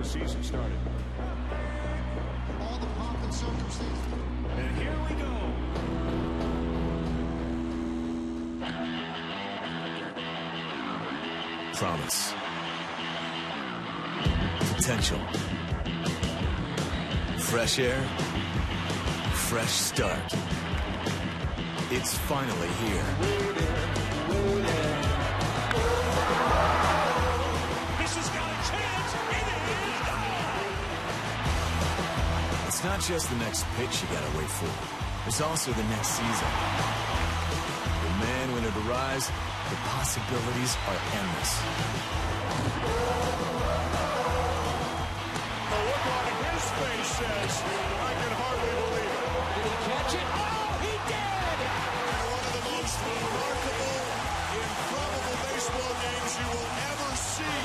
the season started. All the pomp and circumstance. And here we go. Promise. Potential. Fresh air. Fresh start. It's finally here. This has got a chance. It is gone. It's not just the next pitch you gotta wait for. It's also the next season. And man, when it arrives, the possibilities are endless. The look on his face says, I can hardly believe it. Did he catch it? Oh, he did! One of the most remarkable, improbable baseball games you will ever see.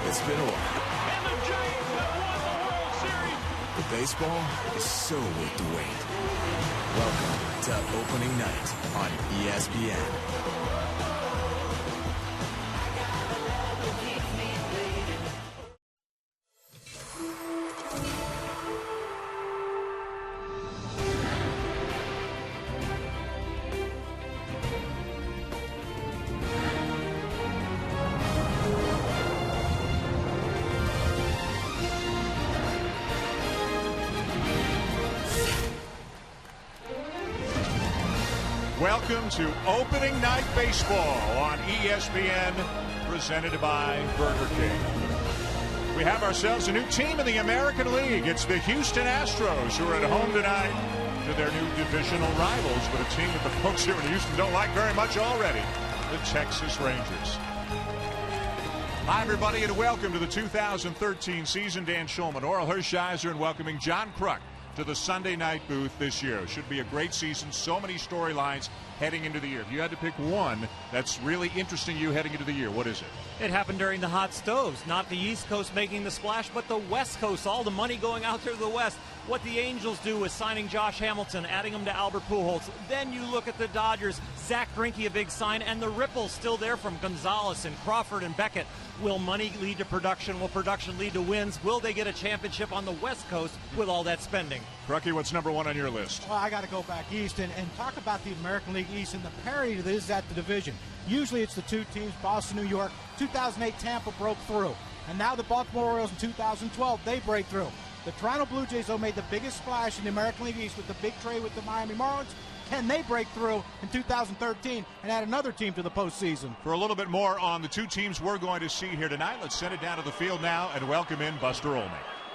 It's been a while. And the Giants have won the World Series. But baseball is so worth the wait. Welcome to opening night on ESPN. Welcome to Opening Night Baseball on ESPN, presented by Burger King. We have ourselves a new team in the American League. It's the Houston Astros who are at home tonight to their new divisional rivals, but a team that the folks here in Houston don't like very much already, the Texas Rangers. Hi, everybody, and welcome to the 2013 season. Dan Schulman, Oral Hershiser, and welcoming John Kruk to the Sunday night booth this year. It should be a great season. So many storylines heading into the year. If you had to pick one that's really interesting you heading into the year, what is it? It happened during the hot stoves. Not the East Coast making the splash, but the West Coast. All the money going out there to the West. What the Angels do with signing Josh Hamilton, adding him to Albert Pujols. Then you look at the Dodgers. Zach Greinke, a big sign, and the ripples still there from Gonzalez and Crawford and Beckett. Will money lead to production? Will production lead to wins? Will they get a championship on the West Coast with all that spending? Crucky, what's number one on your list? Well, I got to go back east and talk about the American League East and the parity that is at the division. Usually it's the two teams, Boston, New York. 2008, Tampa broke through. And now the Baltimore Orioles in 2012, they break through. The Toronto Blue Jays, though, made the biggest splash in the American League East with the big trade with the Miami Marlins. Can they break through in 2013 and add another team to the postseason? For a little bit more on the two teams we're going to see here tonight, let's send it down to the field now and welcome in Buster Olney.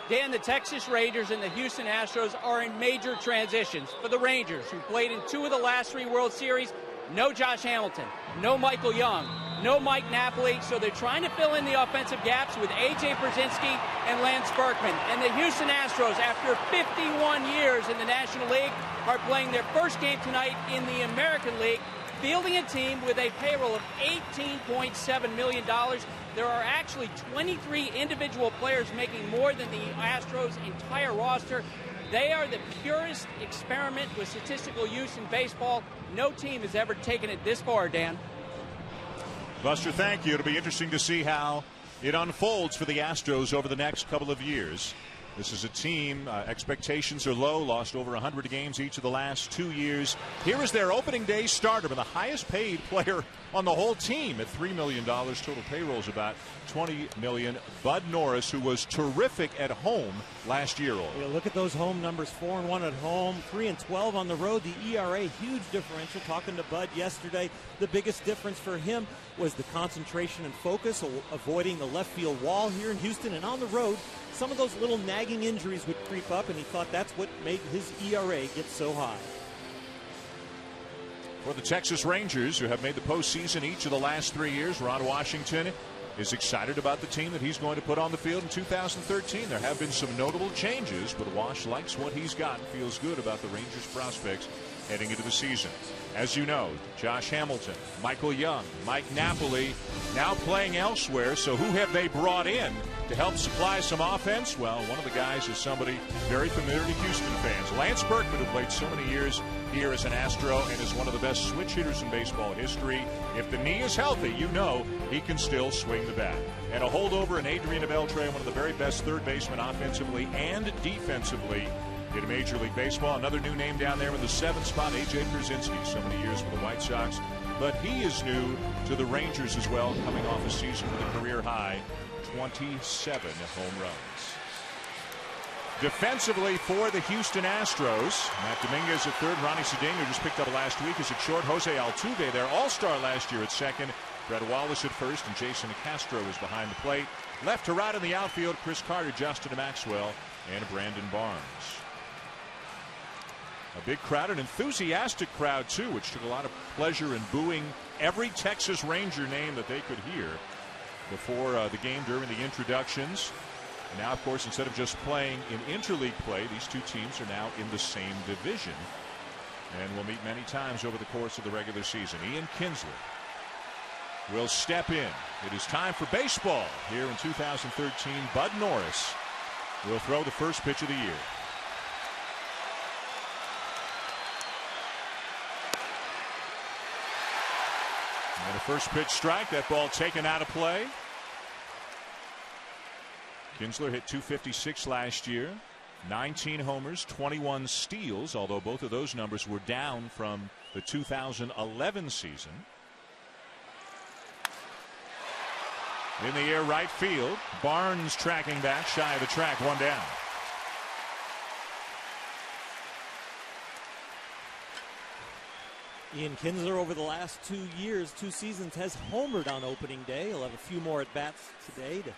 Dan, the Texas Rangers and the Houston Astros are in major transitions. For the Rangers, who played in 2 of the last 3 World Series, no Josh Hamilton, no Michael Young, no Mike Napoli, so they're trying to fill in the offensive gaps with A.J. Brzezinski and Lance Berkman. And the Houston Astros, after 51 years in the National League, are playing their first game tonight in the American League, fielding a team with a payroll of $18.7 million. There are actually 23 individual players making more than the Astros' entire roster. They are the purest experiment with statistical use in baseball. No team has ever taken it this far, Dan. Buster, thank you. It'll be interesting to see how it unfolds for the Astros over the next couple of years. This is a team, expectations are low, lost over 100 games each of the last 2 years. Here is their opening day starter, and the highest paid player on the whole team at $3 million. Total payroll is about $20 million. Bud Norris, who was terrific at home last year. Yeah, look at those home numbers, 4-1 at home, 3-12 on the road. The ERA, huge differential. Talking to Bud yesterday, the biggest difference for him was the concentration and focus, avoiding the left field wall here in Houston. And on the road, some of those little nagging injuries would creep up, and he thought that's what made his ERA get so high. For the Texas Rangers, who have made the postseason each of the last 3 years, Ron Washington is excited about the team that he's going to put on the field in 2013. There have been some notable changes, but Wash likes what he's got and feels good about the Rangers' prospects heading into the season. As you know, Josh Hamilton, Michael Young, Mike Napoli now playing elsewhere. So who have they brought in to help supply some offense? Well, one of the guys is somebody very familiar to Houston fans. Lance Berkman, who played so many years here as an Astro and is one of the best switch hitters in baseball history. If the knee is healthy, you know he can still swing the bat. And a holdover in Adrian Beltre, one of the very best third basemen offensively and defensively in Major League Baseball. Another new name down there in the 7th spot, A.J. Pierzynski, so many years for the White Sox. But he is new to the Rangers as well, coming off a season with a career high 27 home runs. Defensively for the Houston Astros, Matt Dominguez at third. Ronnie Cedeno just picked up last week as at short. Jose Altuve, their all-star last year, at second. Brett Wallace at first, and Jason Castro is behind the plate. Left to right in the outfield, Chris Carter, Justin Maxwell, and Brandon Barnes. A big crowd, an enthusiastic crowd too, which took a lot of pleasure in booing every Texas Ranger name that they could hear before the game during the introductions. And now, of course, instead of just playing in interleague play, these two teams are now in the same division and will meet many times over the course of the regular season. Ian Kinsler will step in. It is time for baseball here in 2013. Bud Norris will throw the first pitch of the year. And a first pitch strike. That ball taken out of play. Kinsler hit .256 last year. 19 homers, 21 steals, although both of those numbers were down from the 2011 season. In the air, right field. Barnes tracking back, shy of the track, one down. Ian Kinsler over the last 2 years, 2 seasons, has homered on opening day. He'll have a few more at bats today to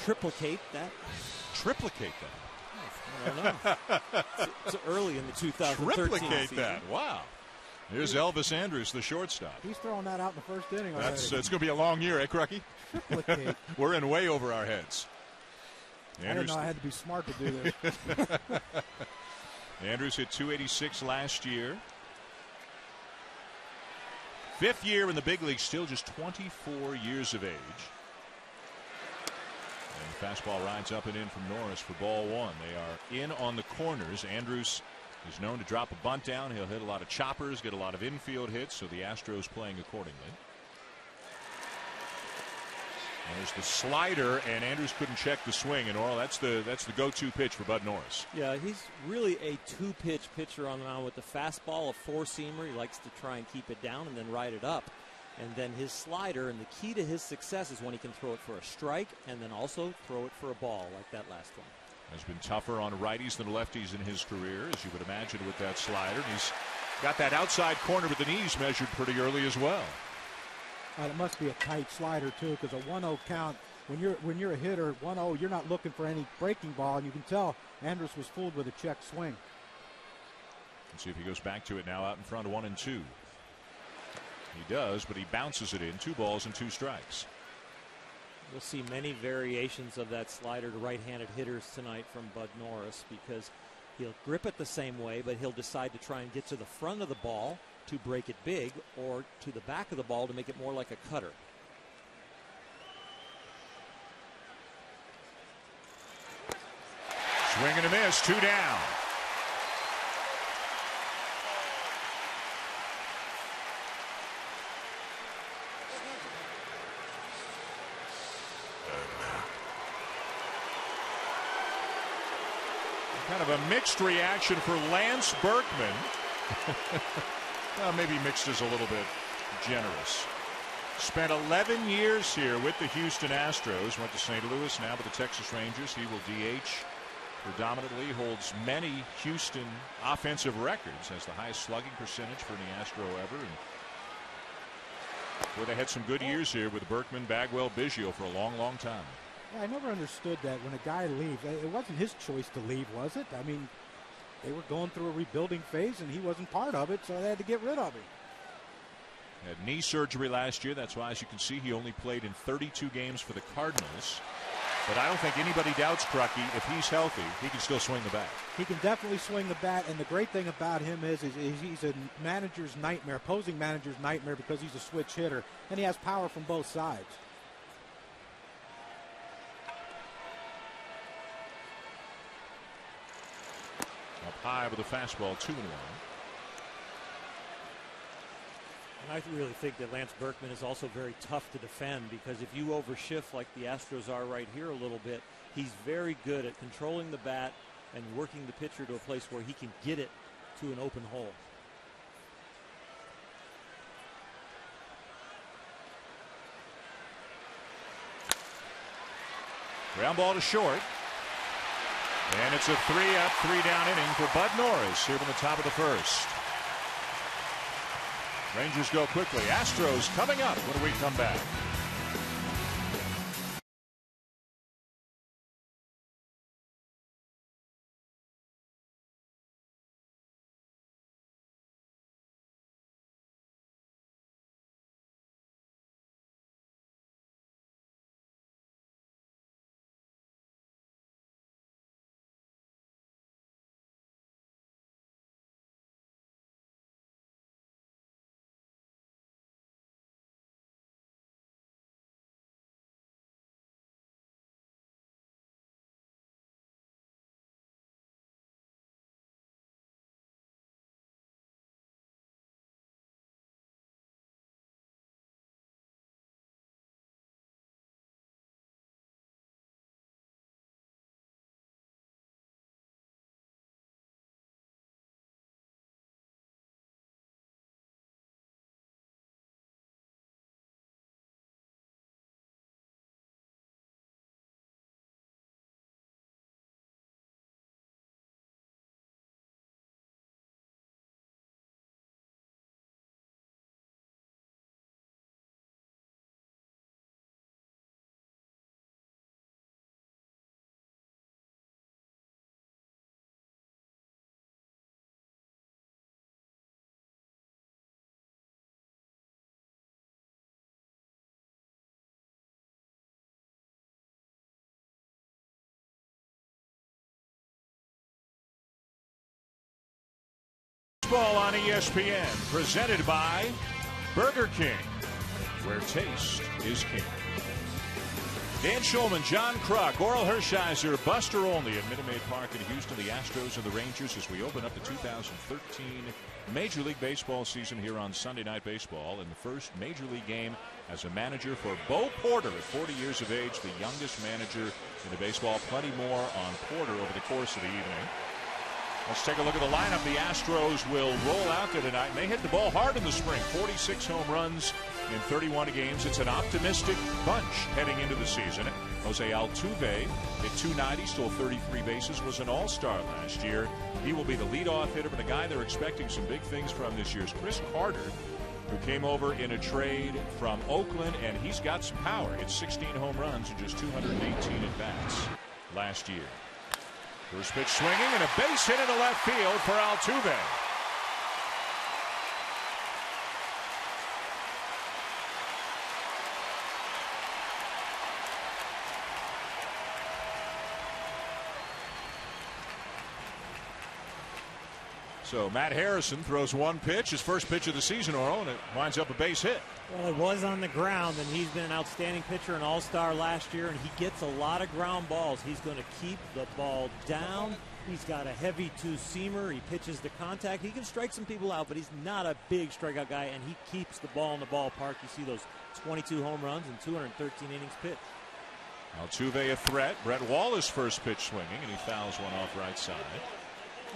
triplicate that. Triplicate that? I don't know. It's early in the 2013 Triplicate season. that. Wow. Here's Elvis Andrus, the shortstop. He's throwing that out in the first inning already. It's going to be a long year, eh, Crucky? Triplicate. We're in way over our heads. I didn't know I had to be smart to do this. Andrus hit .286 last year. 5th year in the big league, still just 24 years of age. And the fastball rides up and in from Norris for ball one. They are in on the corners. Andrus is known to drop a bunt down. He'll hit a lot of choppers, get a lot of infield hits, so the Astros playing accordingly. And there's the slider, and Andrus couldn't check the swing. And Oral, that's the go-to pitch for Bud Norris. Yeah, he's really a 2-pitch pitcher on the mound with the fastball, a four-seamer. He likes to try and keep it down and then ride it up. And then his slider, and the key to his success is when he can throw it for a strike and then also throw it for a ball like that last one. Has been tougher on righties than lefties in his career, as you would imagine with that slider. And he's got that outside corner with the knees measured pretty early as well. It must be a tight slider too, because a 1-0 count, when you're a hitter, 1-0, you're not looking for any breaking ball, and you can tell Andrus was fooled with a check swing. Let's see if he goes back to it now out in front of 1-2. He does, but he bounces it in. 2 balls and 2 strikes. We'll see many variations of that slider to right-handed hitters tonight from Bud Norris, because he'll grip it the same way, but he'll decide to try and get to the front of the ball to break it big, or to the back of the ball to make it more like a cutter. Swing and a miss, 2 down. Kind of a mixed reaction for Lance Berkman. Well, maybe mixed is a little bit generous. Spent 11 years here with the Houston Astros. Went to St. Louis, now with the Texas Rangers. He will DH predominantly. Holds many Houston offensive records. Has the highest slugging percentage for any Astro ever. And boy, they had some good years here with Berkman, Bagwell, Biggio for a long, long time. Yeah, I never understood that when a guy leaves, it wasn't his choice to leave, was it? I mean, they were going through a rebuilding phase, and he wasn't part of it, so they had to get rid of him. Had knee surgery last year. That's why, as you can see, he only played in 32 games for the Cardinals. But I don't think anybody doubts, Crucky, if he's healthy, he can still swing the bat. He can definitely swing the bat, and the great thing about him is he's a manager's nightmare, opposing manager's nightmare, because he's a switch hitter, and he has power from both sides. high with a fastball, 2-1. And I really think that Lance Berkman is also very tough to defend, because if you overshift like the Astros are right here a little bit, he's very good at controlling the bat and working the pitcher to a place where he can get it to an open hole. Ground ball to short. And it's a 3-up, 3-down inning for Bud Norris here from the top of the first. Rangers go quickly. Astros coming up when we come back. Baseball on ESPN, presented by Burger King, where taste is king. Dan Schulman, John Kruk, Oral Hershiser, Buster Olney at Minutemade Park in Houston. The Astros and the Rangers as we open up the 2013 Major League Baseball season here on Sunday Night Baseball. In the first Major League game as a manager for Bo Porter at 40 years of age, the youngest manager in the baseball. Plenty more on Porter over the course of the evening. Let's take a look at the lineup. The Astros will roll out there tonight, and they hit the ball hard in the spring. 46 home runs in 31 games. It's an optimistic bunch heading into the season. Jose Altuve hit 290, stole 33 bases, was an all-star last year. He will be the leadoff hitter, but the guy they're expecting some big things from this year is Chris Carter, who came over in a trade from Oakland, and he's got some power. It's 16 home runs in just 218 at-bats last year. First pitch swinging and a base hit into left field for Altuve. So Matt Harrison throws one pitch, his first pitch of the season, Oral, and it winds up a base hit. Well, it was on the ground, and he's been an outstanding pitcher, an all-star last year, and he gets a lot of ground balls. He's going to keep the ball down. He's got a heavy two-seamer. He pitches to contact. He can strike some people out, but he's not a big strikeout guy, and he keeps the ball in the ballpark. You see those 22 home runs and 213 innings pitched. Altuve a threat. Brett Wallace first pitch swinging, and he fouls one off right side.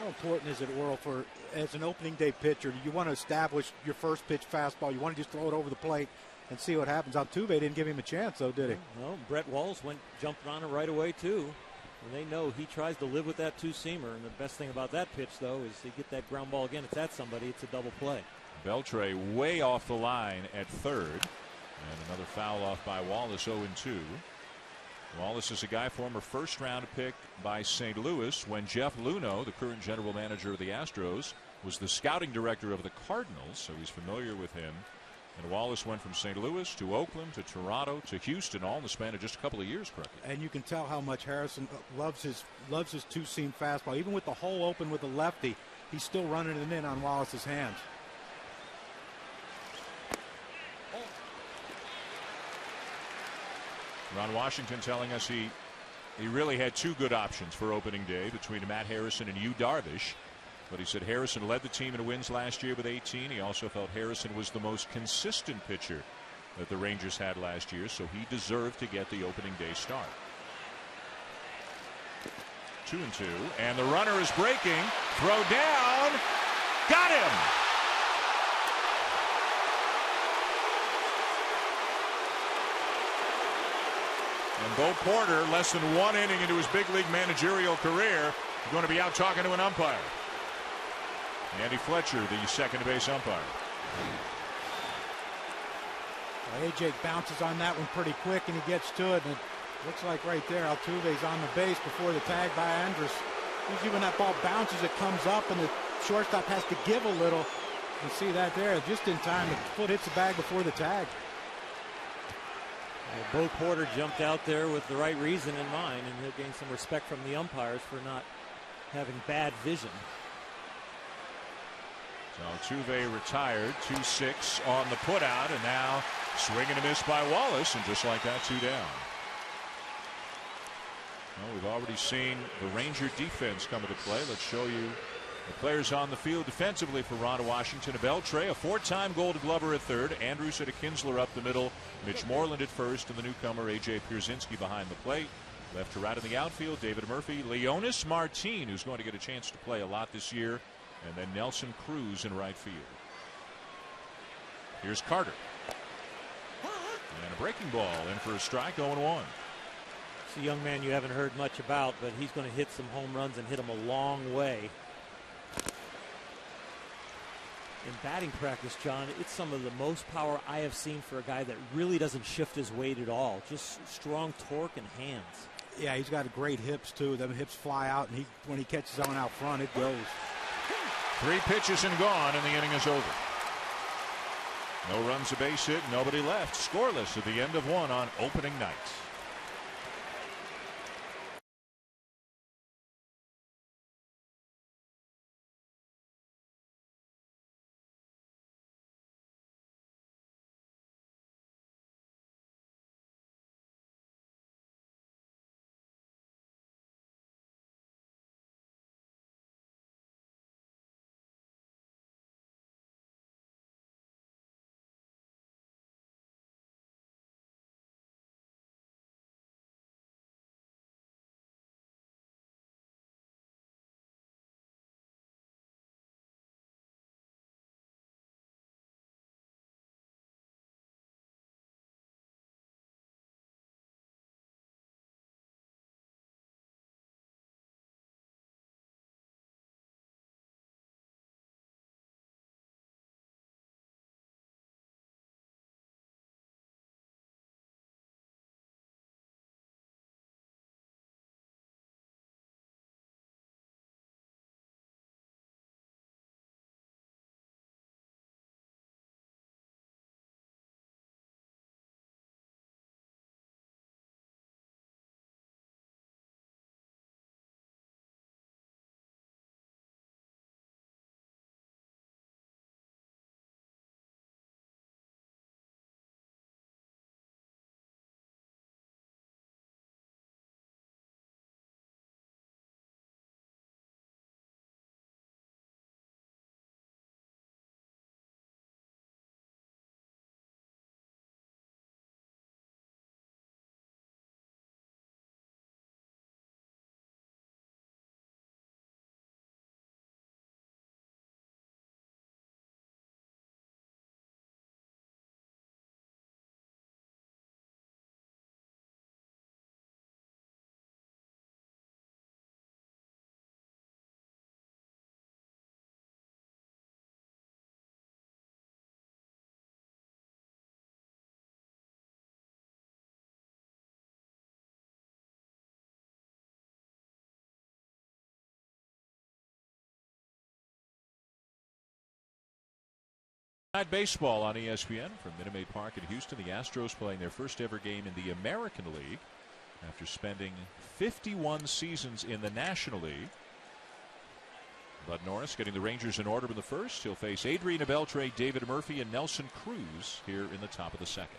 How important is it, Oral, for as an opening day pitcher? You want to establish your first pitch fastball. You want to just throw it over the plate and see what happens. Altuve didn't give him a chance, though, did he? No, Brett Wallace jumped on it right away, too. And they know he tries to live with that two-seamer. And the best thing about that pitch, though, is you get that ground ball again. It's at somebody. It's a double play. Beltre way off the line at third. And another foul off by Wallace, 0-2. Wallace is a guy, former first-round pick by St. Louis when Jeff Luhnow, the current general manager of the Astros, was the scouting director of the Cardinals, so he's familiar with him. And Wallace went from St. Louis to Oakland to Toronto to Houston, all in the span of just a couple of years, Crooked. And you can tell how much Harrison loves his two-seam fastball. Even with the hole open with the lefty, he's still running it in on Wallace's hands. Ron Washington telling us he really had two good options for opening day between Matt Harrison and Yu Darvish. But he said Harrison led the team in wins last year with 18. He also felt Harrison was the most consistent pitcher that the Rangers had last year, so he deserved to get the opening day start. 2-2, and the runner is breaking. Throw down. Got him. And Bo Porter, less than 1 inning into his big league managerial career, is going to be out talking to an umpire. Andy Fletcher, the second base umpire. Well, AJ bounces on that one pretty quick, and he gets to it. And it looks like right there, Altuve's on the base before the tag by Andrus. Usually when that ball bounces, it comes up, and the shortstop has to give a little. You see that there, just in time. The foot hits the bag before the tag. Well, Bo Porter jumped out there with the right reason in mind, and he'll gain some respect from the umpires for not having bad vision. So Altuve retired, 2-6 on the putout, and now swing and a miss by Wallace, and just like that, 2 down. Well, we've already seen the Ranger defense come into play. Let's show you the players on the field defensively for Ron Washington. Beltre, a 4-time Gold Glover at third. Andrews and Kinsler up the middle. Mitch Moreland at first, and the newcomer A.J. Pierzynski behind the plate. Left to right in the outfield, David Murphy. Leonis Martin, who's going to get a chance to play a lot this year. And then Nelson Cruz in right field. Here's Carter. And a breaking ball in for a strike, 0-1. It's a young man you haven't heard much about, but he's going to hit some home runs and hit them a long way. In batting practice, John, it's some of the most power I have seen for a guy that really doesn't shift his weight at all. Just strong torque and hands. Yeah, he's got great hips, too. Them hips fly out, and when he catches on out front, it goes. 3 pitches and gone, and the inning is over. No runs, a base hit, nobody left. Scoreless at the end of 1 on opening night. Baseball on ESPN from Minutemade Park in Houston. The Astros playing their first ever game in the American League after spending 51 seasons in the National League. Bud Norris getting the Rangers in order in the first. He'll face Adrian Beltre, David Murphy, and Nelson Cruz here in the top of the second.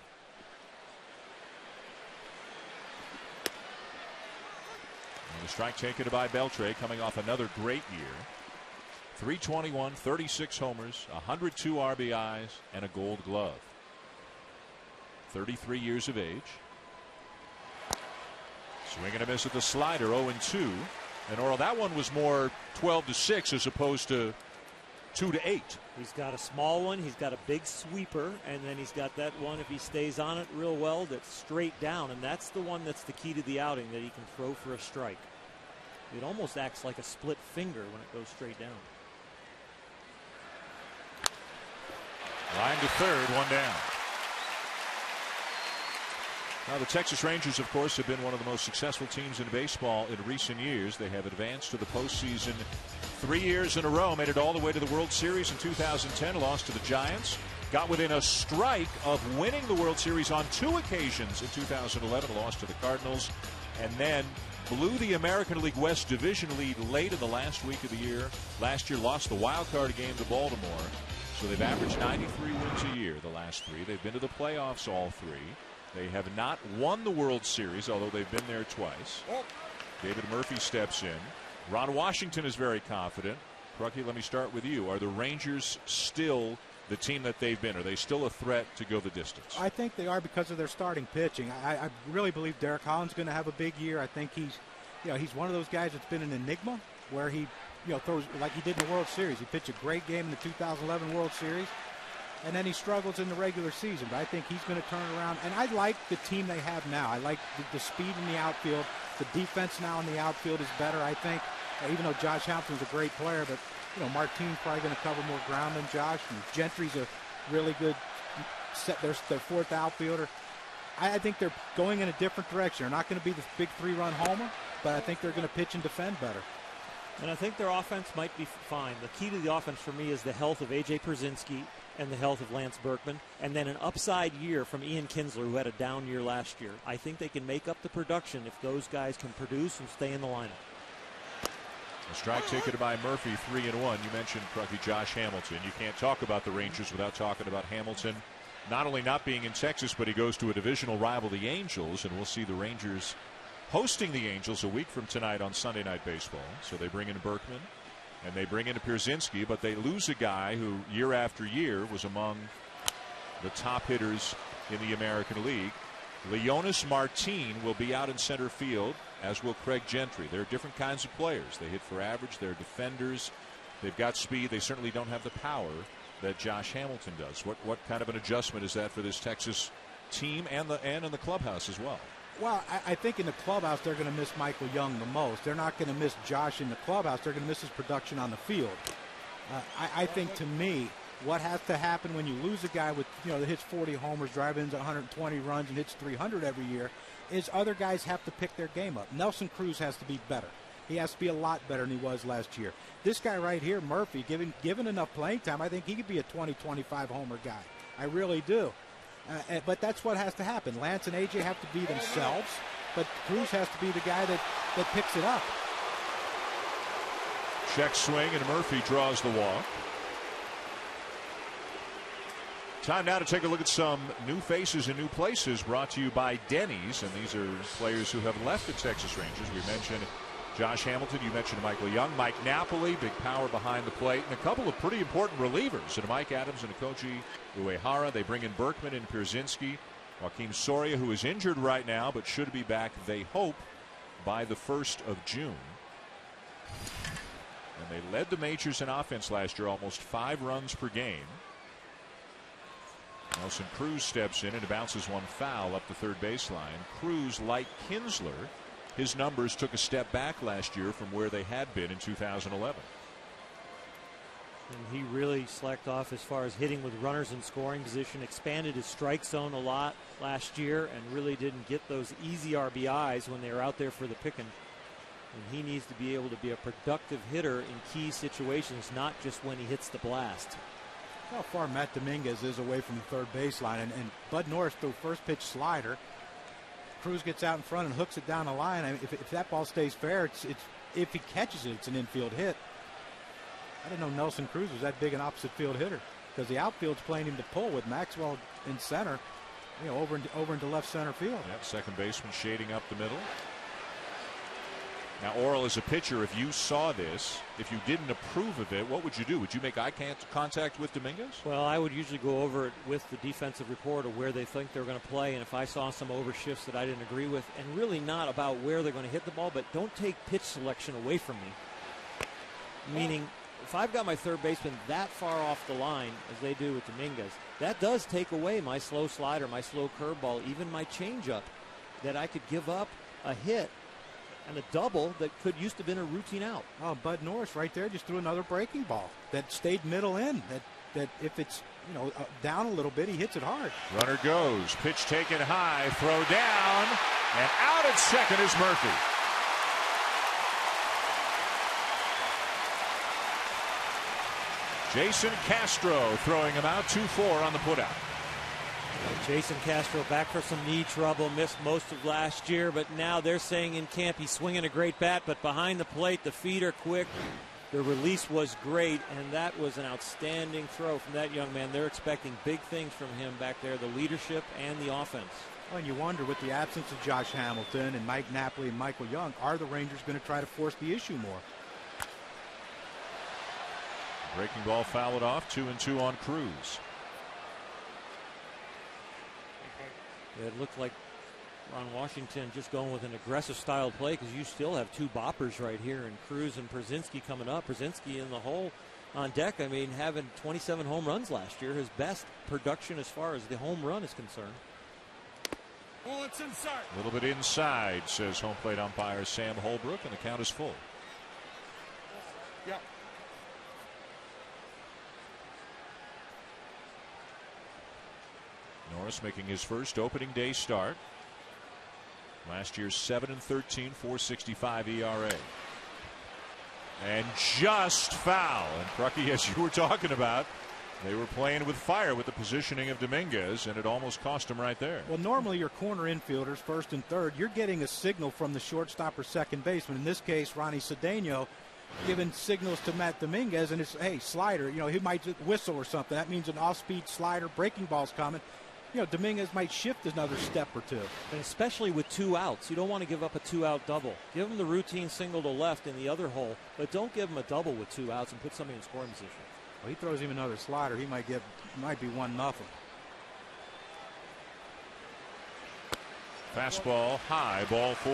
And the strike taken by Beltre, coming off another great year. .321, 36 homers, 102 RBIs, and a Gold Glove. 33 years of age. Swing and a miss at the slider, 0-2. And Oral, that one was more 12-6 as opposed to 2-8. He's got a small one, he's got a big sweeper, and then he's got that one, if he stays on it real well, that's straight down. And that's the one that's the key to the outing, that he can throw for a strike. It almost acts like a split finger when it goes straight down. Line to third, one down. Now, the Texas Rangers, of course, have been one of the most successful teams in baseball in recent years. They have advanced to the postseason 3 years in a row, made it all the way to the World Series in 2010, lost to the Giants, got within a strike of winning the World Series on 2 occasions in 2011, lost to the Cardinals, and then blew the American League West division lead late in the last week of the year. Last year, lost the wild card game to Baltimore. So they've averaged 93 wins a year the last 3. They've been to the playoffs all 3. They have not won the World Series, although they've been there twice. David Murphy steps in. Ron Washington is very confident. Crucky, let me start with you. Are the Rangers still the team that they've been? Are they still a threat to go the distance? I think they are because of their starting pitching. I really believe Derek Holland's going to have a big year. I think he's one of those guys that's been an enigma where he throws like he did in the World Series. He pitched a great game in the 2011 World Series, and then he struggles in the regular season. But I think he's going to turn it around. And I like the team they have now. I like the speed in the outfield. The defense now in the outfield is better, I think. Even though Josh Hampton's a great player, but Martine's probably going to cover more ground than Josh. And Gentry's a really good their fourth outfielder. I think they're going in a different direction. They're not going to be this big 3-run homer, but I think they're going to pitch and defend better. And I think their offense might be fine. The key to the offense for me is the health of A.J. Pierzynski and the health of Lance Berkman, and then an upside year from Ian Kinsler, who had a down year last year. I think they can make up the production if those guys can produce and stay in the lineup. A strike taken by Murphy, 3-1. You mentioned, Crucky, Josh Hamilton. You can't talk about the Rangers without talking about Hamilton. Not only not being in Texas, but he goes to a divisional rival, the Angels, and we'll see the Rangers hosting the Angels a week from tonight on Sunday Night Baseball. So they bring in Berkman and they bring in Pierzynski, but they lose a guy who year after year was among the top hitters in the American League. Leonis Martin will be out in center field, as will Craig Gentry. They're different kinds of players. They hit for average. They're defenders. They've got speed. They certainly don't have the power that Josh Hamilton does. What kind of an adjustment is that for this Texas team and in the clubhouse as well? Well, I think in the clubhouse they're going to miss Michael Young the most. They're not going to miss Josh in the clubhouse. They're going to miss his production on the field. I think, to me, what has to happen when you lose a guy with that hits 40 homers, drive ins 120 runs, and hits 300 every year, is other guys have to pick their game up. Nelson Cruz has to be better. He has to be a lot better than he was last year. This guy right here, Murphy, given enough playing time, I think he could be a 20, 25 homer guy. I really do. But that's what has to happen. Lance and AJ have to be themselves, but Cruz has to be the guy that picks it up. Check swing, and Murphy draws the walk. Time now to take a look at some new faces and new places, brought to you by Denny's. And these are players who have left the Texas Rangers. We mentioned Josh Hamilton. You mentioned Michael Young. Mike Napoli, big power behind the plate. And a couple of pretty important relievers. And Mike Adams and Akochi Uehara. They bring in Berkman and Pierzynski. Joaquim Soria, who is injured right now, but should be back, they hope, by the 1st of June. And they led the majors in offense last year, almost 5 runs per game. Nelson Cruz steps in and bounces one foul up the third baseline. Cruz, like Kinsler, his numbers took a step back last year from where they had been in 2011. And he really slacked off as far as hitting with runners in scoring position, expanded his strike zone a lot last year, and really didn't get those easy RBIs when they were out there for the picking. And he needs to be able to be a productive hitter in key situations, not just when he hits the blast. How far Matt Dominguez is away from the third baseline, and Bud Norris threw first pitch slider. Cruz gets out in front and hooks it down the line. I mean, if that ball stays fair, it's if he catches it, it's an infield hit. I didn't know Nelson Cruz was that big an opposite field hitter, because the outfield's playing him to pull with Maxwell in center, over into left center field. Yep, second baseman shading up the middle. Now, Oral, as a pitcher, if you saw this, if you didn't approve of it, what would you do? Would you make eye contact with Dominguez? Well, I would usually go over it with the defensive report of where they think they're going to play, and if I saw some overshifts that I didn't agree with, and really not about where they're going to hit the ball, but don't take pitch selection away from me. Meaning, if I've got my third baseman that far off the line, as they do with Dominguez, that does take away my slow slider, my slow curveball, even my changeup, that I could give up a hit and a double that used to have been a routine out. Oh, Bud Norris right there just threw another breaking ball that stayed middle in. That if it's down a little bit, he hits it hard. Runner goes, pitch taken high, throw down, and out at second is Murphy. Jason Castro throwing him out, 2-4 on the putout. Jason Castro back for some knee trouble, missed most of last year, but now they're saying in camp he's swinging a great bat, but behind the plate, the feet are quick. The release was great, and that was an outstanding throw from that young man. They're expecting big things from him back there, the leadership and the offense. Well, and you wonder, with the absence of Josh Hamilton and Mike Napoli and Michael Young, are the Rangers going to try to force the issue more? Breaking ball fouled off, 2-2 on Cruz. It looked like Ron Washington just going with an aggressive style play, because you still have two boppers right here, and Cruz and Przinsky coming up. Przinsky in the hole on deck. I mean, having 27 home runs last year, his best production as far as the home run is concerned. Oh, it's inside. A little bit inside, says home plate umpire Sam Holbrook, and the count is full. Yep. Norris making his first opening day start. Last year's 7-13, 4.65 ERA. And just foul. And Prucky, as you were talking about, they were playing with fire with the positioning of Dominguez, and it almost cost him right there. Well, normally your corner infielders, first and third, you're getting a signal from the shortstop or second baseman. In this case, Ronnie Cedeno giving signals to Matt Dominguez, and it's, hey, slider. He might just whistle or something. That means an off-speed slider, breaking ball's coming. Dominguez might shift another step or two. And especially with two outs. You don't want to give up a two-out double. Give him the routine single to left in the other hole, but don't give him a double with two outs and put somebody in scoring position. Well, he throws him another slider. He might be 1-0. Fastball high, ball 4.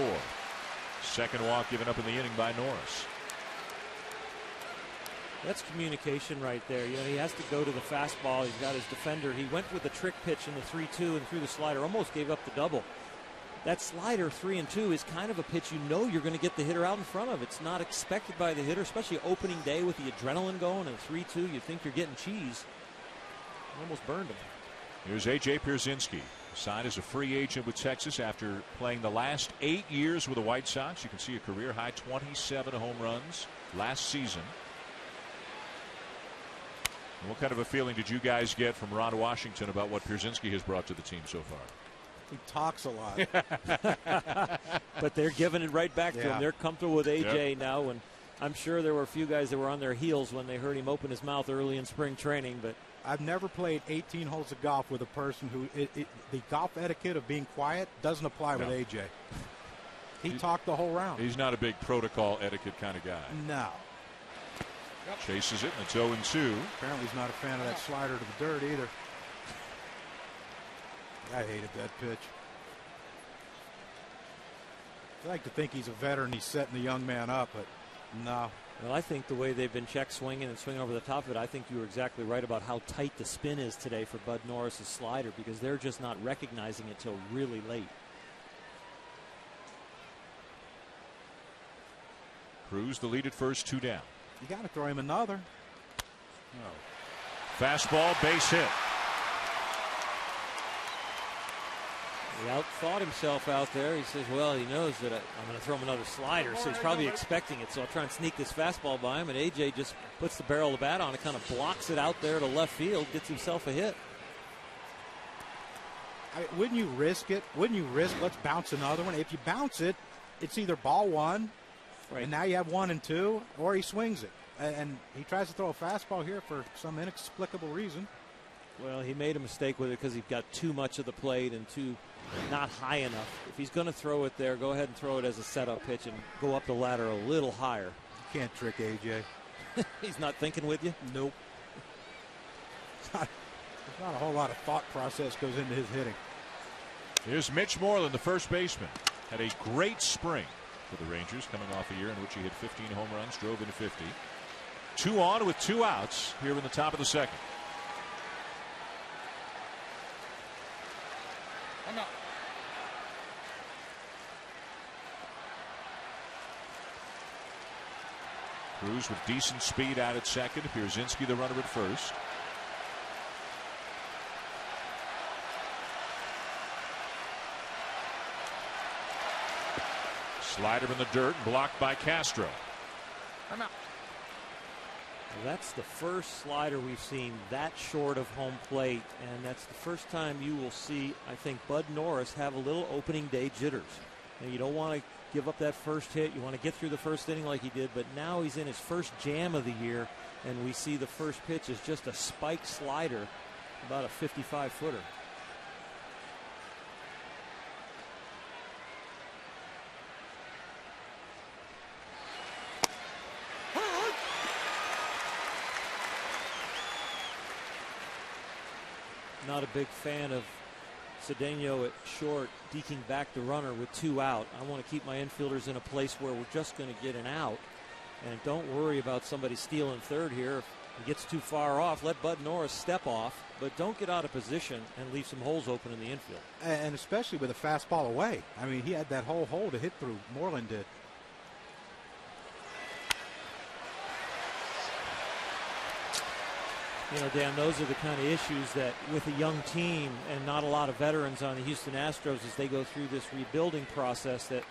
Second walk given up in the inning by Norris. That's communication right there. He has to go to the fastball. He's got his defender. He went with the trick pitch in the 3-2 and threw the slider. Almost gave up the double. That slider 3-2 is kind of a pitch you're going to get the hitter out in front of. It's not expected by the hitter, especially opening day with the adrenaline going, and 3-2, you think you're getting cheese. Almost burned him. Here's A.J. Pierzynski. Signed as a free agent with Texas after playing the last 8 years with the White Sox. You can see a career high 27 home runs last season. What kind of a feeling did you guys get from Ron Washington about what Pierzynski has brought to the team so far? He talks a lot. But they're giving it right back to him. They're comfortable with A.J. now, and I'm sure there were a few guys that were on their heels when they heard him open his mouth early in spring training. But I've never played 18 holes of golf with a person who the golf etiquette of being quiet doesn't apply with A.J. He talked the whole round. He's not a big protocol etiquette kind of guy. No. Chases it, and it's 0-2. Apparently he's not a fan of that slider to the dirt either. I hated that pitch. I like to think he's a veteran. He's setting the young man up, but no. Well, I think the way they've been check swinging and swinging over the top of it, I think you were exactly right about how tight the spin is today for Bud Norris's slider, because they're just not recognizing it till really late. Cruz the lead at first, 2 down. You got to throw him another. No. Fastball, base hit. He outthought himself out there. He says, well, he knows that I'm going to throw him another slider, so he's probably expecting it. So I'll try and sneak this fastball by him. And A.J. just puts the barrel of the bat on it, kind of blocks it out there to left field, gets himself a hit. Wouldn't you risk it? Wouldn't you risk, let's bounce another one? If you bounce it, it's either ball 1, right, and now you have 1 and 2, or he swings it. And he tries to throw a fastball here for some inexplicable reason. Well, he made a mistake with it because he got too much of the plate and not high enough. If he's going to throw it there, go ahead and throw it as a setup pitch and go up the ladder a little higher. You can't trick AJ. He's not thinking with you? Nope. There's not a whole lot of thought process goes into his hitting. Here's Mitch Moreland, the first baseman. Had a great spring for the Rangers, coming off a year in which he hit 15 home runs, drove in 50. 2 on with 2 outs here in the top of the second. Cruz with decent speed out at second. Pierzynski the runner at first. Slider in the dirt, blocked by Castro. I'm out. Well, that's the first slider we've seen that short of home plate, and that's the first time you will see, I think, Bud Norris have a little opening day jitters. Now, you don't want to give up that first hit. You want to get through the first inning like he did, but now he's in his first jam of the year, and we see the first pitch is just a spike slider, about a 55-footer. Not a big fan of Cedeno at short, deking back the runner with 2 out. I want to keep my infielders in a place where we're just going to get an out. And don't worry about somebody stealing third here. If he gets too far off, let Bud Norris step off, but don't get out of position and leave some holes open in the infield. And especially with a fastball away. I mean, he had that whole hole to hit through. Moreland did. You know, Dan, those are the kind of issues that with a young team and not a lot of veterans on the Houston Astros as they go through this rebuilding process, that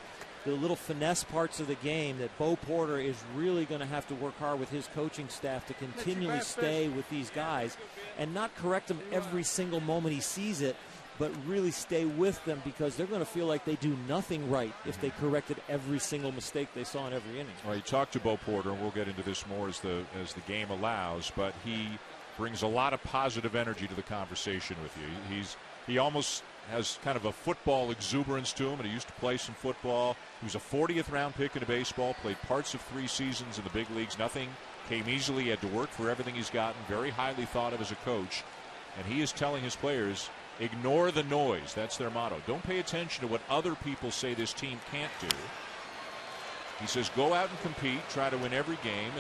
the little finesse parts of the game that Bo Porter is really going to have to work hard with his coaching staff to continually stay with these guys and not correct them every single moment he sees it, but really stay with them, because they're going to feel like they do nothing right if they corrected every single mistake they saw in every inning. Well, you talked to Bo Porter, and we'll get into this more as the game allows, but he brings a lot of positive energy to the conversation with you. He almost has kind of a football exuberance to him, and he used to play some football. He was a 40th round pick into baseball, played parts of 3 seasons in the big leagues. Nothing came easily. He had to work for everything he's gotten. Very highly thought of as a coach, and he is telling his players, ignore the noise. That's their motto. Don't pay attention to what other people say this team can't do. He says, go out and compete, try to win every game,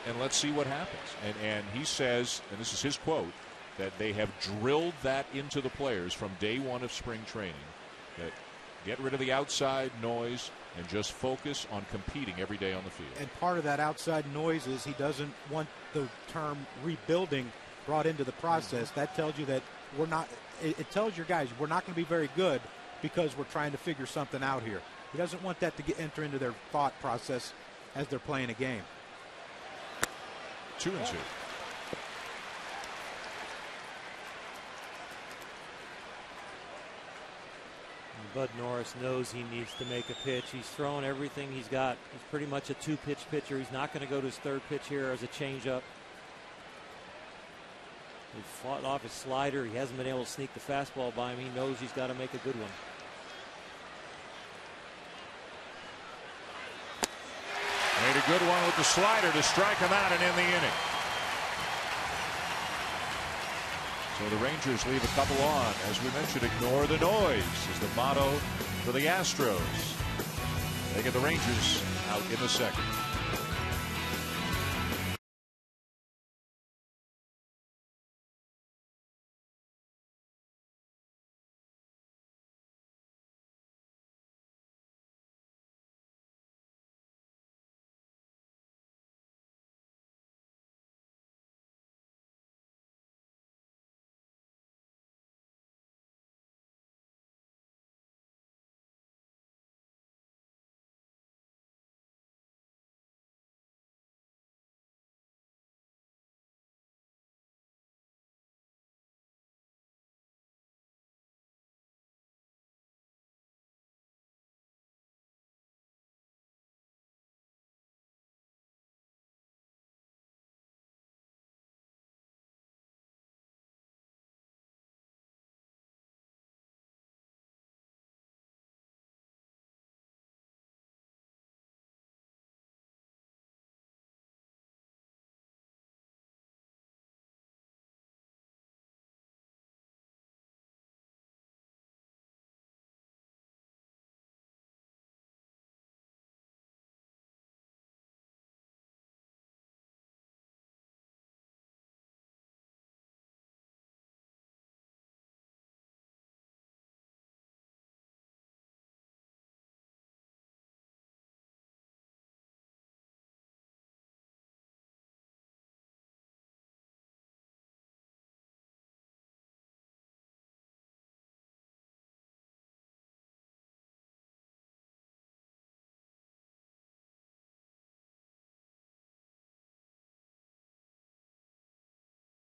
and let's see what happens. And he says, and this is his quote, that they have drilled that into the players from day one of spring training, that get rid of the outside noise and just focus on competing every day on the field. And part of that outside noise is he doesn't want the term rebuilding brought into the process. That tells you that we're not, it tells your guys we're not going to be very good because we're trying to figure something out here. He doesn't want that to enter into their thought process as they're playing a game. 2-2. Bud Norris knows he needs to make a pitch. He's thrown everything he's got. He's pretty much a 2-pitch pitcher. He's not going to go to his 3rd pitch here as a changeup. He fought off his slider. He hasn't been able to sneak the fastball by him. He knows he's got to make a good one. Made a good one with the slider to strike him out and end the inning. So the Rangers leave a couple on. As we mentioned, ignore the noise is the motto for the Astros. They get the Rangers out in the second.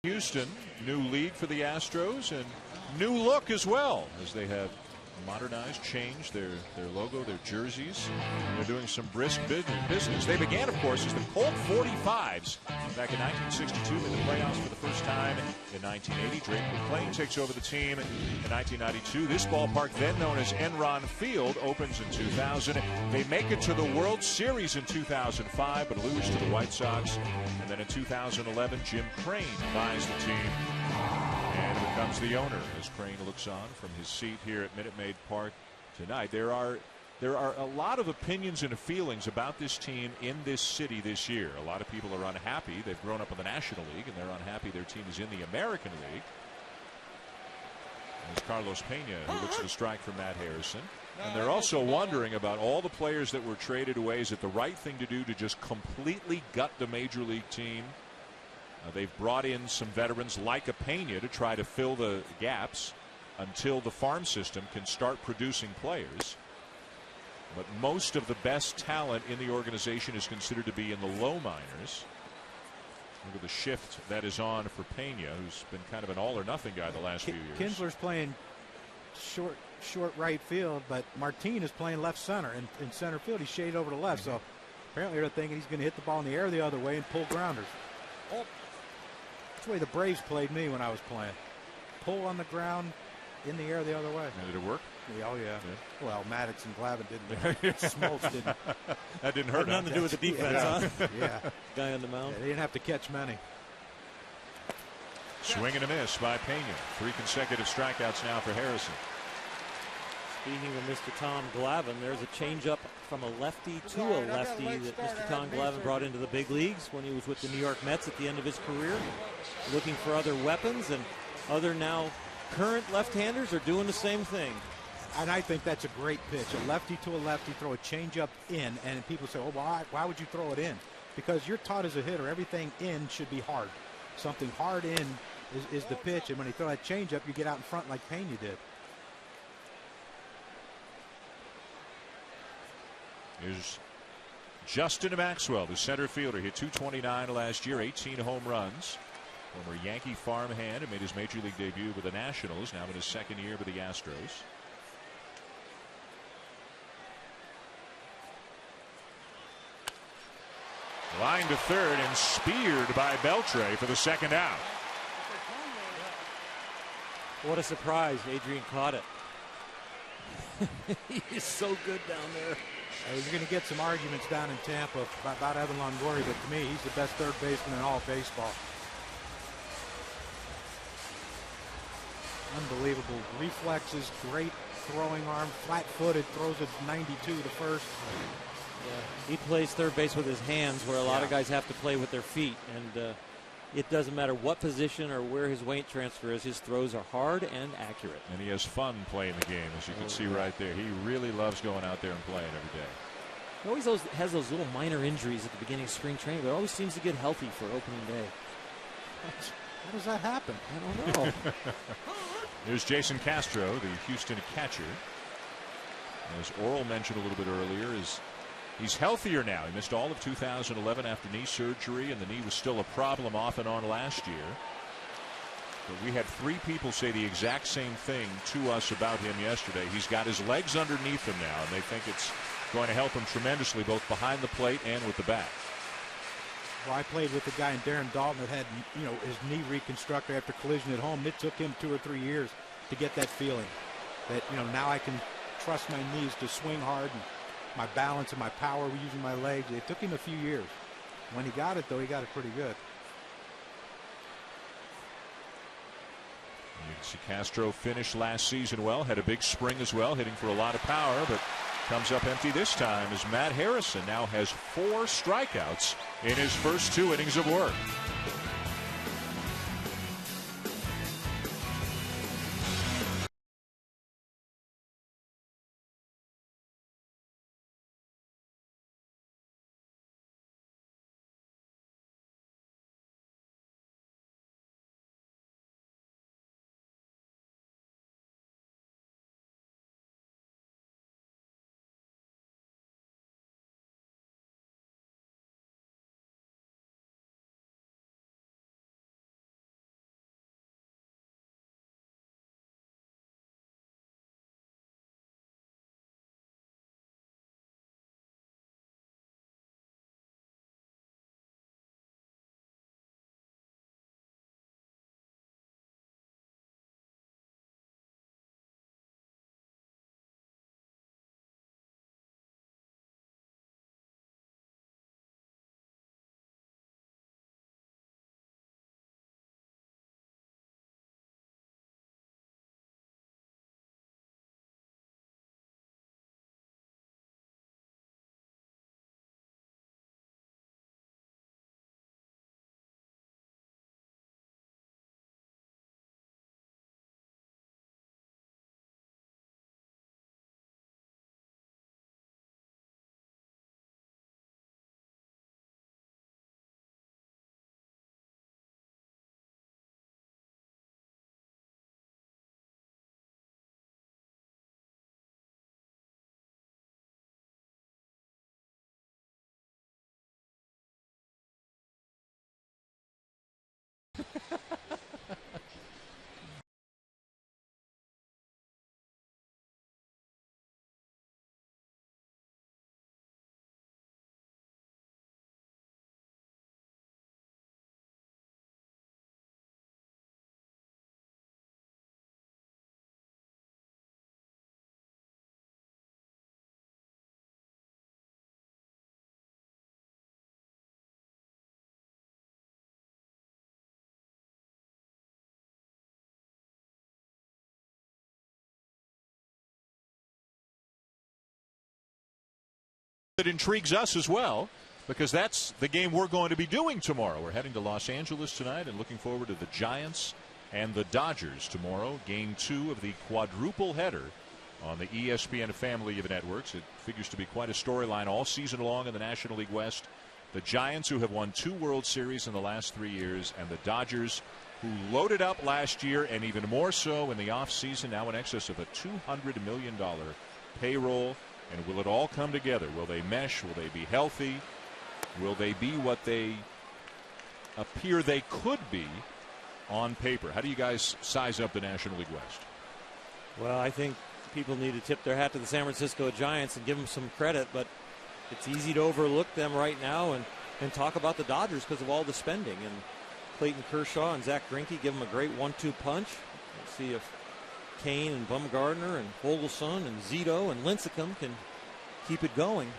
Houston, new league for the Astros and new look as well, as they have modernized, changed their logo, their jerseys. They're doing some brisk business. They began, of course, as the Colt 45s back in 1962, in the playoffs for the first time in 1980. Drake McClain takes over the team in 1992. This ballpark, then known as Enron Field, opens in 2000. They make it to the World Series in 2005, but lose to the White Sox. And then in 2011, Jim Crane buys the team and becomes the owner, as Crane looks on from his seat here at Minutemade Park tonight. There are a lot of opinions and feelings about this team in this city this year. A lot of people are unhappy. They've grown up in the National League, and they're unhappy their team is in the American League. There's Carlos Pena, who looks to strike for Matt Harrison. And they're also wondering about all the players that were traded away. Is it the right thing to do to just completely gut the Major League team? They've brought in some veterans like a Pena to try to fill the gaps until the farm system can start producing players. But most of the best talent in the organization is considered to be in the low minors. Look at the shift that is on for Pena, who's been kind of an all-or-nothing guy the last few years. Kinsler's playing short right field, but Martin is playing left center. In center field, he's shaded over to left. So apparently they're thinking he's going to hit the ball in the air the other way and pull grounders. That's the way the Braves played me when I was playing. Pull on the ground, in the air the other way. Did it work? Yeah, oh, yeah. Well, Maddox and Glavine didn't. Smoltz didn't. That didn't hurt. Had nothing to do with the defense, huh? Yeah. Guy on the mound. Yeah, they didn't have to catch many. Swing and a miss by Pena. 3 consecutive strikeouts now for Harrison. Speaking of Mr. Tom Glavine, there's a changeup from a lefty to a lefty that Mr. Tom Glavine brought into the big leagues when he was with the New York Mets at the end of his career, looking for other weapons, and other now current left-handers are doing the same thing. And I think that's a great pitch. A lefty to a lefty, throw a changeup in, and people say, oh, why would you throw it in? Because you're taught as a hitter, everything in should be hard. Something hard in is the pitch, and when you throw that changeup, you get out in front like Pena did. Here's Justin Maxwell, the center fielder. Hit .229 last year, 18 home runs. Former Yankee farmhand and made his major league debut with the Nationals, now in his second year with the Astros. Line to third and speared by Beltre for the second out. What a surprise. Adrian caught it. He is so good down there. You're going to get some arguments down in Tampa about Evan Longoria, but to me, he's the best third baseman in all of baseball. Unbelievable reflexes, great throwing arm, flat-footed, throws a 92 to first. Yeah. He plays third base with his hands, where a lot of guys have to play with their feet, and it doesn't matter what position or where his weight transfer is. His throws are hard and accurate. And he has fun playing the game, as you can see right there. He really loves going out there and playing every day. He always has those little minor injuries at the beginning of spring training, but always seems to get healthy for opening day. How does that happen? I don't know. Here's Jason Castro, the Houston catcher. As Oral mentioned a little bit earlier, he's healthier now. He missed all of 2011 after knee surgery, and the knee was still a problem off and on last year. But we had 3 people say the exact same thing to us about him yesterday. He's got his legs underneath him now, and they think it's going to help him tremendously, both behind the plate and with the bat. Well, I played with a guy in Darren Dalton that had, his knee reconstructed after collision at home. It took him 2 or 3 years to get that feeling that, now I can trust my knees to swing hard and my balance and my power using my legs. It took him a few years. When he got it, though, he got it pretty good. You can see Castro finished last season well, had a big spring as well, hitting for a lot of power, but comes up empty this time as Matt Harrison now has 4 strikeouts in his first 2 innings of work. that intrigues us as well, because that's the game we're going to be doing tomorrow. We're heading to Los Angeles tonight and looking forward to the Giants and the Dodgers tomorrow. Game 2 of the quadruple header on the ESPN family of networks. It figures to be quite a storyline all season long in the National League West. The Giants, who have won 2 World Series in the last 3 years, and the Dodgers, who loaded up last year and even more so in the offseason, now in excess of a $200 million payroll. And will it all come together? Will they mesh? Will they be healthy? Will they be what they appear they could be on paper? How do you guys size up the National League West? Well, I think people need to tip their hat to the San Francisco Giants and give them some credit, but it's easy to overlook them right now and talk about the Dodgers because of all the spending. And Clayton Kershaw and Zach Greinke give them a great 1-2 punch. Let's see if Kane and Bumgarner and Vogelsson and Zito and Lincecum can keep it going.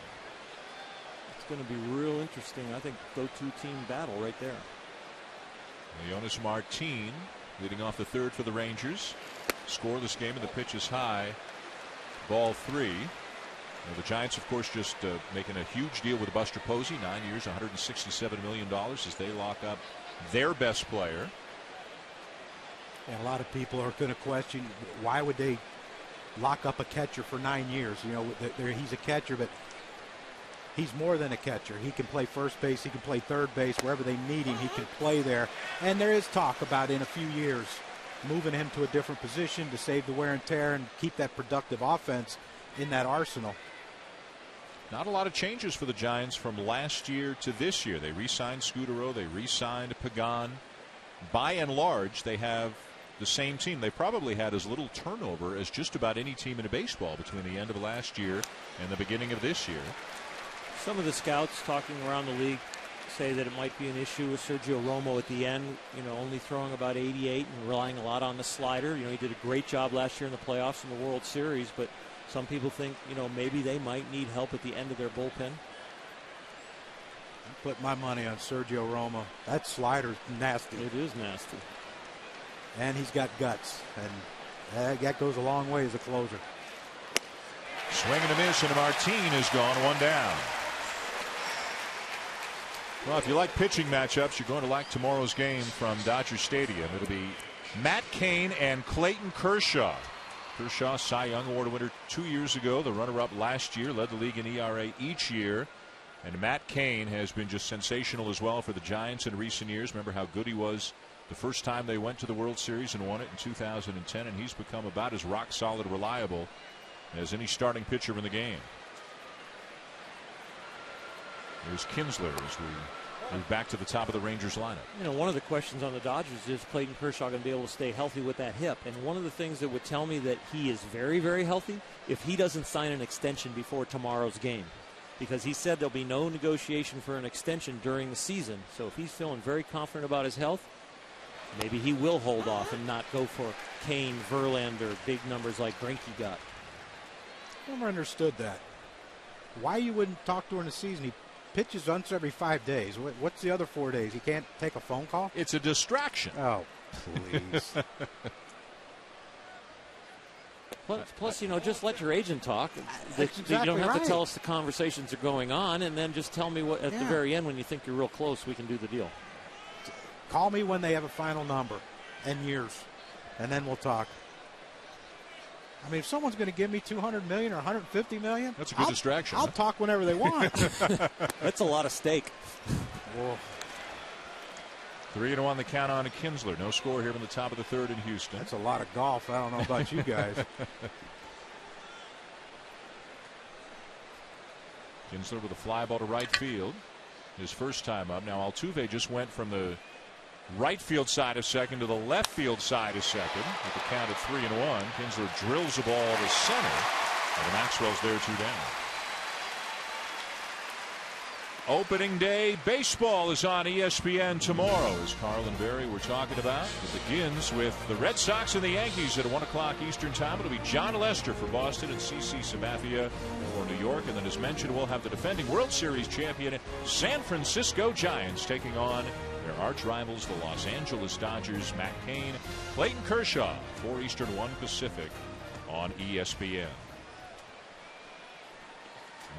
It's going to be real interesting. I think go-to team battle right there. Leonis Martin leading off the third for the Rangers. Scoreless game and the pitch is high. Ball 3. The Giants, of course, just making a huge deal with Buster Posey. 9 years, $167 million as they lock up their best player. And a lot of people are going to question, why would they lock up a catcher for 9 years? You know, he's a catcher, but he's more than a catcher. He can play first base. He can play third base. Wherever they need him, he can play there. And there is talk about in a few years moving him to a different position to save the wear and tear and keep that productive offense in that arsenal. Not a lot of changes for the Giants from last year to this year. They re-signed Scudero. They re-signed Pagan. By and large, they have the same team. They probably had as little turnover as just about any team in baseball between the end of last year and the beginning of this year. Some of the scouts talking around the league say that it might be an issue with Sergio Romo at the end, you know, only throwing about 88 and relying a lot on the slider. You know, he did a great job last year in the playoffs and the World Series, but some people think, you know, maybe they might need help at the end of their bullpen. Put my money on Sergio Romo. That slider's nasty. It is nasty. And he's got guts, and that goes a long way as a closer. Swing and a miss, and Martin is gone, 1 down. Well, if you like pitching matchups, you're going to like tomorrow's game from Dodger Stadium. It'll be Matt Cain and Clayton Kershaw. Kershaw, Cy Young Award winner 2 years ago, the runner-up last year, led the league in ERA each year. And Matt Cain has been just sensational as well for the Giants in recent years. Remember how good he was the first time they went to the World Series and won it in 2010, and he's become about as rock-solid reliable as any starting pitcher in the game. There's Kinsler as we move back to the top of the Rangers lineup. You know, one of the questions on the Dodgers is Clayton Kershaw going to be able to stay healthy with that hip. And one of the things that would tell me that he is very, very healthy if he doesn't sign an extension before tomorrow's game. Because he said there'll be no negotiation for an extension during the season. So if he's feeling very confident about his health, maybe he will hold off and not go for Kane, Verlander, big numbers like Greinke got. I never understood that. Why you wouldn't talk during the season? He pitches once every 5 days. What's the other 4 days? He can't take a phone call? It's a distraction. Oh, please. Plus, you know, just let your agent talk. Exactly you don't have right. to tell us the conversations are going on, and then just tell me what at the very end when you think you're real close, we can do the deal. Call me when they have a final number and years, and then we'll talk. I mean, if someone's going to give me $200 million or $150 million, that's a good distraction. I'll talk whenever they want. That's a lot of stake. Whoa. 3-1 the count on to Kinsler. No score here in the top of the third in Houston. That's a lot of golf. I don't know about you guys. Kinsler with a fly ball to right field. His first time up. Now Altuve just went from the right field side of second to the left field side of second with the count of 3-1. Kinsler drills the ball to center, and Maxwell's there 2 down. Opening day baseball is on ESPN tomorrow, as Carl and Barry were talking about. It begins with the Red Sox and the Yankees at 1 o'clock Eastern time. It'll be John Lester for Boston and CC Sabathia for New York. And then, as mentioned, we'll have the defending World Series champion San Francisco Giants taking on their arch rivals, the Los Angeles Dodgers. Matt Cain, Clayton Kershaw, 4 Eastern, 1 Pacific on ESPN.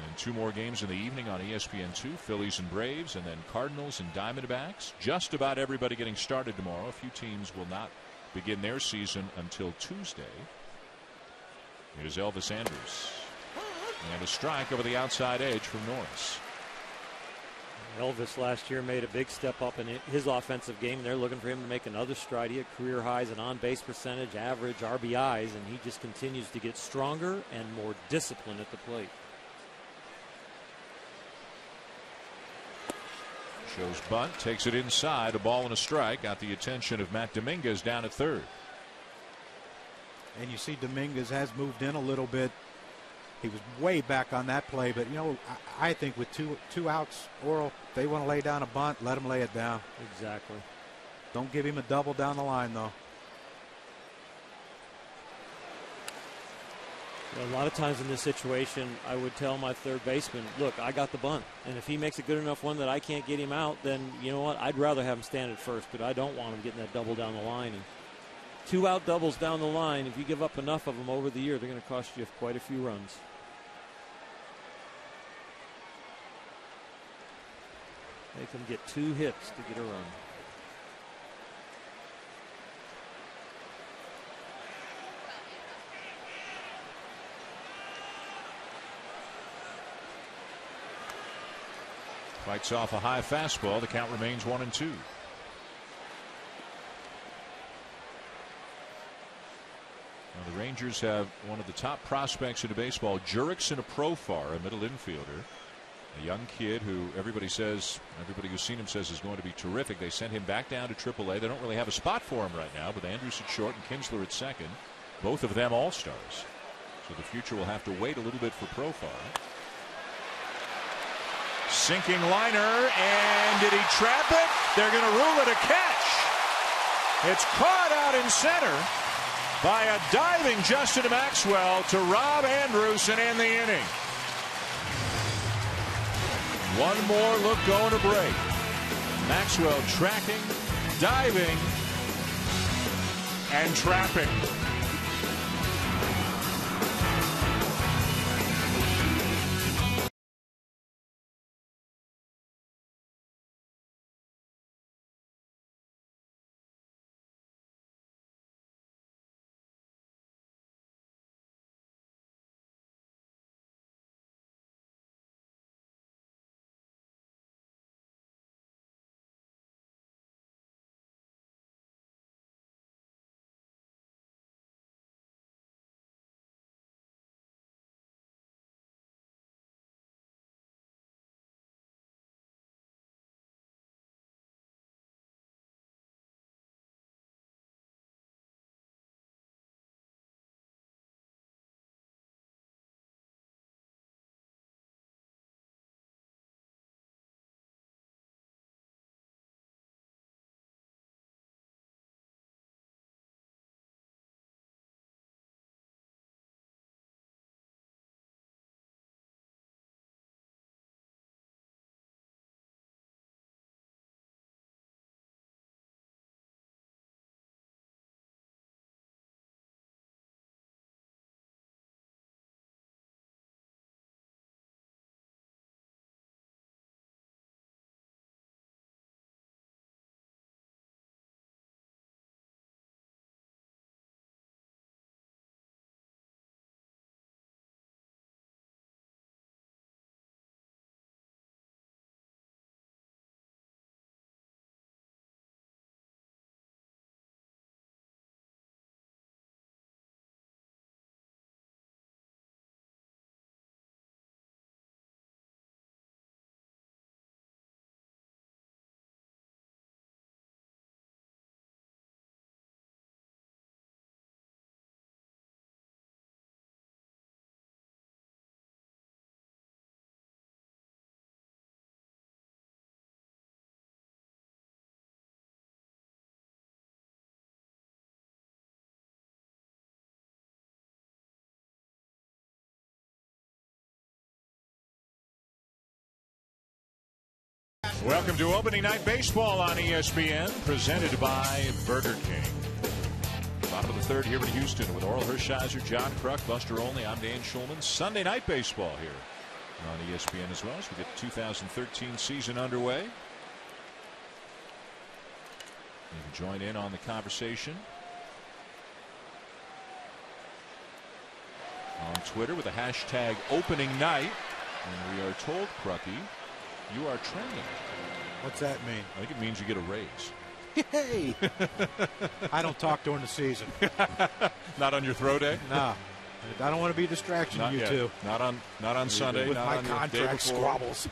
And 2 more games in the evening on ESPN2, Phillies and Braves, and then Cardinals and Diamondbacks. Just about everybody getting started tomorrow. A few teams will not begin their season until Tuesday. Here's Elvis Andrus. And a strike over the outside edge from Norris. Elvis last year made a big step up in his offensive game. They're looking for him to make another stride. He had career highs in on-base percentage, average, RBIs, and he just continues to get stronger and more disciplined at the plate. Shows bunt, takes it inside, a ball and a strike. Got the attention of Matt Dominguez down at third. And you see Dominguez has moved in a little bit. He was way back on that play, but, you know, I think with two outs, Orel, if they want to lay down a bunt, let him lay it down. Exactly. Don't give him a double down the line, though. A lot of times in this situation, I would tell my third baseman, look, I got the bunt. And if he makes a good enough one that I can't get him out, then you know what? I'd rather have him stand at first, but I don't want him getting that double down the line. And 2 out doubles down the line, if you give up enough of them over the year, they're going to cost you quite a few runs. Make them get 2 hits to get a run. Fights off a high fastball. The count remains 1-2. Now the Rangers have one of the top prospects in baseball, Jurickson Profar, a middle infielder. A young kid who everybody who's seen him says is going to be terrific. They sent him back down to AAA. They don't really have a spot for him right now, with Andrus at short and Kinsler at second. Both of them all-stars. So the future will have to wait a little bit for Profar. Sinking liner, and did he trap it? They're going to rule it a catch. It's caught out in center by a diving Justin Maxwell to rob Andrus and end the inning. One more look going to break. Maxwell tracking, diving, and trapping. Welcome to opening night baseball on ESPN, presented by Burger King. Bottom of the third here in Houston with Orel Hershiser, John Kruk, Buster Olney. I'm Dan Schulman. Sunday night baseball here on ESPN as well as we get the 2013 season underway. You can join in on the conversation on Twitter with the hashtag opening night. And we are told, Crucky, you are trending. What's that mean? I think it means you get a raise. Hey! I don't talk during the season. Not on your throw day? No. I don't want to be a distraction to you yet. two. Not on Sunday. With not my on your day contract before. squabbles.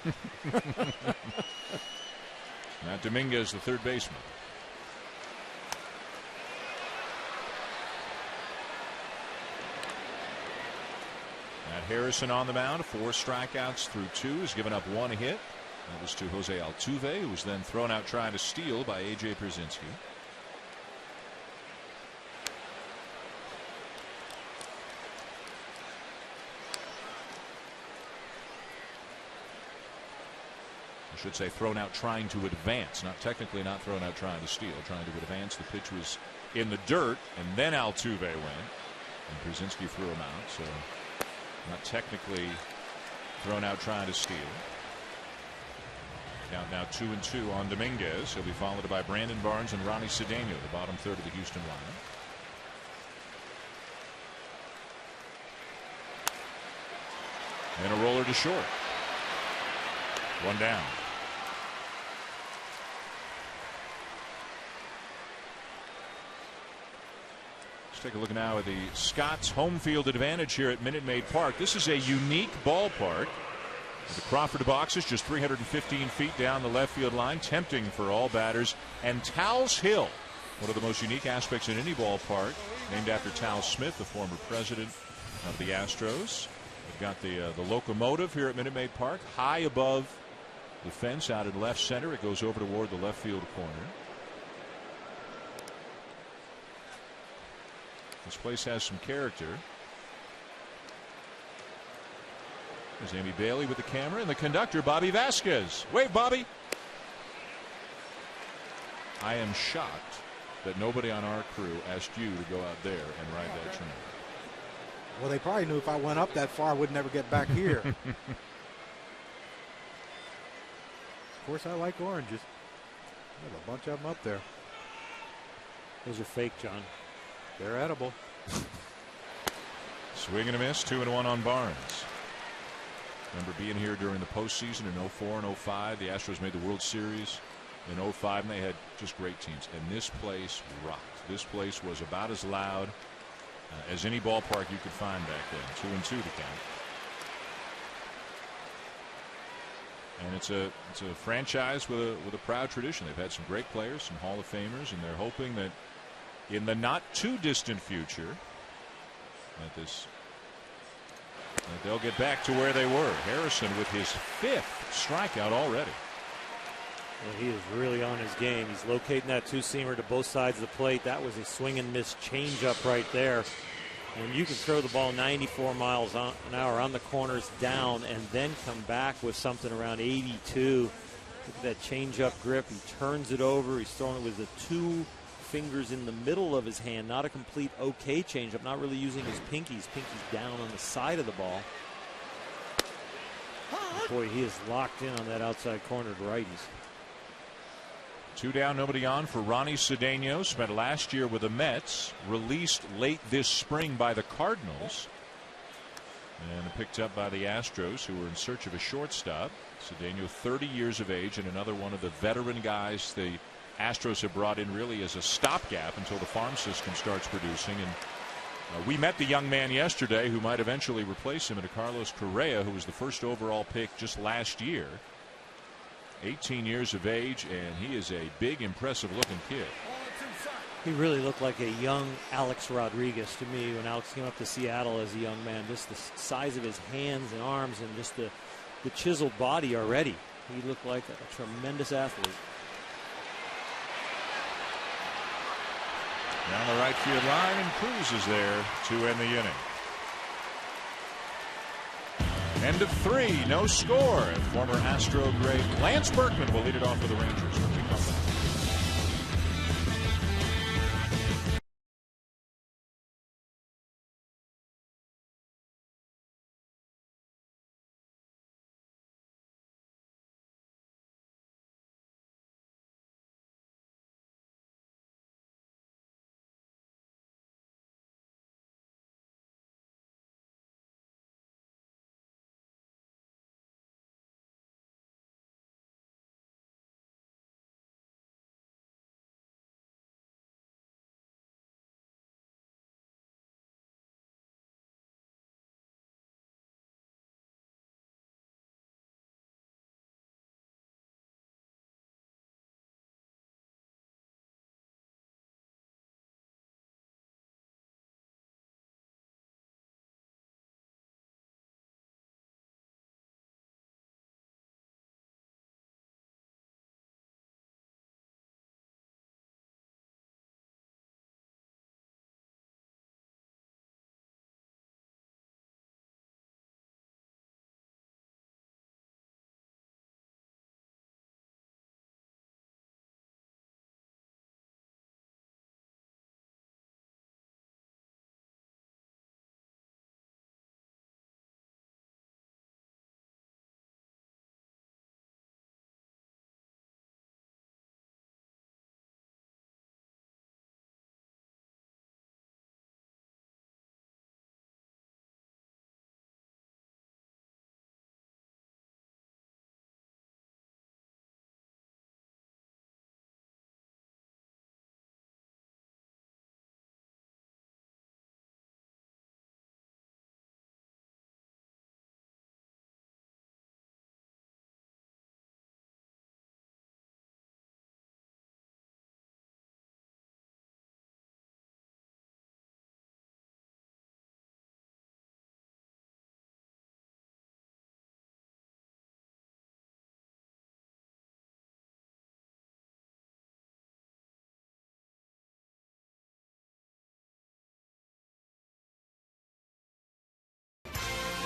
Matt Dominguez, the third baseman. Matt Harrison on the mound, 4 strikeouts through 2. Has given up 1 hit. That was to Jose Altuve, who was then thrown out trying to steal by A.J. Pierzynski. I should say thrown out trying to advance, not technically not thrown out trying to steal, trying to advance. The pitch was in the dirt, and then Altuve went, and Pierzynski threw him out. So not technically thrown out trying to steal. Count now 2-2 on Dominguez. He'll be followed by Brandon Barnes and Ronnie Cedeno, the bottom third of the Houston lineup. And a roller to short. 1 down. Let's take a look now at the Scots home field advantage here at Minute Maid Park. This is a unique ballpark. The Crawford box is just 315 feet down the left field line, tempting for all batters. And Towles Hill, one of the most unique aspects in any ballpark, named after Tal Smith, the former president of the Astros. We've got the locomotive here at Minute Maid Park, high above the fence out in left center. It goes over toward the left field corner. This place has some character. There's Amy Bailey with the camera and the conductor, Bobby Vasquez. Wave, Bobby. I am shocked that nobody on our crew asked you to go out there and ride that train. Well, they probably knew if I went up that far, I would never get back here. Of course, I like oranges. There's a bunch of them up there. Those are fake, John. They're edible. Swing and a miss, 2-1 on Barnes. Remember being here during the postseason in 04 and 05. The Astros made the World Series in 05, and they had just great teams. And this place rocked. This place was about as loud as any ballpark you could find back then. 2-2 to count. And it's a franchise with a proud tradition. They've had some great players, some Hall of Famers, and they're hoping that in the not too distant future that they'll get back to where they were. Harrison with his 5th strikeout already. Well, he is really on his game. He's locating that 2-seamer to both sides of the plate. That was a swing and miss changeup right there. When you can throw the ball 94 miles an hour on the corners down and then come back with something around 82. Look at that changeup grip. He turns it over. He's throwing it with the 2 fingers in the middle of his hand. Not a complete okay changeup. Not really using his pinkies. Pinkies down on the side of the ball. Boy, he is locked in on that outside corner to righties. 2 down, nobody on for Ronnie Cedeno. Spent last year with the Mets. Released late this spring by the Cardinals. And picked up by the Astros, who were in search of a shortstop. Cedeno, 30 years of age, and another one of the veteran guys the Astros have brought in really as a stopgap until the farm system starts producing. And we met the young man yesterday who might eventually replace him in Carlos Correa, who was the first overall pick just last year. 18 years of age, and he is a big, impressive looking kid. He really looked like a young Alex Rodriguez to me when Alex came up to Seattle as a young man. Just the size of his hands and arms and just the chiseled body already. He looked like a tremendous athlete. Down the right field line, and Cruz is there to end the inning. End of 3, no score. Former Astro great Lance Berkman will lead it off for the Rangers.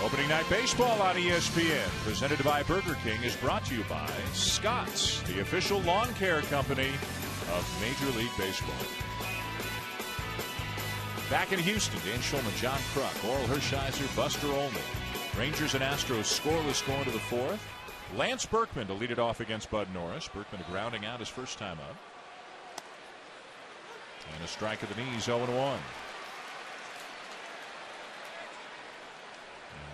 Opening night baseball on ESPN, presented by Burger King, is brought to you by Scotts, the official lawn care company of Major League Baseball. Back in Houston, Dan Schulman, John Kruk, Oral Hershiser, Buster Olney. Rangers and Astros scoreless going to the fourth. Lance Berkman to lead it off against Bud Norris. Berkman grounding out his first time up. And a strike of the knees, 0-1.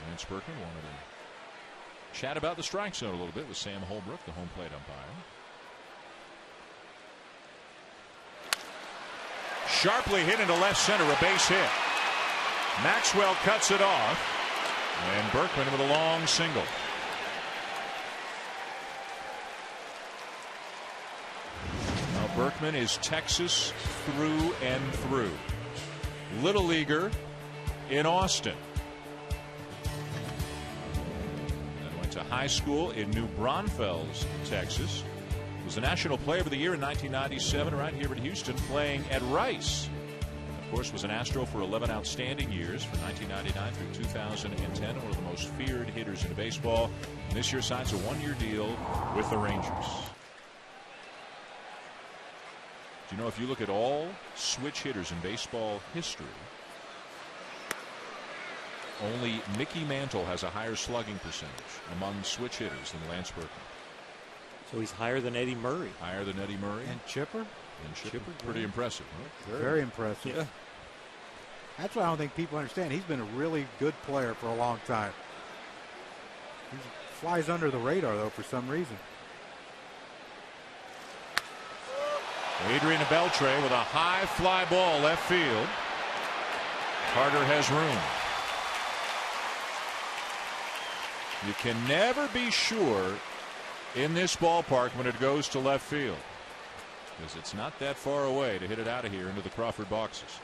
Lance Berkman wanted to chat about the strike zone a little bit with Sam Holbrook, the home plate umpire. Sharply hit into left center, a base hit. Maxwell cuts it off, and Berkman with a long single. Now Berkman is Texas through and through. Little leaguer in Austin. To high school in New Braunfels, Texas. Was the National Player of the Year in 1997 right here in Houston, playing at Rice. Of course, was an Astro for 11 outstanding years from 1999 through 2010. One of the most feared hitters in baseball. And this year signs a one-year deal with the Rangers. Do you know, if you look at all switch hitters in baseball history, only Mickey Mantle has a higher slugging percentage among switch hitters than Lance Berkman. So he's higher than Eddie Murray. Higher than Eddie Murray. And Chipper? And Chipper. Pretty impressive. Huh? Very impressive. Yeah. That's what I don't think people understand. He's been a really good player for a long time. He flies under the radar, though, for some reason. Adrian Beltre with a high fly ball left field. Carter has room. You can never be sure in this ballpark when it goes to left field, because it's not that far away to hit it out of here into the Crawford boxes.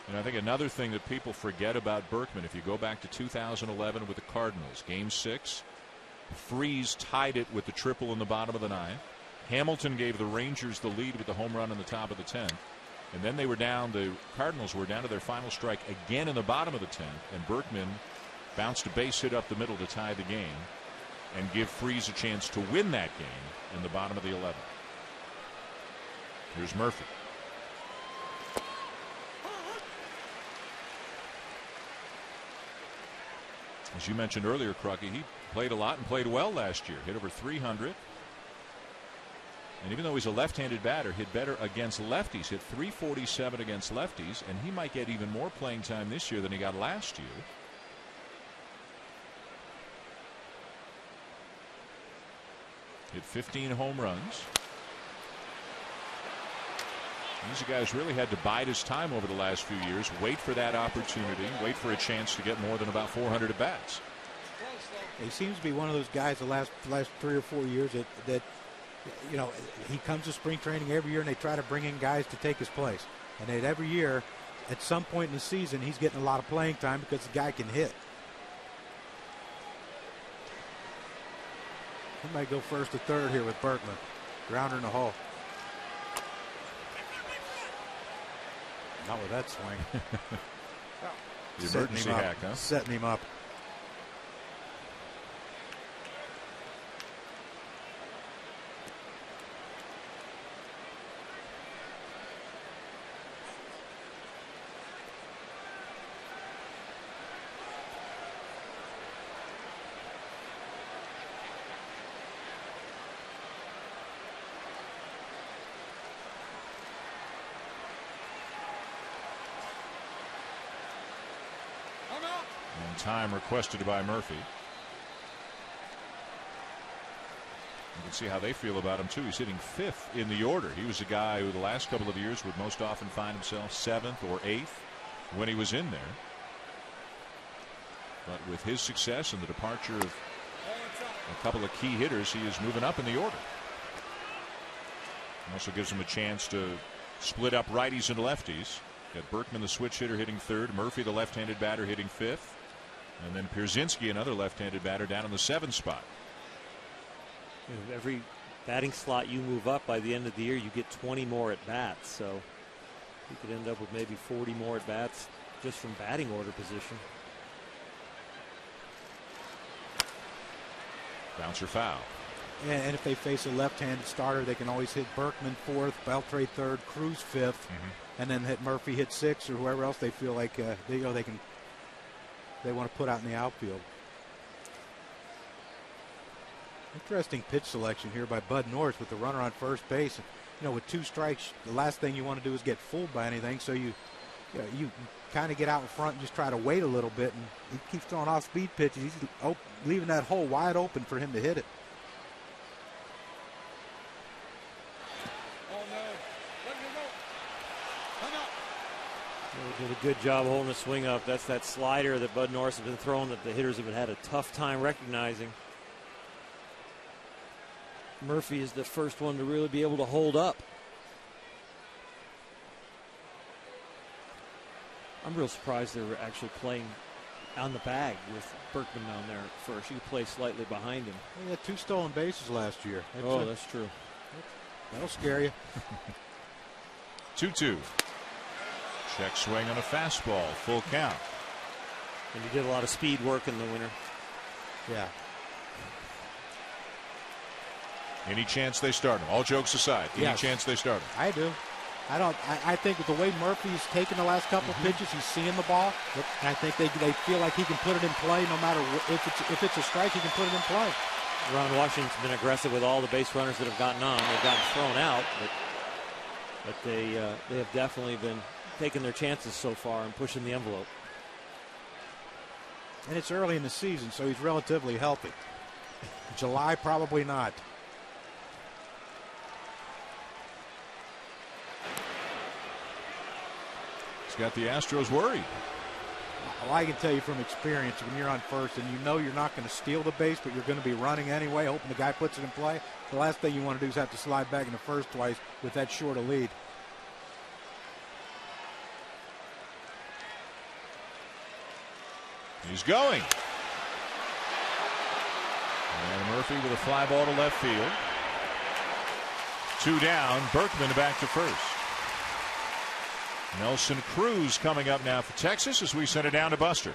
And I think another thing that people forget about Berkman, if you go back to 2011 with the Cardinals, Game 6, Freese tied it with the triple in the bottom of the ninth. Hamilton gave the Rangers the lead with the home run in the top of the 10th. And then they were down, the Cardinals were down to their final strike again in the bottom of the 10th, and Berkman bounced a base hit up the middle to tie the game and give Freese a chance to win that game in the bottom of the 11th. Here's Murphy. As you mentioned earlier, Crucky, he played a lot and played well last year. Hit over 300. And even though he's a left-handed batter, hit better against lefties. Hit 347 against lefties, and he might get even more playing time this year than he got last year. Hit 15 home runs. These guys really had to bide his time over the last few years, wait for that opportunity, wait for a chance to get more than about 400 at bats. He seems to be one of those guys the last 3 or 4 years that you know, he comes to spring training every year and they try to bring in guys to take his place. And every year, at some point in the season, he's getting a lot of playing time because the guy can hit. He might go first to third here with Berkman. Grounder in the hole. Not with that swing. The emergency hack, huh? Setting him up. Time requested by Murphy. You can see how they feel about him too. He's hitting 5th in the order. He was a guy who the last couple of years would most often find himself 7th or 8th when he was in there. But with his success and the departure of a couple of key hitters, he is moving up in the order. Also gives him a chance to split up righties and lefties. Got Berkman, the switch hitter, hitting 3rd. Murphy, the left-handed batter, hitting 5th. And then Pierzynski, another left-handed batter, down in the 7th spot. Every batting slot you move up, by the end of the year, you get 20 more at bats. So He could end up with maybe 40 more at bats just from batting order position. Bouncer foul. And if they face a left-handed starter, they can always hit Berkman fourth, Beltre third, Cruz fifth, and then hit Murphy hit sixth, or whoever else they feel like they want to put out in the outfield. Interesting pitch selection here by Bud Norris with the runner on first base. With 2 strikes, the last thing you want to do is get fooled by anything. So you kind of get out in front and just try to wait a little bit. And he keeps throwing off-speed pitches. He's leaving that hole wide open for him to hit it. Did a good job holding the swing up. That's that slider that Bud Norris has been throwing that the hitters have had a tough time recognizing. Murphy is the first one to really be able to hold up. I'm real surprised they were actually playing on the bag with Berkman down there at first. You could play slightly behind him. He had 2 stolen bases last year. That's true. That'll scare you. 2-2. Check swing on a fastball, full count. And he did a lot of speed work in the winter. Yeah. Any chance they start him? All jokes aside, any chance they start him? I do. I think with the way Murphy's taken the last couple of pitches, he's seeing the ball. And I think they feel like he can put it in play no matter if it's a strike, he can put it in play. Ron Washington's been aggressive with all the base runners that have gotten on. They've gotten thrown out, but they have definitely been taking their chances so far and pushing the envelope. And it's early in the season, so he's relatively healthy. July, probably not. He's got the Astros worried. Well, I can tell you from experience, when you're on first and you're not going to steal the base, but you're going to be running anyway, hoping the guy puts it in play, the last thing you want to do is have to slide back into first twice with that short a lead. He's going. And Murphy with a fly ball to left field. 2 down. Berkman back to first. Nelson Cruz coming up now for Texas as we send it down to Buster.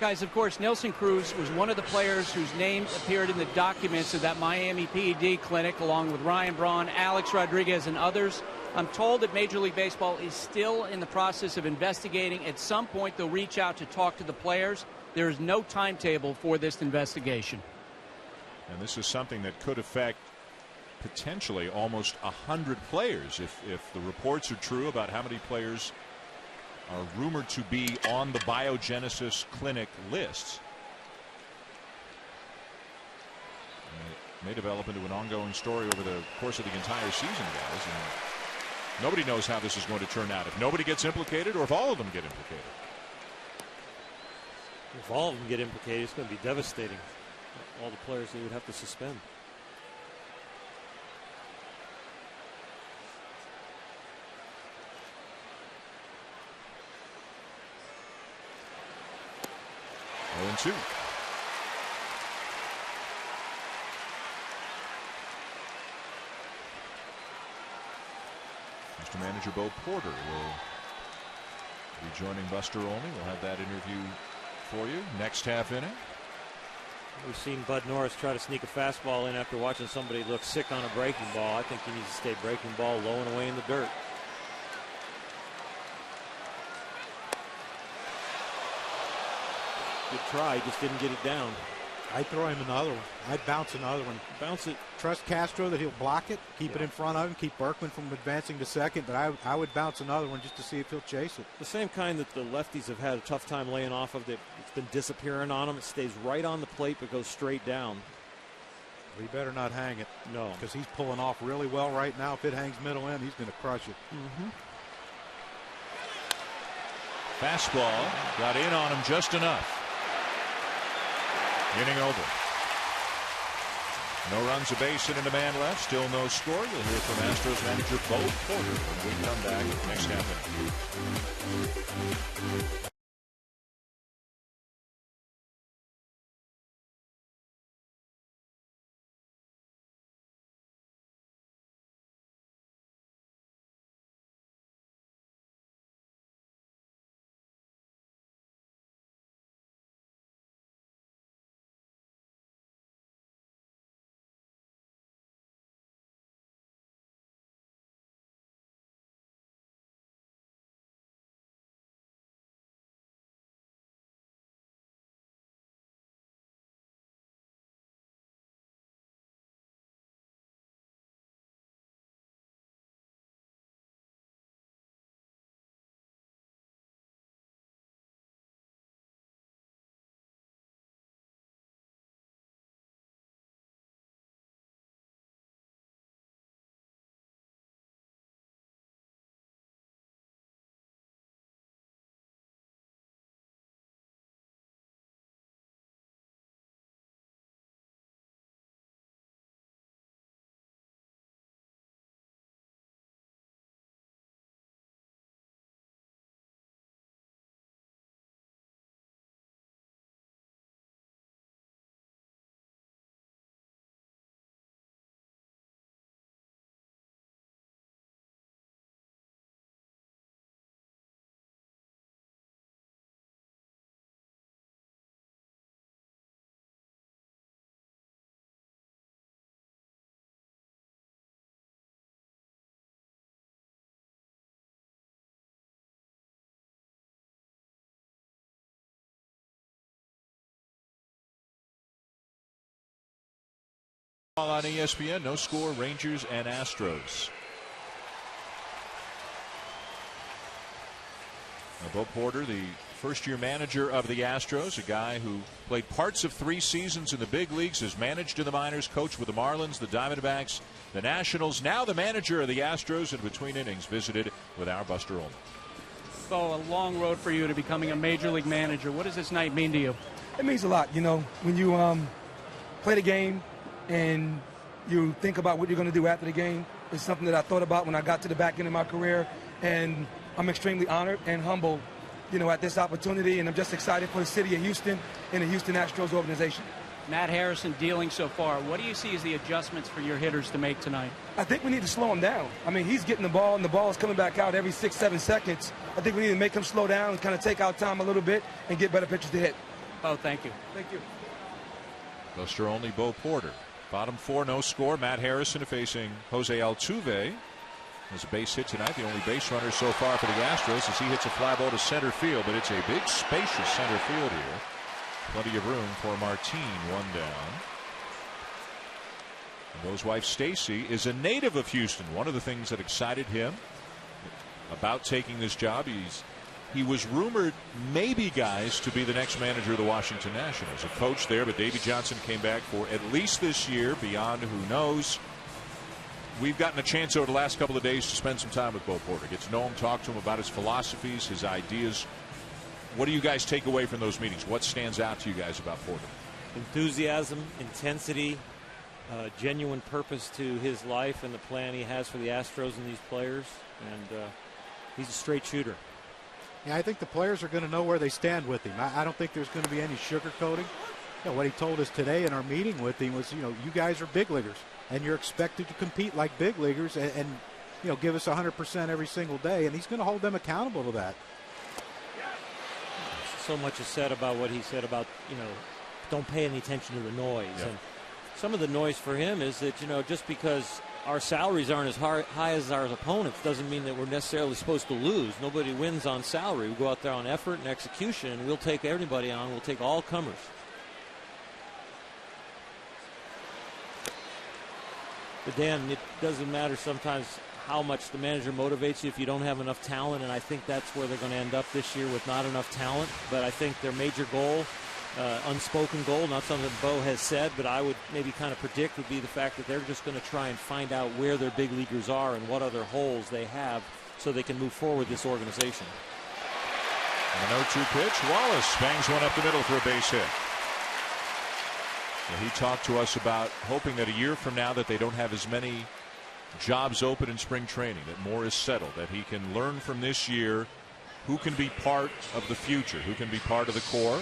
Guys, of course, Nelson Cruz was one of the players whose name appeared in the documents of that Miami PED clinic, along with Ryan Braun, Alex Rodriguez, and others. I'm told that Major League Baseball is still in the process of investigating. At some point, they'll reach out to talk to the players. There is no timetable for this investigation. And this is something that could affect potentially almost 100 players if the reports are true about how many players are rumored to be on the biogenesis clinic lists. And it may develop into an ongoing story over the course of the entire season, guys. And nobody knows how this is going to turn out. If nobody gets implicated or if all of them get implicated. If all of them get implicated, it's going to be devastating. All the players they would have to suspend. And 2. Mr. Manager Bo Porter will be joining Buster Olney. We'll have that interview for you next half inning. We've seen Bud Norris try to sneak a fastball in after watching somebody look sick on a breaking ball. I think he needs to stay breaking ball low and away in the dirt. Good try, just didn't get it down. I'd throw him another one. I'd bounce another one. Bounce it. Trust Castro that he'll block it, keep it in front of him, keep Berkman from advancing to second, but I would bounce another one just to see if he'll chase it. The same kind that the lefties have had a tough time laying off of. It's been disappearing on them. It stays right on the plate but goes straight down. He better not hang it. No. Because he's pulling off really well right now. If it hangs middle end, he's going to crush it. Fastball got in on him just enough. Inning over. No runs, a base, and a man left. Still no score. You'll hear from Astros manager Bo Porter when we come back next half inning. On ESPN, no score, Rangers and Astros. Now, Bo Porter, the first-year manager of the Astros, a guy who played parts of 3 seasons in the big leagues, has managed in the minors, coached with the Marlins, the Diamondbacks, the Nationals, now the manager of the Astros, and between innings visited with our Buster Olney. Bo, a long road for you to becoming a major league manager. What does this night mean to you? It means a lot. You know, when you play the game and you think about what you're going to do after the game, it's something that I thought about when I got to the back end of my career, and I'm extremely honored and humbled, you know, at this opportunity, and I'm just excited for the city of Houston and the Houston Astros organization. Matt Harrison dealing so far. What do you see as the adjustments for your hitters to make tonight? I think we need to slow him down. I mean, he's getting the ball, and the ball is coming back out every 6-7 seconds. I think we need to make him slow down and kind of take our time a little bit and get better pitches to hit. Oh, thank you. Thank you. Buster Olney, Bo Porter. Bottom 4, no score. Matt Harrison facing Jose Altuve. There's a base hit tonight, the only base runner so far for the Astros, as he hits a fly ball to center field, but it's a big, spacious center field here. Plenty of room for Martin, 1 down. And Bo's wife, Stacy, is a native of Houston. One of the things that excited him about taking this job, he was rumored, maybe, guys, to be the next manager of the Washington Nationals. A coach there, but Davey Johnson came back for at least this year, beyond who knows. We've gotten a chance over the last couple of days to spend some time with Bo Porter. Get to know him, talk to him about his philosophies, his ideas. What do you guys take away from those meetings? What stands out to you guys about Porter? Enthusiasm, intensity, genuine purpose to his life and the plan he has for the Astros and these players. And he's a straight shooter. Yeah, I think the players are going to know where they stand with him. I don't think there's going to be any sugarcoating. You know, what he told us today in our meeting with him was, you know, you guys are big leaguers, and you're expected to compete like big leaguers and you know, give us 100% every single day, and he's going to hold them accountable to that. So much is said about what he said about, you know, don't pay any attention to the noise. Yep. And some of the noise for him is that, you know, just because our salaries aren't as high as our opponents doesn't mean that we're necessarily supposed to lose. Nobody wins on salary. We go out there on effort and execution, and we'll take everybody on. We'll take all comers. But Dan, it doesn't matter sometimes how much the manager motivates you if you don't have enough talent, and I think that's where they're going to end up this year, with not enough talent. But I think their major goal, unspoken goal, not something Bo has said, but I would maybe kind of predict, would be the fact that they're just going to try and find out where their big leaguers are and what other holes they have so they can move forward this organization. And an 0-2 pitch. Wallace bangs one up the middle for a base hit. He talked to us about hoping that a year from now that they don't have as many jobs open in spring training, that more is settled, that he can learn from this year who can be part of the future, who can be part of the core,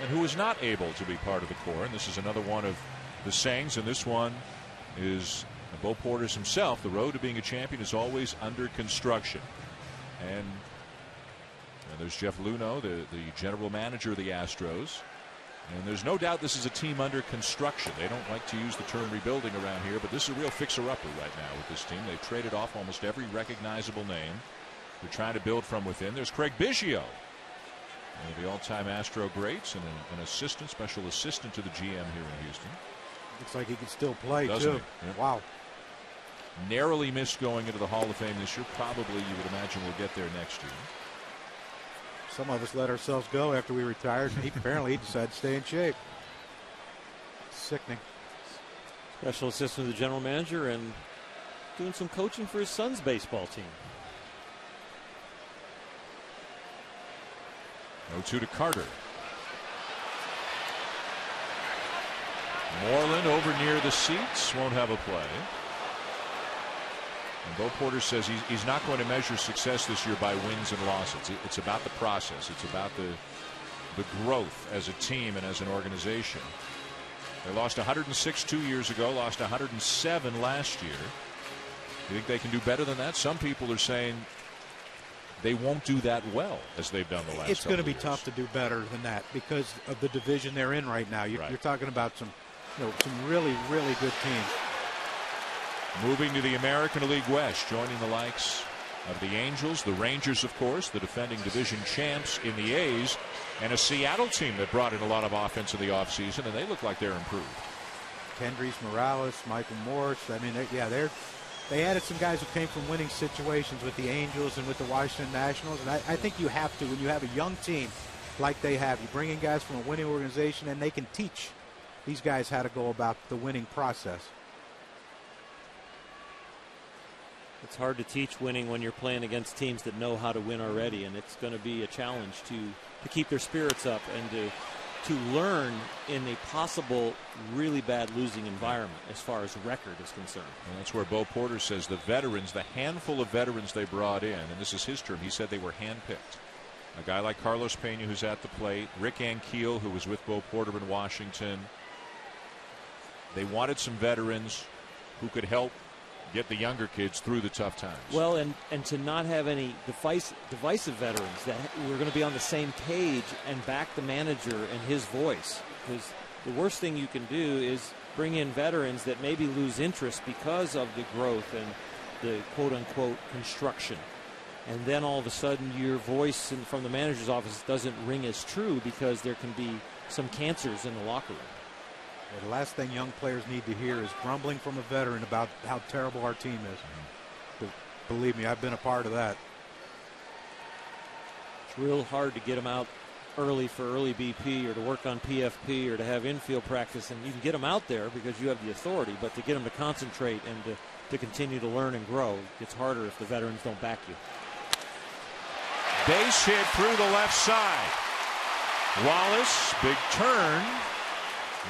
and who is not able to be part of the core. And this is another one of the sayings, and this one is Bo Porter's himself. The road to being a champion is always under construction. And there's Jeff Luhnow, the general manager of the Astros. And there's no doubt this is a team under construction. They don't like to use the term rebuilding around here, but this is a real fixer-upper right now with this team. They've traded off almost every recognizable name. They're trying to build from within. There's Craig Biggio, one of the all-time Astro greats, and an assistant, special assistant to the GM here in Houston. Looks like he can still play, Doesn't too. he? Yep. Wow. Narrowly missed going into the Hall of Fame this year. Probably, you would imagine, will get there next year. Some of us let ourselves go after we retired. Apparently he decided to stay in shape. Sickening. Special assistant to the general manager and doing some coaching for his son's baseball team. 0-2 to Carter. Moreland over near the seats, won't have a play. And Bo Porter says he's not going to measure success this year by wins and losses. It's about the process. It's about the growth as a team and as an organization. They lost 106 2 years ago, lost 107 last year. You think they can do better than that? Some people are saying they won't do that well as they've done the last. It's going to be tough to do better than that because of the division they're in right now. You're talking about some really, really good teams. Moving to the American League West, joining the likes of the Angels, the Rangers, of course, the defending division champs in the A's, and a Seattle team that brought in a lot of offense in the offseason, and they look like they're improved. Kendrys Morales, Michael Morse. I mean, they added some guys who came from winning situations with the Angels and with the Washington Nationals. And I think you have to, when you have a young team like they have, you bring in guys from a winning organization, and they can teach these guys how to go about the winning process. It's hard to teach winning when you're playing against teams that know how to win already, and it's going to be a challenge to keep their spirits up and to learn in a possible really bad losing environment as far as record is concerned. And that's where Bo Porter says the veterans, the handful of veterans they brought in, and this is his term, he said they were handpicked. A guy like Carlos Pena, who's at the plate, Rick Ankiel, who was with Bo Porter in Washington. They wanted some veterans who could help get the younger kids through the tough times. Well, and to not have any divisive veterans that we're going to be on the same page and back the manager and his voice. Because the worst thing you can do is bring in veterans that maybe lose interest because of the growth and the quote-unquote construction. And then all of a sudden your voice from the manager's office doesn't ring as true because there can be some cancers in the locker room. The last thing young players need to hear is grumbling from a veteran about how terrible our team is. But believe me, I've been a part of that. It's real hard to get them out early for early BP or to work on PFP or to have infield practice, and you can get them out there because you have the authority, but to get them to concentrate and to continue to learn and grow, it's harder if the veterans don't back you. Base hit through the left side. Wallace, big turn.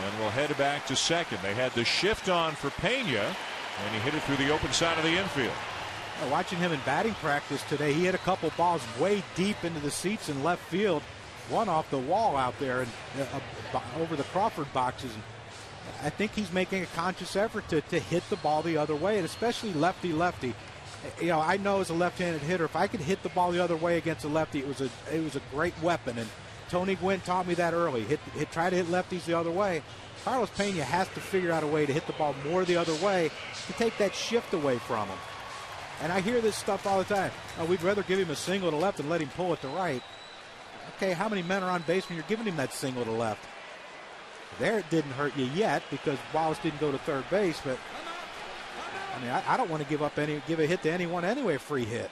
And we'll head back to second. They had the shift on for Pena, and he hit it through the open side of the infield. Watching him in batting practice today, he hit a couple balls way deep into the seats in left field. One off the wall out there and over the Crawford boxes. I think he's making a conscious effort to hit the ball the other way, and especially lefty-lefty. You know, I know as a left-handed hitter, if I could hit the ball the other way against a lefty, it was a great weapon. And Tony Gwynn taught me that early. Try to hit lefties the other way. Carlos Pena has to figure out a way to hit the ball more the other way to take that shift away from him. And I hear this stuff all the time. Oh, we'd rather give him a single to left and let him pull it to right. Okay, how many men are on base when you're giving him that single to left? There it didn't hurt you yet because Wallace didn't go to third base, but I mean, I don't want to give a hit to anyone anyway, a free hit.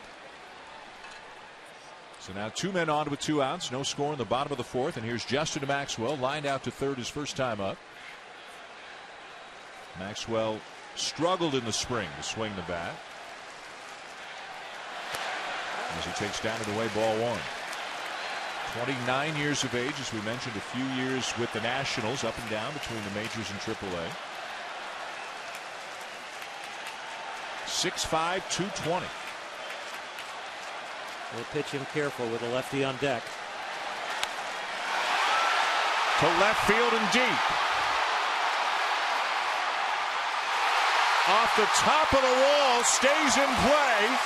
So now 2 men on with 2 outs. No score in the bottom of the 4th. And here's Justin Maxwell lined out to third his first time up. Maxwell struggled in the spring to swing the bat as he takes down and away ball 1. 29 years of age, as we mentioned, a few years with the Nationals, up and down between the majors and AAA. 6'5", 220. We'll pitch him careful with a lefty on deck. To left field and deep. Off the top of the wall, stays in play.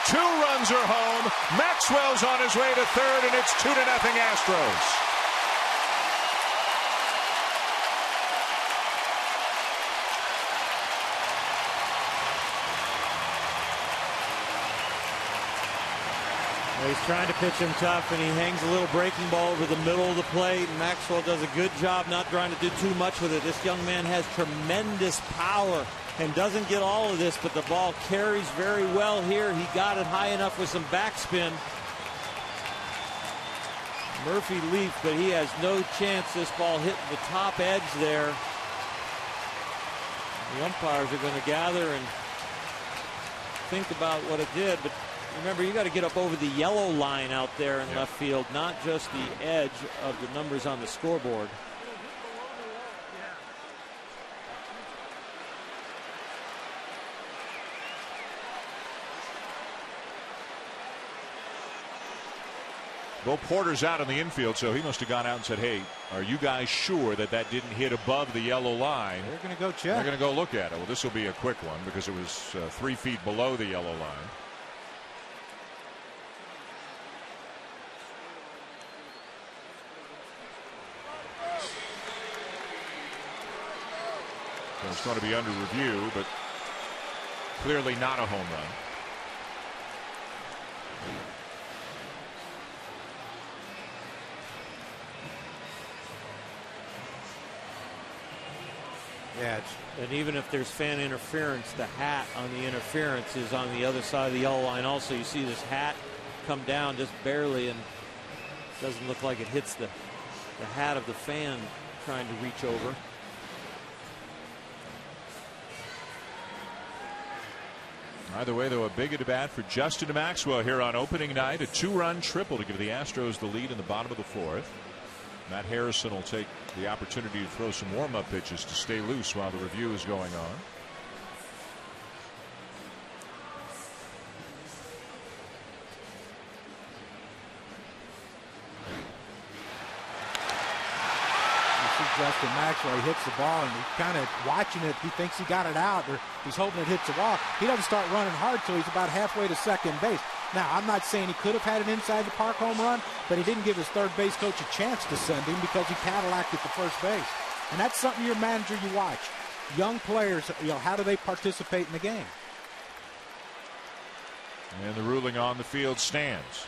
2 runs are home. Maxwell's on his way to third, and it's 2-0 Astros. He's trying to pitch him tough, and he hangs a little breaking ball over the middle of the plate, and Maxwell does a good job not trying to do too much with it. This young man has tremendous power and doesn't get all of this, but the ball carries very well here. He got it high enough with some backspin. Murphy leaped, but he has no chance. This ball hitting the top edge there. The umpires are going to gather and think about what it did, but remember, you got to get up over the yellow line out there in left field, not just the edge of the numbers on the scoreboard. Bo Porter's out in the infield, so he must have gone out and said, hey, are you guys sure that didn't hit above the yellow line? They're going to go check. They're going to go look at it. Well, this will be a quick one because it was 3 feet below the yellow line. So it's going to be under review, but clearly not a home run. edge. And even if there's fan interference, the hat on the interference is on the other side of the yellow line. Also, you see this hat come down just barely, and doesn't look like it hits the hat of the fan trying to reach over. Either way, though, a big at bat for Justin Maxwell here on opening night. A 2-run triple to give the Astros the lead in the bottom of the 4th. Matt Harrison will take the opportunity to throw some warm-up pitches to stay loose while the review is going on. Justin Maxwell, he hits the ball, and he's kind of watching it. He thinks he got it out, or he's hoping it hits the wall. He doesn't start running hard till he's about halfway to second base. Now, I'm not saying he could have had an inside the park home run, but he didn't give his third base coach a chance to send him because he Cadillac'd at the first base. And that's something your manager, you watch. Young players, how do they participate in the game? And the ruling on the field stands.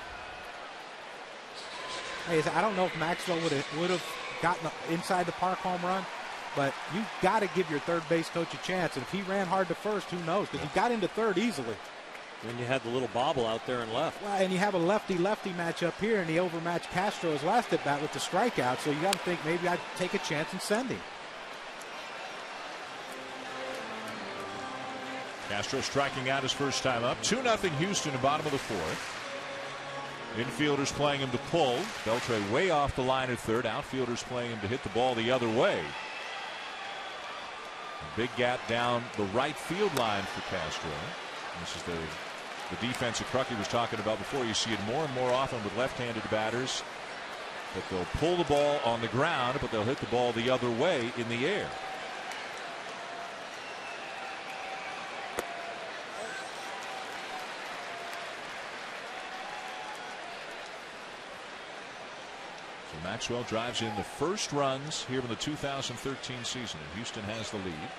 Hey, I don't know if Maxwell would have gotten inside the park home run, but you got to give your third base coach a chance. And if he ran hard to first, who knows? Because he got into third easily. Then you had the little bobble out there and left. Well, and you have a lefty-lefty matchup here, and he overmatched Castro's last at bat with the strikeout. So you got to think maybe I'd take a chance and send him. Castro striking out his first time up. 2-0 Houston in the bottom of the 4th. Infielders playing him to pull. Beltre way off the line at third. Outfielders playing him to hit the ball the other way. A big gap down the right field line for Castro. This is the defense that Crucky was talking about before. You see it more and more often with left-handed batters, that they'll pull the ball on the ground, but they'll hit the ball the other way in the air. Maxwell drives in the first runs here in the 2013 season, and Houston has the lead.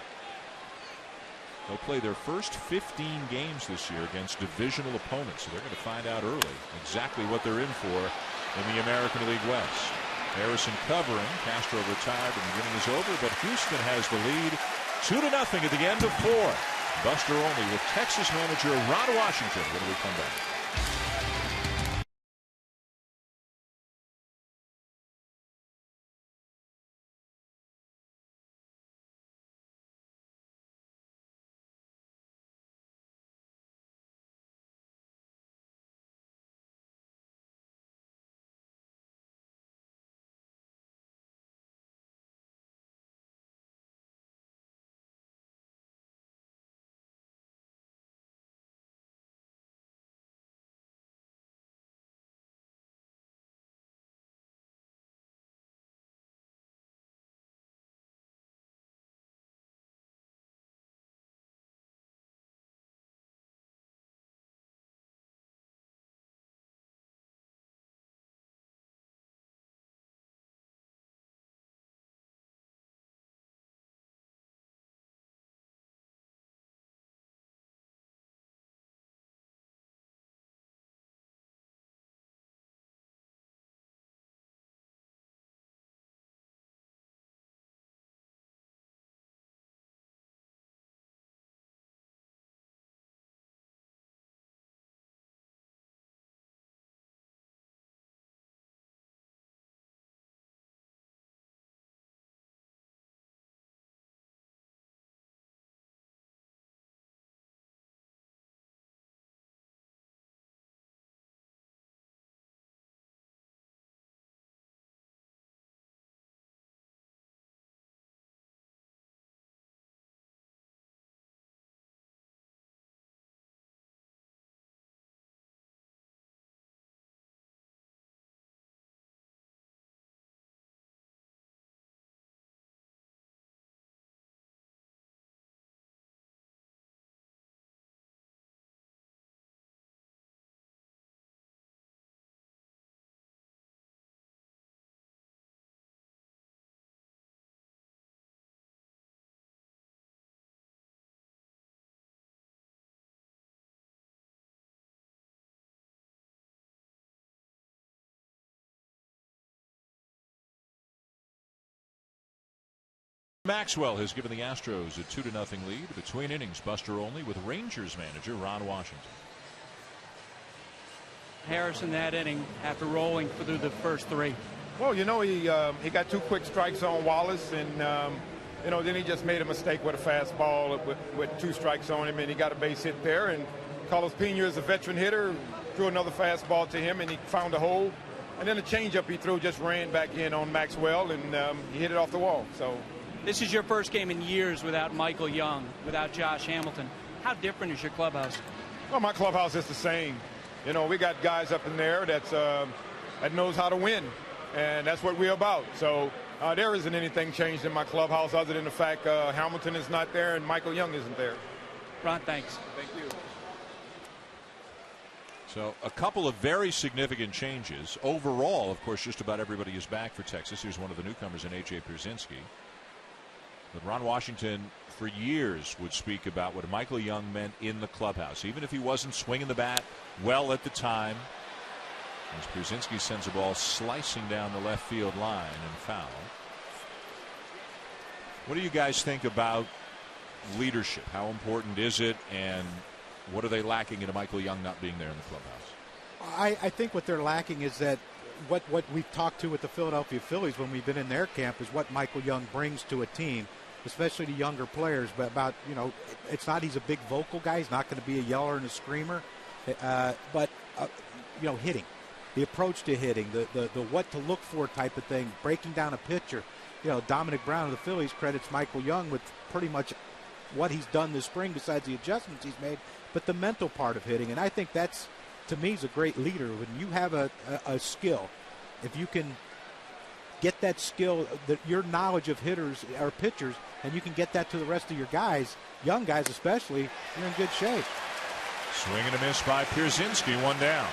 They'll play their first 15 games this year against divisional opponents, so they're going to find out early exactly what they're in for in the American League West. Harrison covering. Castro retired and the inning is over, but Houston has the lead 2-0 at the end of 4. Buster Olney with Texas manager Ron Washington when we come back. Maxwell has given the Astros a 2-0 lead. Between innings, Buster Olney with Rangers manager Ron Washington. Harrison that inning after rolling through the first three. Well, you know, he got 2 quick strikes on Wallace, and you know, then he just made a mistake with a fastball with 2 strikes on him, and he got a base hit there. And Carlos Pena is a veteran hitter, threw another fastball to him, and he found a hole. And then the changeup he threw just ran back in on Maxwell, and he hit it off the wall. So this is your first game in years without Michael Young, without Josh Hamilton. How different is your clubhouse? Well, my clubhouse is the same. You know, we got guys up in there that knows how to win, and that's what we're about. So there isn't anything changed in my clubhouse other than the fact Hamilton is not there and Michael Young isn't there. Ron, thanks. Thank you. So a couple of very significant changes. Overall, of course, just about everybody is back for Texas. Here's one of the newcomers in A.J. Pierzynski. But Ron Washington, for years, would speak about what Michael Young meant in the clubhouse, even if he wasn't swinging the bat well at the time. As Pierzynski sends a ball slicing down the left field line and foul. What do you guys think about leadership? How important is it, and what are they lacking in Michael Young not being there in the clubhouse? I think what they're lacking is that what we've talked to with the Philadelphia Phillies when we've been in their camp is what Michael Young brings to a team, especially to younger players. But about, you know, it's not he's a big vocal guy. He's not going to be a yeller and a screamer. But you know, hitting, the approach to hitting, the what to look for type of thing, breaking down a pitcher. You know, Dominic Brown of the Phillies credits Michael Young with pretty much what he's done this spring besides the adjustments he's made, but the mental part of hitting. And I think that's, to me, is a great leader. When you have a skill, if you can get that skill, your knowledge of hitters or pitchers, and you can get that to the rest of your guys, young guys especially, you're in good shape. Swing and a miss by Pierzynski, 1 down.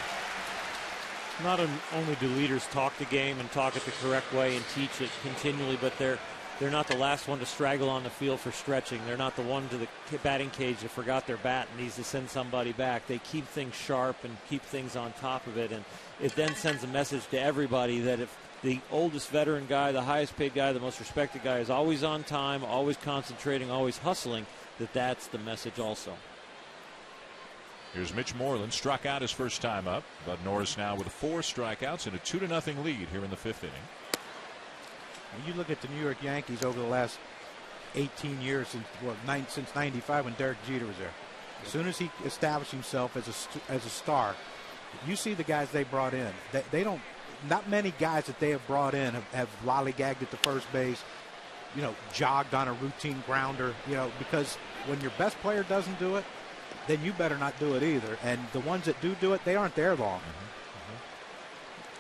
Not only do leaders talk the game and talk it the correct way and teach it continually, but they're not the last one to straggle on the field for stretching. They're not the one to the batting cage that forgot their bat and needs to send somebody back. They keep things sharp and keep things on top of it, and it then sends a message to everybody that if the oldest veteran guy, the highest paid guy, the most respected guy is always on time, always concentrating, always hustling, that's the message also. Here's Mitch Moreland, struck out his first time up, but Norris now with 4 strikeouts and a 2-0 lead here in the 5th inning. When you look at the New York Yankees over the last 18 years, since '95 when Derek Jeter was there, as soon as he established himself as a star, you see the guys they brought in. They don't, not many guys that they have brought in have lollygagged at the first base, you know, jogged on a routine grounder, you know, because when your best player doesn't do it, then you better not do it either. And the ones that do it, they aren't there long.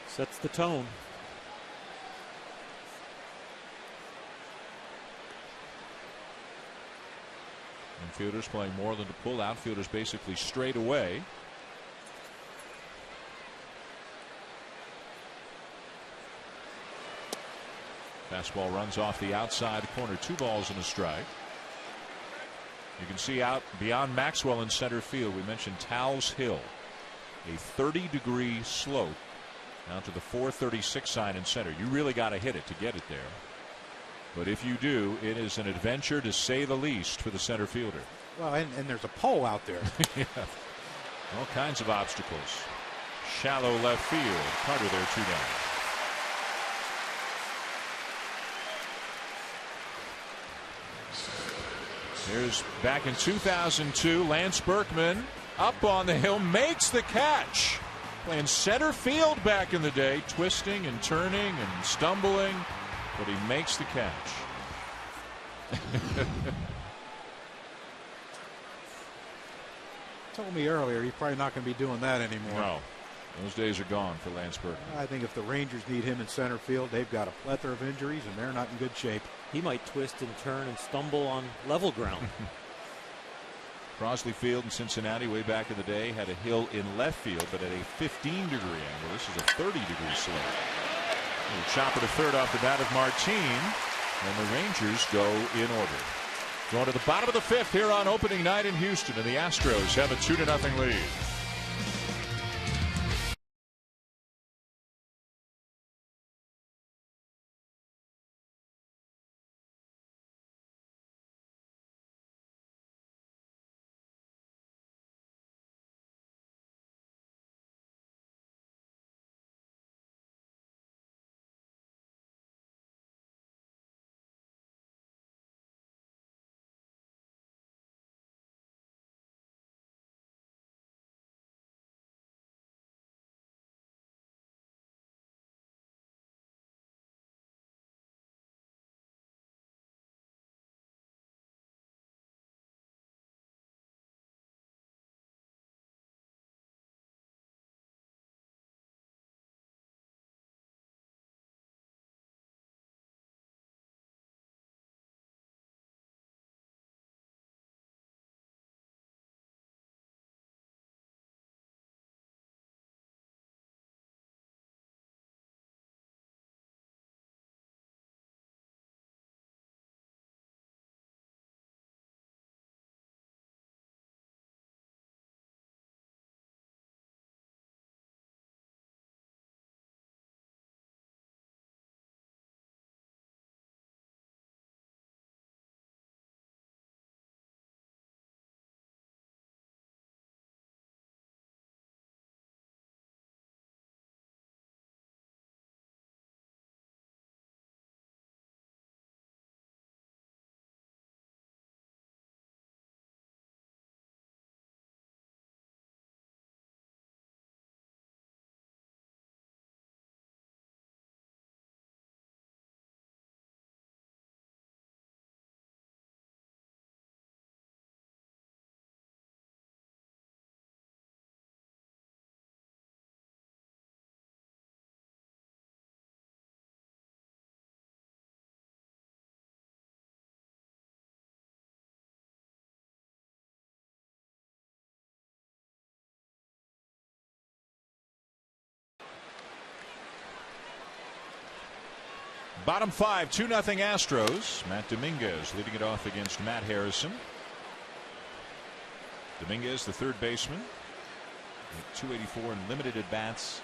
Sets the tone. Infielders playing more than to pull. Outfielders basically straight away. Fastball runs off the outside corner. 2 balls and a strike. You can see out beyond Maxwell in center field. We mentioned Towles Hill, a 30-degree slope down to the 436 sign in center. You really got to hit it to get it there. But if you do, it is an adventure to say the least for the center fielder. Well, and there's a pole out there. Yeah. All kinds of obstacles. Shallow left field. Carter there, 2 down. Here's back in 2002, Lance Berkman up on the hill, makes the catch. Playing center field back in the day, twisting and turning and stumbling, but he makes the catch. Told me earlier he's probably not going to be doing that anymore. No, those days are gone for Lance Berkman. I think if the Rangers need him in center field, they've got a plethora of injuries and they're not in good shape. He might twist and turn and stumble on level ground. Crosley Field in Cincinnati way back in the day had a hill in left field, but at a 15-degree angle. This is a 30-degree slope. Chopper to third off the bat of Martin, and the Rangers go in order. Going to the bottom of the 5th here on opening night in Houston, and the Astros have a 2-0 lead. Bottom 5, 2-0 Astros. Matt Dominguez leading it off against Matt Harrison. Dominguez, the third baseman, 284 in limited at bats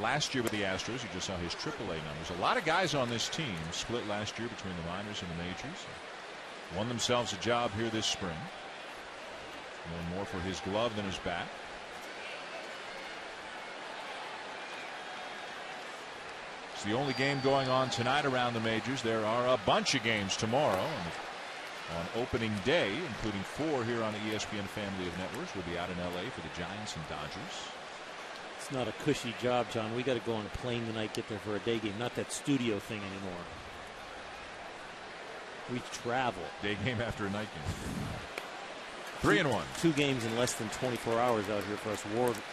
last year with the Astros. You just saw his AAA numbers. A lot of guys on this team split last year between the minors and the majors. Won themselves a job here this spring. One more for his glove than his bat. It's the only game going on tonight around the majors. There are a bunch of games tomorrow on opening day, including 4 here on the ESPN family of networks. We'll be out in LA for the Giants and Dodgers. It's not a cushy job, John. We got to go on a plane tonight, get there for a day game, not that studio thing anymore. We travel. Day game after a night game. 3-1. 2 games in less than 24 hours out here for us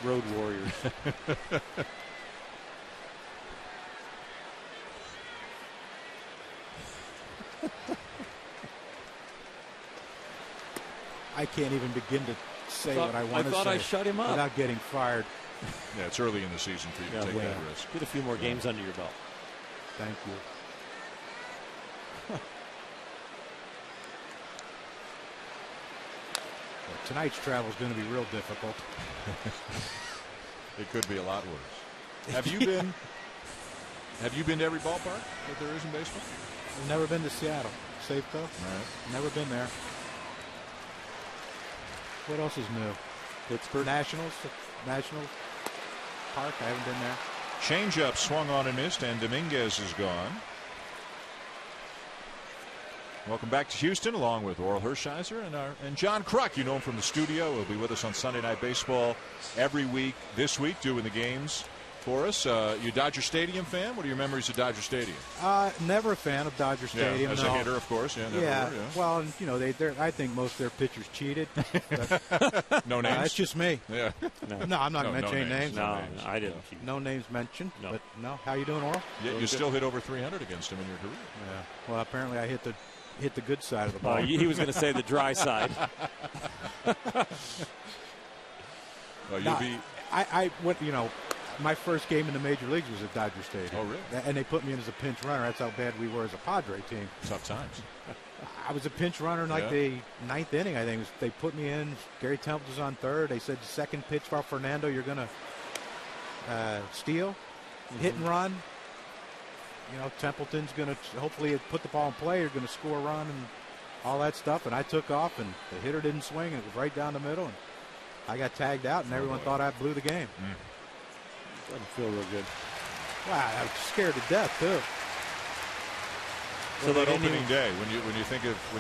road warriors. I can't even begin to say what I want to say. I thought I shut him up without getting fired. Yeah, it's early in the season for you to take that risk. Get a few more games under your belt. Thank you. Well, tonight's travel is going to be real difficult. It could be a lot worse. Have you been? Have you been to every ballpark that there is in baseball? I've never been to Seattle. Safeco? Right. Never been there. What else is new? Pittsburgh. National Park. I haven't been there. Changeup swung on and missed, and Dominguez is gone. Welcome back to Houston, along with Oral Hershiser and John Kruk. You know him from the studio. He'll be with us on Sunday Night Baseball every week. This week, doing the games for us. You a Dodger Stadium fan? What are your memories of Dodger Stadium? Never a fan of Dodger Stadium. As a hitter, of course. Yeah. Never were. Well, you know, I think most of their pitchers cheated. No names. That's just me. Yeah. No, I'm not mentioning names. No, I didn't. No names mentioned. No. But no. How you doing, Oral? Yeah, you still hit over 300 against him in your career. Yeah. Well, apparently I hit the good side of the ball. He was going to say the dry side. Well, you'll be. I went. You know. My first game in the major leagues was at Dodger Stadium. Oh, really? And they put me in as a pinch runner. That's how bad we were as a Padre team. Tough times. I was a pinch runner in like the 9th inning, I think. They put me in. Gary Temple was on third. They said, second pitch for Fernando, you're going to steal, hit and run. You know, Templeton's going to hopefully put the ball in play. You're going to score a run and all that stuff. And I took off, and the hitter didn't swing, and it was right down the middle. And I got tagged out, and everyone thought I blew the game. Doesn't feel real good. Wow, I was scared to death too. So that opening day, when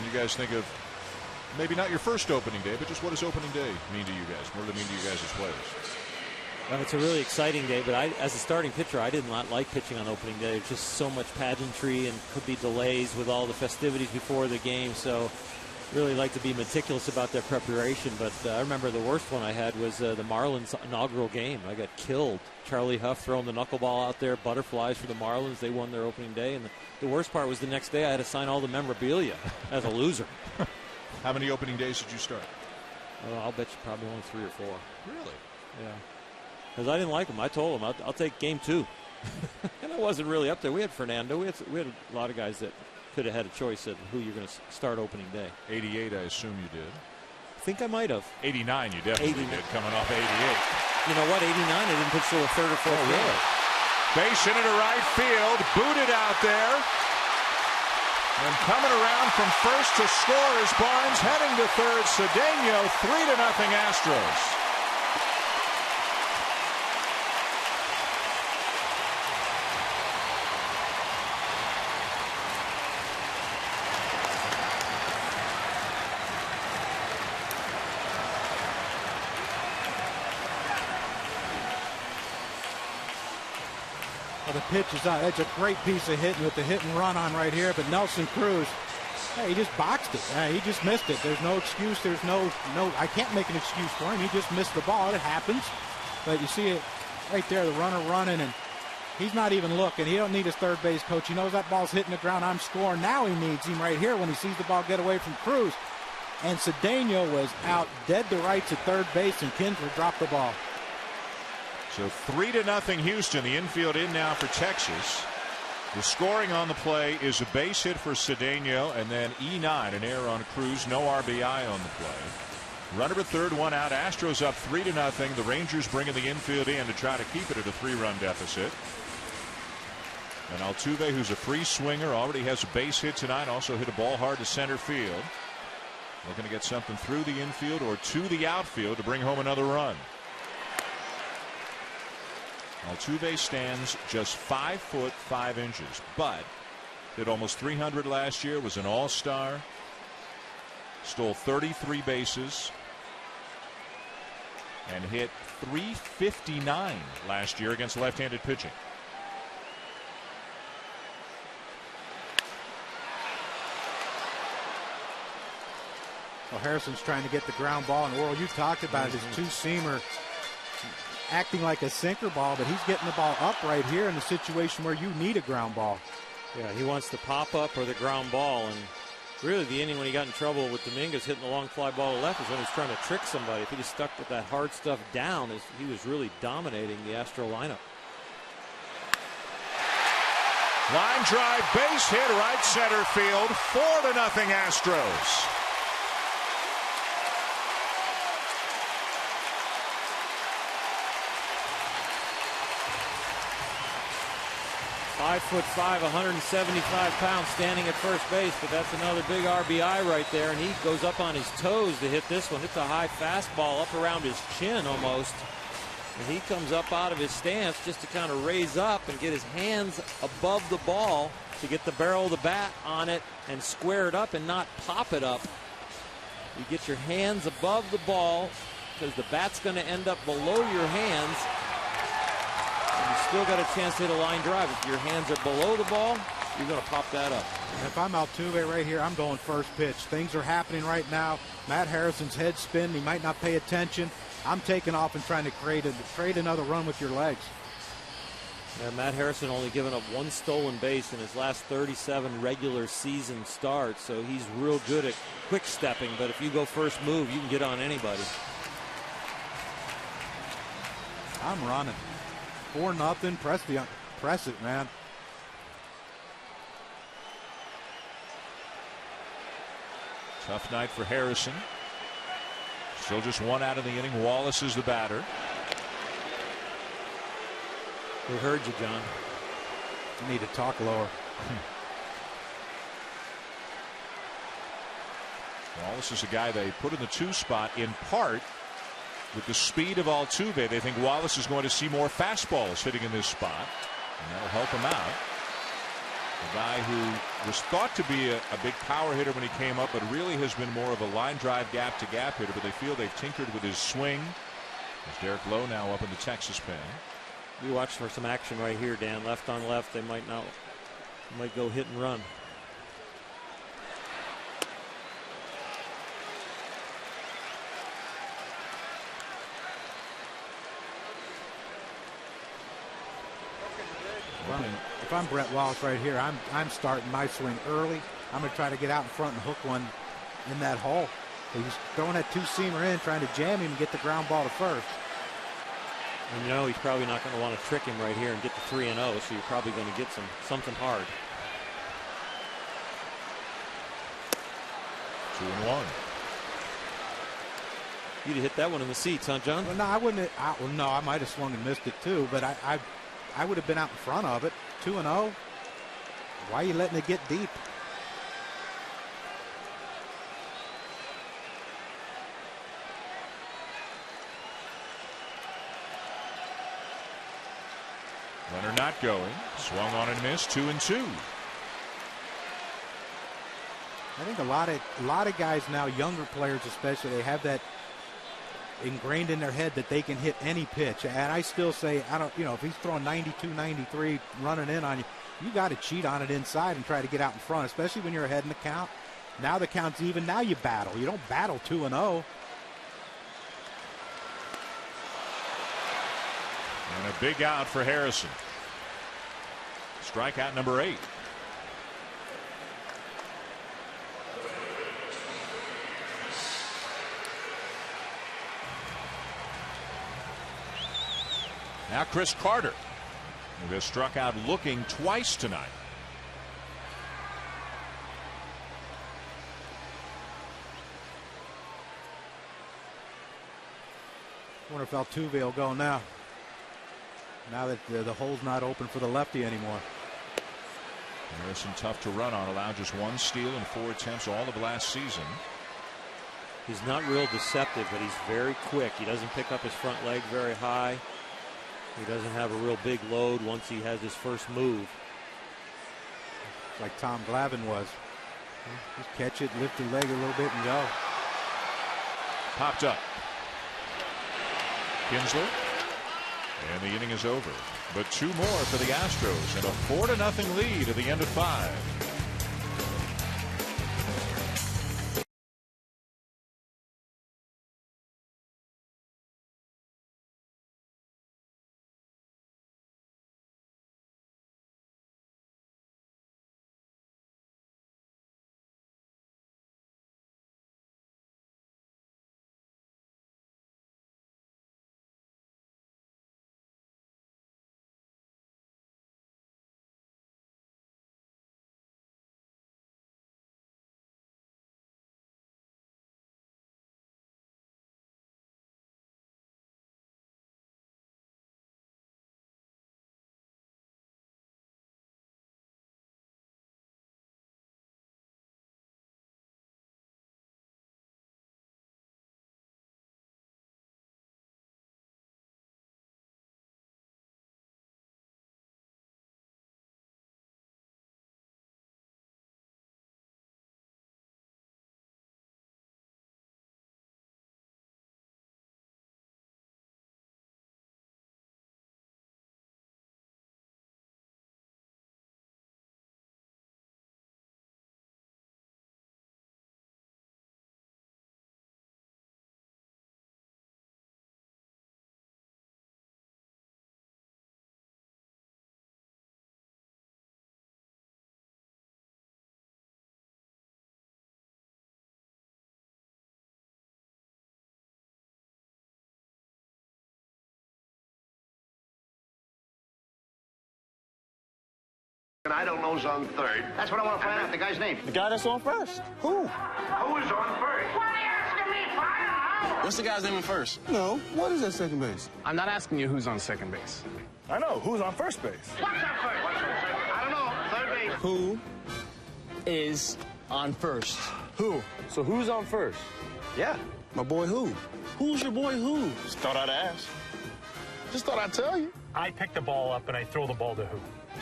you guys think of maybe not your first opening day, but just what does opening day mean to you guys? What does it mean to you guys as players? Well, it's a really exciting day, but as a starting pitcher, I did not like pitching on opening day. There's just so much pageantry and could be delays with all the festivities before the game. So really like to be meticulous about their preparation, but I remember the worst one I had was the Marlins inaugural game. I got killed. Charlie Huff throwing the knuckleball out there, butterflies for the Marlins. They won their opening day, and the worst part was the next day I had to sign all the memorabilia as a loser. How many opening days did you start? Oh, I'll bet you probably only 3 or 4. Really? Yeah. Because I didn't like them. I told them I'll take game 2. And I wasn't really up there. We had Fernando. We had a lot of guys that could have had a choice at who you're going to start opening day. 88, I assume you did. I think I might have. 89, you definitely did, coming off 88. You know what? 89, I didn't pitch till the 3rd or 4th. Oh, really? Base hit into right field, booted out there. And coming around from first to score is Barnes, heading to third. Cedeno, 3-0 Astros. The pitch is out. That's a great piece of hitting with the hit and run on right here. But Nelson Cruz, hey, he just boxed it. He just missed it. There's no excuse. There's no. I can't make an excuse for him. He just missed the ball. It happens. But you see it right there, the runner running, and he's not even looking. He don't need his third base coach. He knows that ball's hitting the ground. I'm scoring. Now he needs him right here when he sees the ball get away from Cruz. And Cedeno was out dead to rights at third base, and Kinsler dropped the ball. So 3-0 Houston. The infield in now for Texas. The scoring on the play is a base hit for Cedeno, and then E9, an error on Cruz. No RBI on the play. Runner at third, one out. Astros up 3-0. The Rangers bringing the infield in to try to keep it at a 3-run deficit. And Altuve, who's a free swinger, already has a base hit tonight. Also hit a ball hard to center field. Looking to get something through the infield or to the outfield to bring home another run. Altuve stands just 5'5", but hit almost 300 last year. Was an all-star. Stole 33 bases. And hit .359 last year against left-handed pitching. Well, Harrison's trying to get the ground ball, and Oral, you talked about his two-seamer acting like a sinker ball, but he's getting the ball up right here in the situation where you need a ground ball. Yeah, he wants the pop-up or the ground ball, and really the inning when he got in trouble with Dominguez hitting the long fly ball to left is when he's trying to trick somebody. If he just stuck with that hard stuff down, he was really dominating the Astro lineup. Line drive, base hit, right center field, 4-0 Astros. 5'5", 175 pounds, standing at first base, but that's another big RBI right there, and he goes up on his toes to hit this one. It's a high fastball up around his chin almost, and he comes up out of his stance just to kind of raise up and get his hands above the ball to get the barrel of the bat on it and square it up and not pop it up. You get your hands above the ball because the bat's going to end up below your hands. You still got a chance to hit a line drive. If your hands are below the ball, you're going to pop that up. If I'm Altuve right here, I'm going first pitch. Things are happening right now. Matt Harrison's head spin. He might not pay attention. I'm taking off and trying to create another run with your legs. Yeah, Matt Harrison only given up one stolen base in his last 37 regular season starts, so he's real good at quick stepping. But if you go first move, you can get on anybody. I'm running. 4-0. Press it, man. Tough night for Harrison. Still just one out of the inning. Wallace is the batter. We heard you, John. You need to talk lower. Wallace is a guy they put in the 2 spot in part with the speed of Altuve. They think Wallace is going to see more fastballs hitting in this spot, and that'll help him out. A guy who was thought to be a big power hitter when he came up, but really has been more of a line drive gap-to-gap hitter, but they feel they've tinkered with his swing. There's Derek Lowe now up in the Texas pen. You watch for some action right here, Dan. Left on left, they might go hit and run. If I'm Brett Wallace right here, I'm starting my swing early. I'm going to try to get out in front and hook one in that hole. He's throwing that 2-seamer in, trying to jam him and get the ground ball to first. And you know he's probably not going to want to trick him right here and get the 3-0, so you're probably going to get something hard. 2-1. You'd have hit that one in the seats, huh, John? Well, no, I wouldn't. No, I might have swung and missed it too, but I would have been out in front of it. 2-0. Why are you letting it get deep? Runner not going. Swung on and missed. 2-2. I think a lot of guys now, younger players especially, they have that ingrained in their head that they can hit any pitch. And I still say, if he's throwing 92, 93 running in on you, you got to cheat on it inside and try to get out in front, especially when you're ahead in the count. Now the count's even. Now you battle. You don't battle 2-0. And a big out for Harrison. Strikeout number 8. Now Chris Carter, who has struck out looking twice tonight. Wonder if Altuve will go now. Now that the hole's not open for the lefty anymore. Harrison tough to run on, allowed just 1 steal in 4 attempts all of last season. He's not real deceptive, but he's very quick. He doesn't pick up his front leg very high. He doesn't have a real big load once he has his first move. Like Tom Glavine was. Just catch it, lift the leg a little bit and go. Popped up. Kinsler. And the inning is over. But 2 more for the Astros and a 4-0 lead at the end of 5. And I don't know who's on third. That's what I want to find out, the guy's name. The guy that's on first. Who? Who is on first? What are you asking me for? I don't know. What's the guy's name in first? No. What is at second base? I'm not asking you who's on second base. I know. Who's on first base? What's on first? I don't know. Third base. Who is on first? Who? So who's on first? Yeah. My boy Who. Who's your boy who? Just thought I'd ask. Just thought I'd tell you. I pick the ball up and I throw the ball to Who.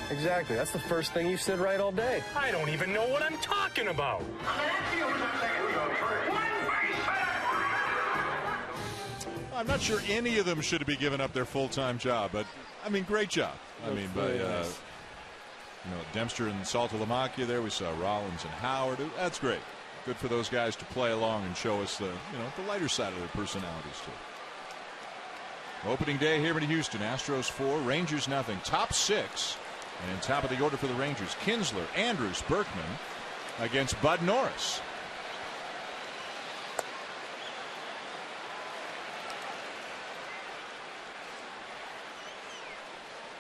Exactly. That's the first thing you've said right all day. I don't even know what I'm talking about. I'm not sure any of them should be giving up their full-time job, but I mean, great job. I mean, by Dempster and Saltalamacchia there, we saw Rollins and Howard. That's great. Good for those guys to play along and show us the lighter side of their personalities too. Opening day here in Houston. Astros 4, Rangers nothing. Top 6. And in top of the order for the Rangers, Kinsler, Andrews, Berkman against Bud Norris.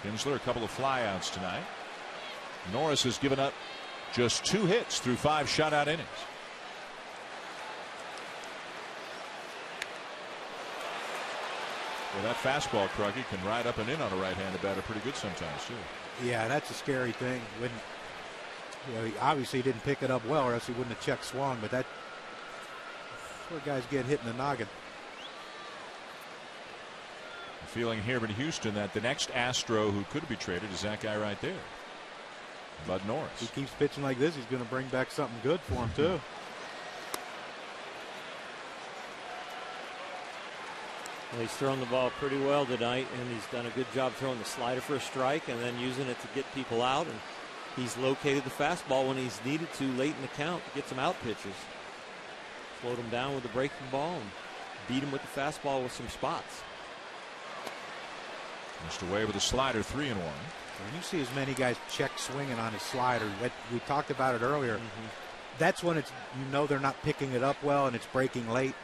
Kinsler, a couple of flyouts tonight. Norris has given up just 2 hits through 5 shutout innings. Well, that fastball, Kruggy, can ride up and in on a right-handed batter pretty good sometimes, too. Yeah, that's a scary thing. When he obviously didn't pick it up well, or else he wouldn't have check swung. But that's where guys get hit in the noggin. The feeling here in Houston that the next Astro who could be traded is that guy right there, Bud Norris. He keeps pitching like this, he's going to bring back something good for him too. Well, he's thrown the ball pretty well tonight, and he's done a good job throwing the slider for a strike and then using it to get people out. And he's located the fastball when he's needed to late in the count to get some out pitches. Slowed him down with the breaking ball and beat him with the fastball with some spots. Missed away with a slider, 3-1. When you see as many guys check swinging on his slider, we talked about it earlier. That's when it's they're not picking it up well and it's breaking late.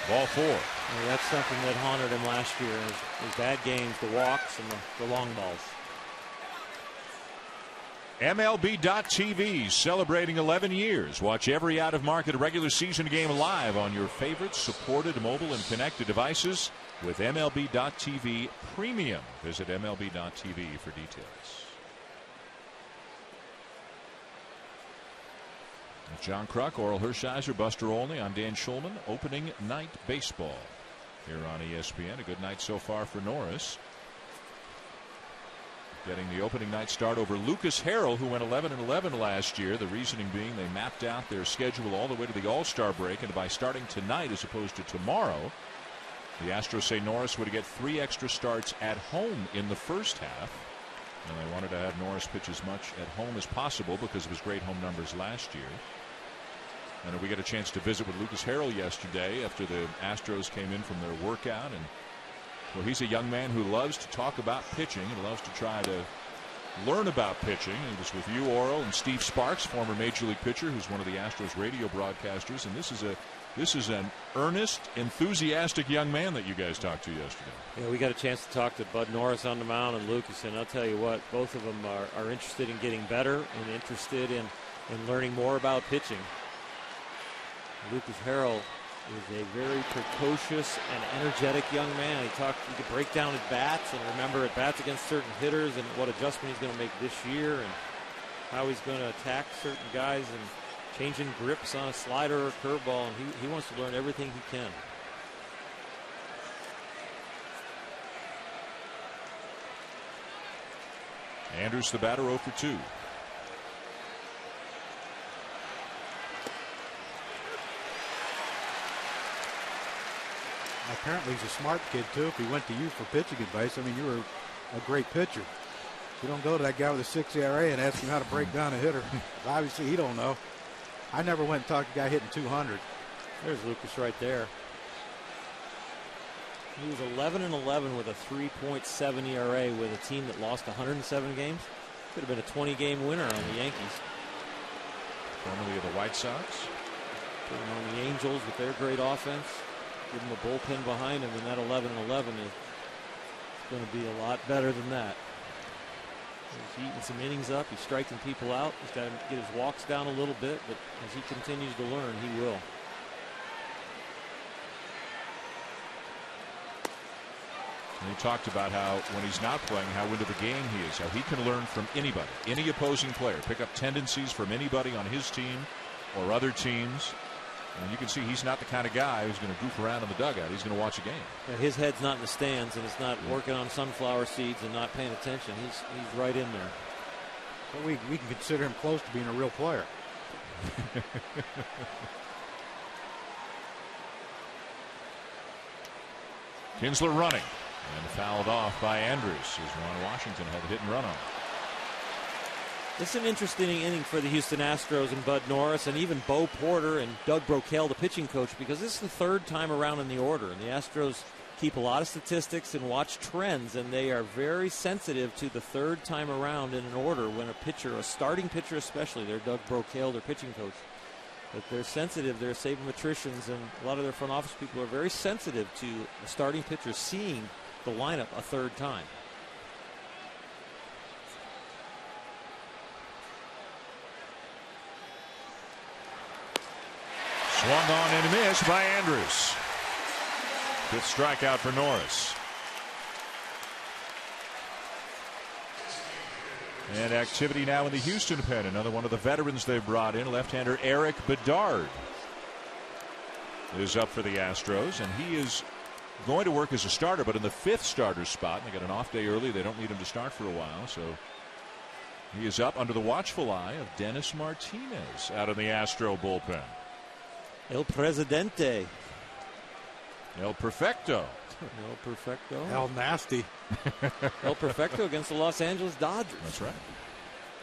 Ball 4. Well, that's something that haunted him last year. His bad games, the walks and the long balls. MLB.TV celebrating 11 years. Watch every out-of-market regular season game live on your favorite supported mobile and connected devices with MLB.TV Premium. Visit MLB.TV for details. With John Kruk, Oral Hershiser, Buster Olney, I'm Dan Schulman. Opening night baseball here on ESPN. A good night so far for Norris. Getting the opening night start over Lucas Harrell, who went 11-11 last year. The reasoning being they mapped out their schedule all the way to the All-Star break, and by starting tonight as opposed to tomorrow, the Astros say Norris would get 3 extra starts at home in the first half. And they wanted to have Norris pitch as much at home as possible because of his great home numbers last year. And we got a chance to visit with Lucas Harrell yesterday after the Astros came in from their workout. And well, he's a young man who loves to talk about pitching and loves to try to learn about pitching. He was with you, Oral, and Steve Sparks, former Major League pitcher, who's one of the Astros radio broadcasters. And this is an earnest, enthusiastic young man that you guys talked to yesterday. Yeah, we got a chance to talk to Bud Norris on the mound and Lucas, and I'll tell you what, both of them are interested in getting better and interested in learning more about pitching. Lucas Harrell is a very precocious and energetic young man. He could break down at bats and remember at bats against certain hitters and what adjustment he's going to make this year and how he's going to attack certain guys and changing grips on a slider or curveball. And he wants to learn everything he can. Andrews, the batter, 0 for 2. Apparently he's a smart kid too. If he went to you for pitching advice, I mean, you were a great pitcher. You don't go to that guy with a 6 ERA and ask him how to break down a hitter. Obviously he don't know. I never went and talked to a guy hitting 200. There's Lucas right there. He was 11-11 with a 3.7 ERA with a team that lost 107 games. Could have been a 20-game winner on the Yankees. Formerly of the White Sox. Put him on the Angels with their great offense. Give him a bullpen behind him, and that 11-11 is going to be a lot better than that. He's eating some innings up. He's striking people out. He's got to get his walks down a little bit, but as he continues to learn, he will. And he talked about how when he's not playing, how into the game he is, how he can learn from anybody, any opposing player, pick up tendencies from anybody on his team or other teams. And you can see he's not the kind of guy who's going to goof around in the dugout. He's going to watch a game. Yeah, his head's not in the stands, and it's not working on sunflower seeds and not paying attention. He's right in there. But we can consider him close to being a real player. Kinsler running and fouled off by Andrews as Ron Washington had a hit and run on him. It's an interesting inning for the Houston Astros and Bud Norris and even Bo Porter and Doug Brocail, the pitching coach, because this is the third time around in the order. And the Astros keep a lot of statistics and watch trends, and they are very sensitive to the third time around in an order when a pitcher, a starting pitcher especially, they're Doug Brocail, their pitching coach. But they're sensitive, they're sabermetricians, and a lot of their front office people are very sensitive to the starting pitcher seeing the lineup a third time. Swung on and missed by Andrews. Fifth strikeout for Norris. And activity now in the Houston pen. Another one of the veterans they've brought in, left-hander Eric Bedard, is up for the Astros, and he is going to work as a starter, but in the fifth starter spot. They got an off day early. They don't need him to start for a while, so he is up under the watchful eye of Dennis Martinez out of the Astro bullpen. El Presidente. El Perfecto. El Perfecto. El Nasty. El Perfecto against the Los Angeles Dodgers. That's right.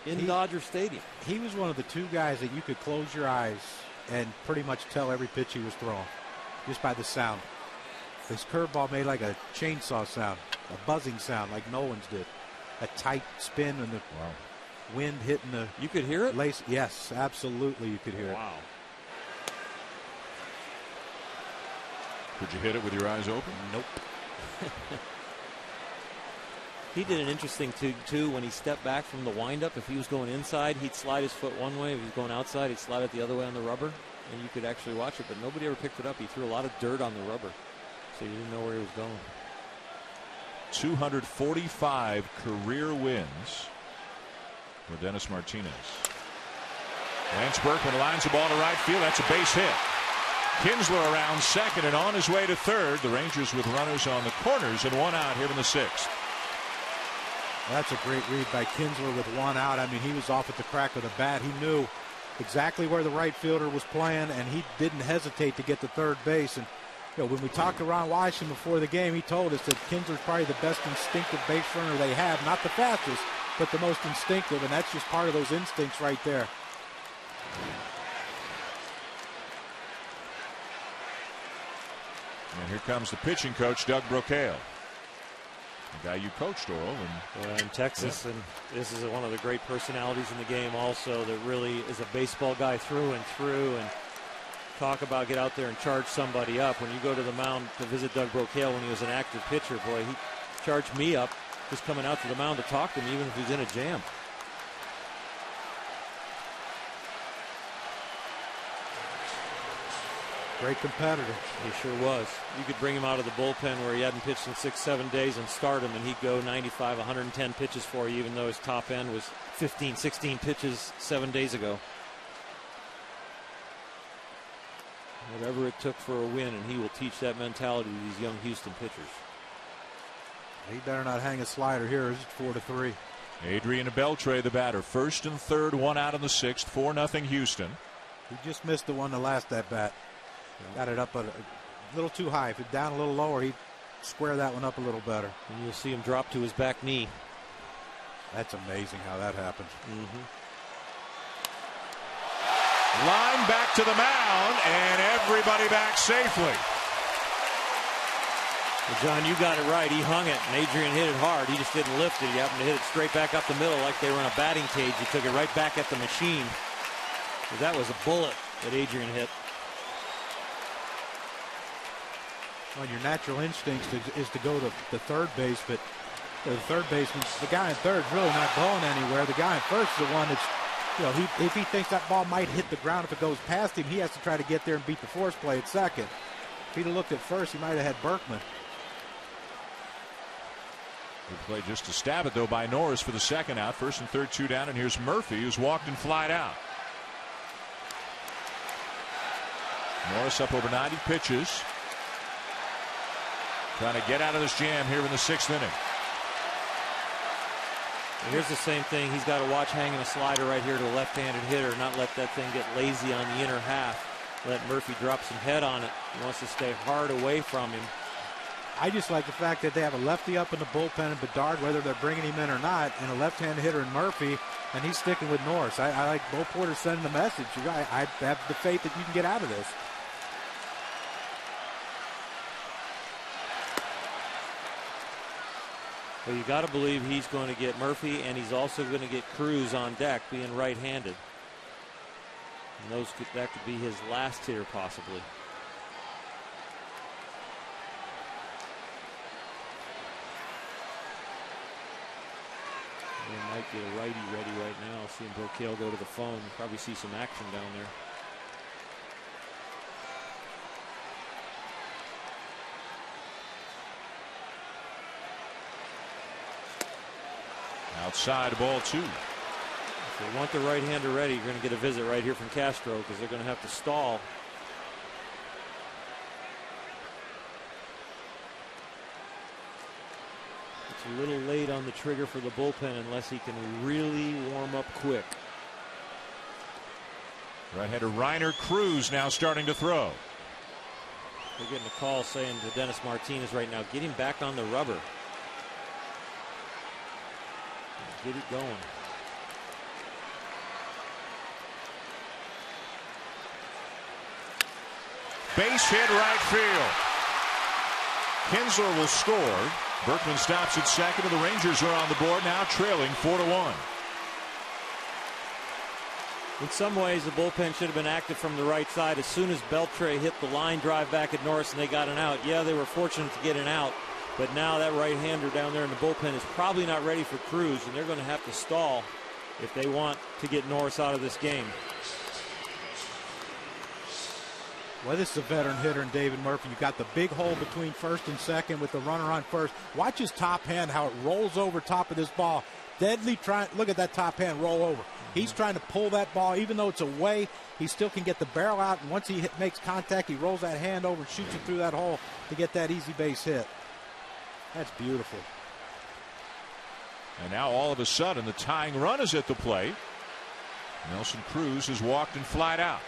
In Dodger Stadium. He was one of the two guys that you could close your eyes and pretty much tell every pitch he was throwing just by the sound. His curveball made like a chainsaw sound, a buzzing sound like no one's did. A tight spin and the wind hitting the... You could hear it? Lace. Yes, absolutely you could hear it. Wow. Could you hit it with your eyes open? Nope. He did an interesting thing, too, when he stepped back from the windup. If he was going inside, he'd slide his foot one way. If he was going outside, he'd slide it the other way on the rubber. And you could actually watch it, but nobody ever picked it up. He threw a lot of dirt on the rubber, so you didn't know where he was going. 245 career wins for Dennis Martinez. Lance Berkman lines the ball to right field. That's a base hit. Kinsler around second and on his way to third. The Rangers with runners on the corners and one out here in the sixth. That's a great read by Kinsler with one out. I mean, he was off at the crack of the bat. He knew exactly where the right fielder was playing, and he didn't hesitate to get to third base. And you know, when we talked to Ron Washington before the game, he told us that Kinsler's probably the best instinctive base runner they have. Not the fastest, but the most instinctive, and that's just part of those instincts right there. And here comes the pitching coach, Doug Brocail. The guy you coached, Oral. In Texas, and this is one of the great personalities in the game also that really is a baseball guy through and through. And talk about get out there and charge somebody up. When you go to the mound to visit Doug Brocail when he was an active pitcher, boy, he charged me up just coming out to the mound to talk to him, even if he's in a jam. Great competitor. He sure was. You could bring him out of the bullpen where he hadn't pitched in 6-7 days and start him, and he'd go 95, 110 pitches for you, even though his top end was 15, 16 pitches 7 days ago. Whatever it took for a win, and he will teach that mentality to these young Houston pitchers. He better not hang a slider here. It's 4-3. Adrian Beltre, the batter. First and third, one out in the sixth. 4-0 Houston. He just missed the one the last at bat. Got it up a little too high. If it's down a little lower, he'd square that one up a little better. And you'll see him drop to his back knee. That's amazing how that happened. Line back to the mound, and everybody back safely. Well, John, you got it right. He hung it, and Adrian hit it hard. He just didn't lift it. He happened to hit it straight back up the middle like they were in a batting cage. He took it right back at the machine. That was a bullet that Adrian hit. Well, your natural instinct is to go to the third base, but the third baseman, the guy in third, is really not going anywhere. The guy in first is the one that's, you know, if he thinks that ball might hit the ground if it goes past him, he has to try to get there and beat the force play at second. If he'd have looked at first, he might have had Berkman. Good play just to stab it, though, by Norris for the second out. First and third, two down, and here's Murphy, who's walked and flied out. Norris up over 90 pitches. Trying to get out of this jam here in the sixth inning. Here's the same thing. He's got to watch hanging a slider right here to a left-handed hitter, not let that thing get lazy on the inner half. Let Murphy drop some head on it. He wants to stay hard away from him. I just like the fact that they have a lefty up in the bullpen in Bedard, whether they're bringing him in or not, and a left-handed hitter in Murphy, and he's sticking with Norris. I like Bo Porter sending the message. I have the faith that you can get out of this. Well, you got to believe he's going to get Murphy, and he's also going to get Cruz on deck, being right-handed. And that could be his last hitter, possibly. They might get a righty ready right now. Seeing Brocail go to the phone, probably see some action down there. Outside, ball two. If they want the right-hander ready, you're going to get a visit right here from Castro because they're going to have to stall. It's a little late on the trigger for the bullpen unless he can really warm up quick. Right-hander Reiner Cruz now starting to throw. They're getting a call saying to Dennis Martinez right now, get him back on the rubber. Get it going. Base hit right field. Kinsler will score. Berkman stops at second, and the Rangers are on the board now, trailing 4-1. In some ways, the bullpen should have been active from the right side. As soon as Beltre hit the line drive back at Norris and they got an out, yeah, they were fortunate to get an out. But now that right-hander down there in the bullpen is probably not ready for Cruz, and they're going to have to stall if they want to get Norris out of this game. Well, this is a veteran hitter in David Murphy. You've got the big hole between first and second with the runner on first. Watch his top hand, how it rolls over top of this ball. Deadly trying. Look at that top hand roll over. He's trying to pull that ball. Even though it's away, he still can get the barrel out. And once he makes contact, he rolls that hand over and shoots it through that hole to get that easy base hit. That's beautiful. And now all of a sudden the tying run is at the plate. Nelson Cruz has walked and flied out.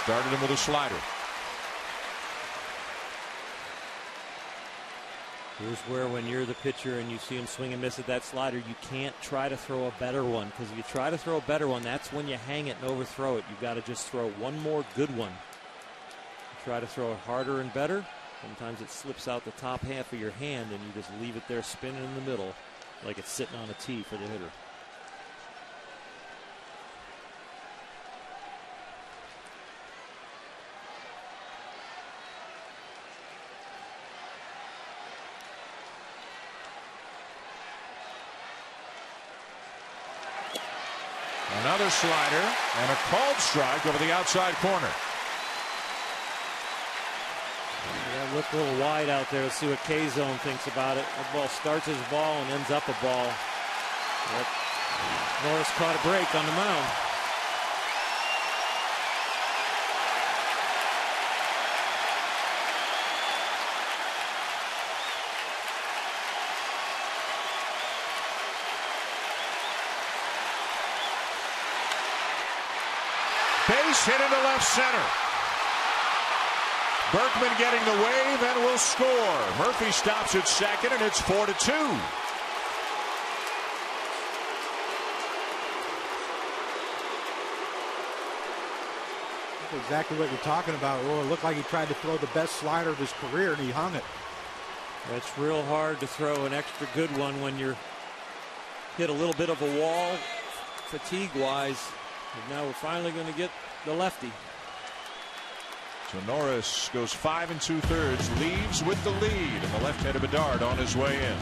Started him with a slider. Here's where, when you're the pitcher and you see him swing and miss at that slider, you can't try to throw a better one, because if you try to throw a better one, that's when you hang it and overthrow it. You've got to just throw one more good one. You try to throw it harder and better. Sometimes it slips out the top half of your hand and you just leave it there spinning in the middle like it's sitting on a tee for the hitter. Another slider and a called strike over the outside corner. Yeah, look a little wide out there. Let's see what K-Zone thinks about it. The ball starts as a ball and ends up a ball. Yep. Norris caught a break on the mound. Base hit into left center. Berkman getting the wave and will score. Murphy stops at second, and it's 4-2. That's exactly what you're talking about. Oh, it looked like he tried to throw the best slider of his career, and he hung it. It's real hard to throw an extra good one when you're hit a little bit of a wall fatigue-wise. And now we're finally going to get the lefty. So Norris goes 5 2/3, leaves with the lead, and the left-handed Bedard on his way in.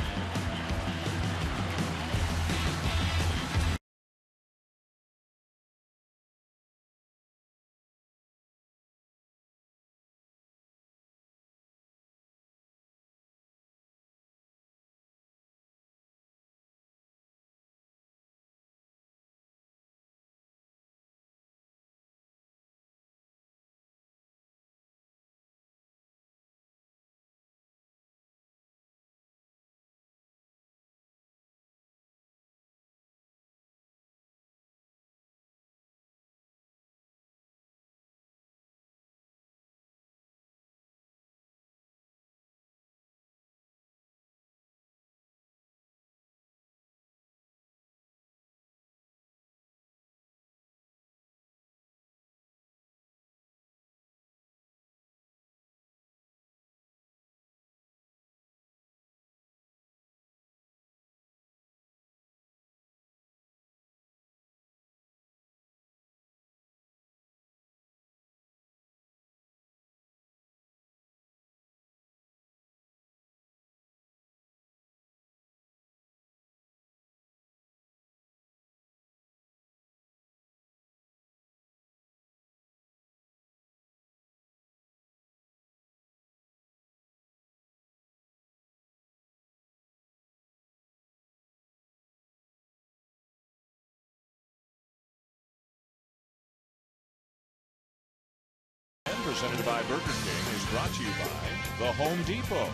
Presented by Burger King is brought to you by the Home Depot.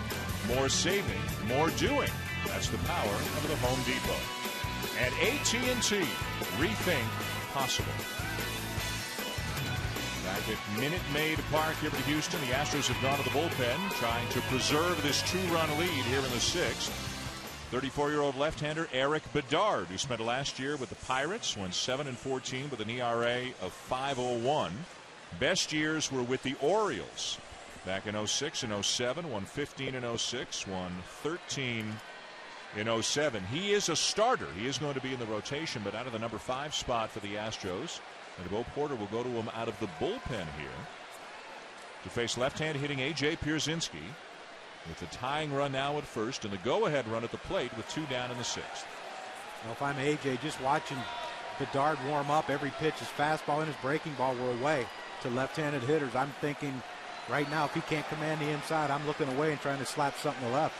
More saving, more doing. That's the power of the Home Depot. And AT&T, rethink possible. Back at Minutemade Park here in Houston, the Astros have gone to the bullpen, trying to preserve this 2-run lead here in the 6th. 34-year-old left-hander Eric Bedard, who spent last year with the Pirates, went 7-14 with an ERA of 5.01. Best years were with the Orioles back in 06 and 07, won 15 and 06, won 13 in 07. He is a starter. He is going to be in the rotation, but out of the number 5 spot for the Astros. And Bo Porter will go to him out of the bullpen here to face left-hand hitting A.J. Pierzynski with the tying run now at first and the go-ahead run at the plate with 2 down in the 6th. Well, if I'm A.J., just watching Bedard warm up, every pitch, his fastball and his breaking ball were away to left-handed hitters. I'm thinking right now, if he can't command the inside, I'm looking away and trying to slap something to left.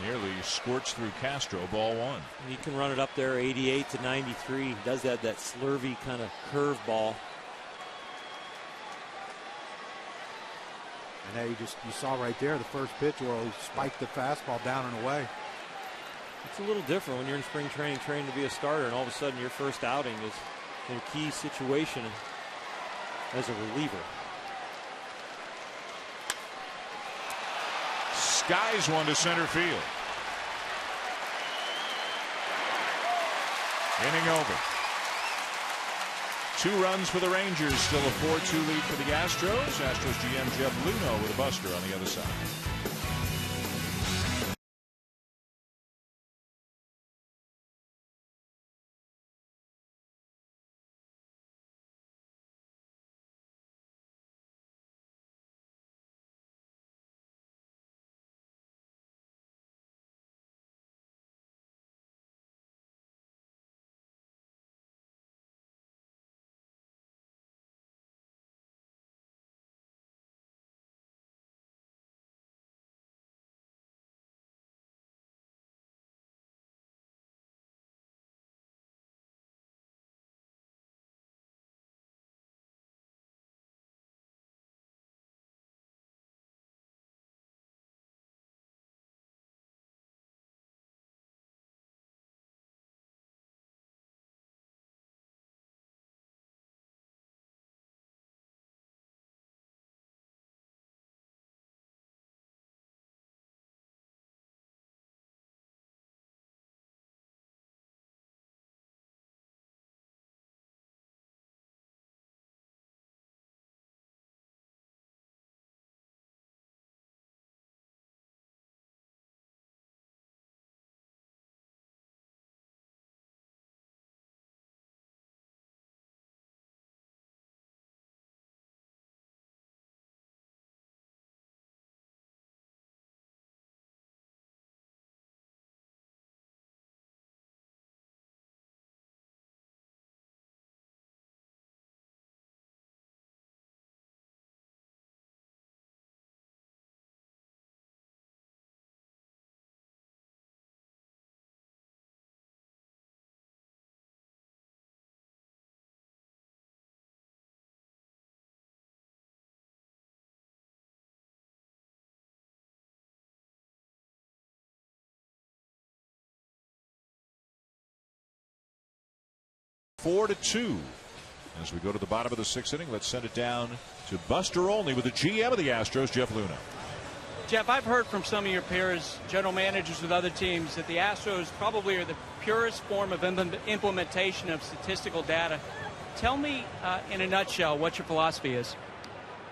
Nearly squirts through Castro, ball 1. He can run it up there 88 to 93. He does that slurvy kind of curve ball. And now you saw right there the first pitch where he spiked the fastball down and away. It's a little different when you're in spring training training to be a starter, and all of a sudden your first outing is in a key situation as a reliever. Skies one to center field. Inning over. 2 runs for the Rangers. Still a 4-2 lead for the Astros. Astros GM Jeff Luhnow with a buster on the other side. Four to 2 as we go to the bottom of the 6th inning. Let's send it down to Buster Olney with the GM of the Astros, Jeff Luhnow. Jeff, I've heard from some of your peers, general managers with other teams, that the Astros probably are the purest form of implementation of statistical data. Tell me in a nutshell what your philosophy is.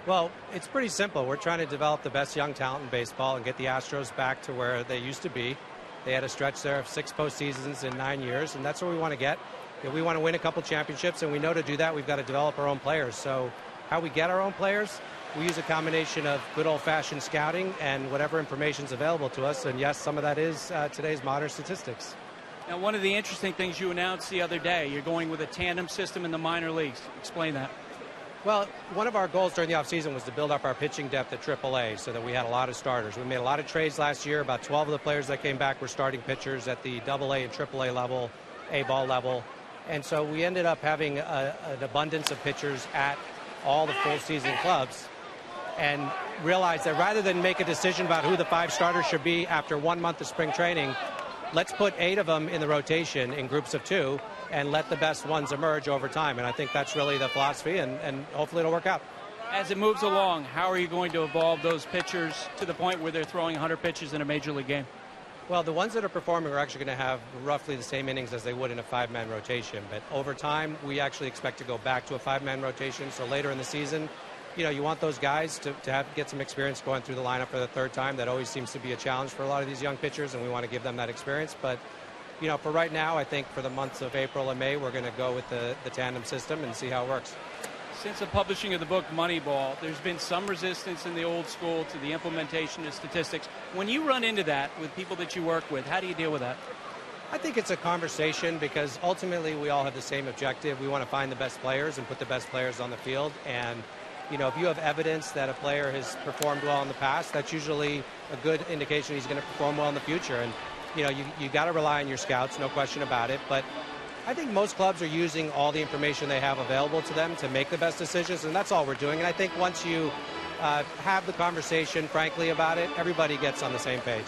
Well, it's pretty simple. We're trying to develop the best young talent in baseball and get the Astros back to where they used to be. They had a stretch there of 6 postseasons in 9 years, and that's what we want to get. We want to win a couple championships, and we know to do that we've got to develop our own players. So how we get our own players, we use a combination of good old-fashioned scouting and whatever information is available to us. And yes, some of that is today's modern statistics. Now, one of the interesting things you announced the other day, you're going with a tandem system in the minor leagues. Explain that. Well, one of our goals during the offseason was to build up our pitching depth at AAA so that we had a lot of starters. We made a lot of trades last year. About 12 of the players that came back were starting pitchers at the AA and AAA level, A-ball level. And so we ended up having an abundance of pitchers at all the full season clubs and realized that rather than make a decision about who the 5 starters should be after 1 month of spring training, let's put 8 of them in the rotation in groups of 2 and let the best ones emerge over time. And I think that's really the philosophy, and hopefully it'll work out. As it moves along, how are you going to evolve those pitchers to the point where they're throwing 100 pitches in a major league game? Well, the ones that are performing are actually going to have roughly the same innings as they would in a 5-man rotation. But over time, we actually expect to go back to a 5-man rotation. So later in the season, you want those guys to get some experience going through the lineup for the third time. That always seems to be a challenge for a lot of these young pitchers, and we want to give them that experience. But, for right now, I think for the months of April and May, we're going to go with the tandem system and see how it works. Since the publishing of the book Moneyball, there's been some resistance in the old school to the implementation of statistics. When you run into that with people that you work with, how do you deal with that? I think it's a conversation because ultimately we all have the same objective. We want to find the best players and put the best players on the field. And, if you have evidence that a player has performed well in the past, that's usually a good indication he's going to perform well in the future. And, you got to rely on your scouts, no question about it. But I think most clubs are using all the information they have available to them to make the best decisions, and that's all we're doing. And I think once you have the conversation, frankly, about it, everybody gets on the same page.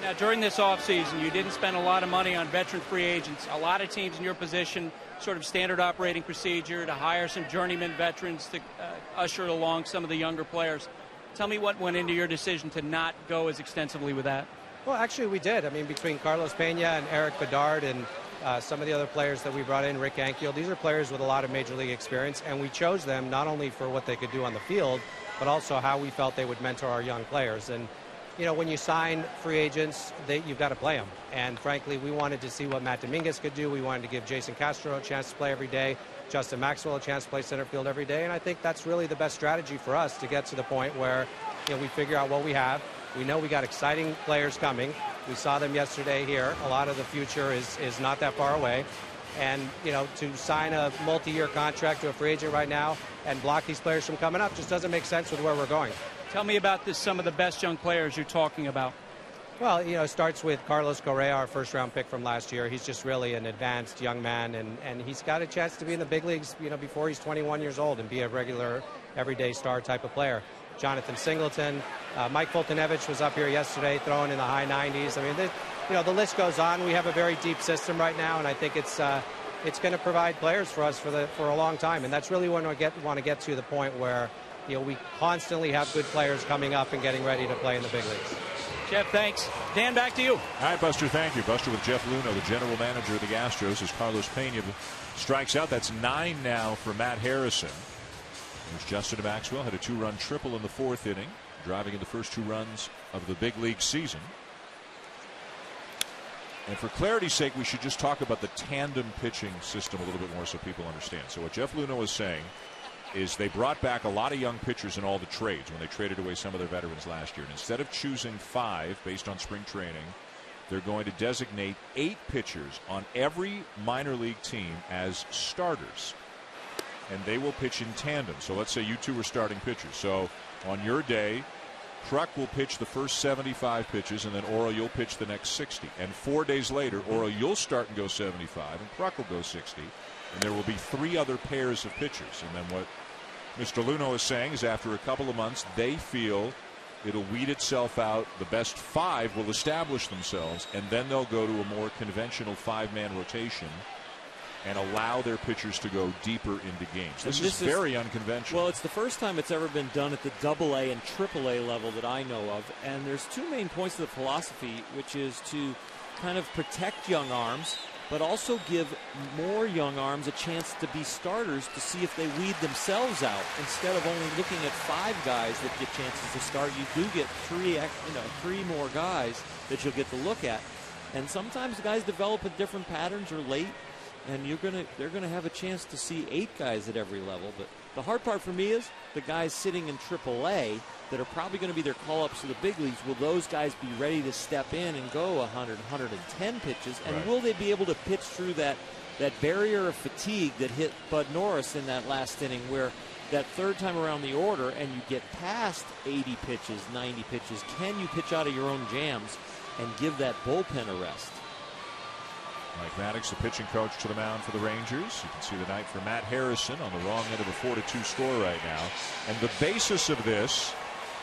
Now, during this offseason, you didn't spend a lot of money on veteran free agents. A lot of teams in your position, sort of standard operating procedure to hire some journeyman veterans to usher along some of the younger players. Tell me what went into your decision to not go as extensively with that. Well, actually, we did. I mean, between Carlos Pena and Eric Bedard and some of the other players that we brought in, Rick Ankiel, these are players with a lot of Major League experience, and we chose them not only for what they could do on the field, but also how we felt they would mentor our young players. And, when you sign free agents, you've got to play them. And, frankly, we wanted to see what Matt Dominguez could do. We wanted to give Jason Castro a chance to play every day, Justin Maxwell a chance to play center field every day. And I think that's really the best strategy for us to get to the point where, we figure out what we have. We know we got exciting players coming. We saw them yesterday here. A lot of the future is not that far away. And, to sign a multi-year contract to a free agent right now and block these players from coming up just doesn't make sense with where we're going. Tell me about some of the best young players you're talking about. Well, it starts with Carlos Correa, our first-round pick from last year. He's just really an advanced young man, and he's got a chance to be in the big leagues, before he's 21 years old and be a regular, everyday star type of player. Jonathan Singleton, Mike Fultonevich was up here yesterday throwing in the high 90s. I mean, the list goes on. We have a very deep system right now, and I think it's going to provide players for us for a long time. And that's really when we want to get to the point where we constantly have good players coming up and getting ready to play in the big leagues. Jeff, thanks. Dan, back to you. All right, Buster, thank you. Buster with Jeff Luhnow, the general manager of the Astros, as Carlos Pena strikes out. That's 9 now for Matt Harrison. There's Justin Maxwell, had a 2-run triple in the 4th inning, driving in the first 2 runs of the big league season. And for clarity's sake, we should just talk about the tandem pitching system a little bit more so people understand. So what Jeff Luhnow is saying is they brought back a lot of young pitchers in all the trades when they traded away some of their veterans last year. And instead of choosing 5 based on spring training, they're going to designate 8 pitchers on every minor league team as starters. And they will pitch in tandem. So let's say you two are starting pitchers. So on your day, Kruk will pitch the first 75 pitches, and then Oro, you'll pitch the next 60. And 4 days later, Oro, you'll start and go 75, and Kruk will go 60. And there will be 3 other pairs of pitchers. And then what Mr. Luhnow is saying is after a couple of months, they feel it'll weed itself out. The best 5 will establish themselves, and then they'll go to a more conventional 5-man rotation and allow their pitchers to go deeper into games. This is very unconventional. Well, it's the first time it's ever been done at the AA and AAA level that I know of. And there's 2 main points of the philosophy, which is to kind of protect young arms, but also give more young arms a chance to be starters to see if they weed themselves out. Instead of only looking at 5 guys that get chances to start, you do get 3 more guys that you'll get to look at. And sometimes guys develop at different patterns or late, and they're gonna have a chance to see 8 guys at every level. But the hard part for me is the guys sitting in AAA that are probably going to be their call-ups to the big leagues. Will those guys be ready to step in and go 100, 110 pitches? And will they be able to pitch through that barrier of fatigue that hit Bud Norris in that last inning, where that 3rd time around the order and you get past 80 pitches, 90 pitches? Can you pitch out of your own jams and give that bullpen a rest? Mike Maddox, the pitching coach, to the mound for the Rangers. You can see the night for Matt Harrison on the wrong end of a 4-2 score right now. And the basis of this,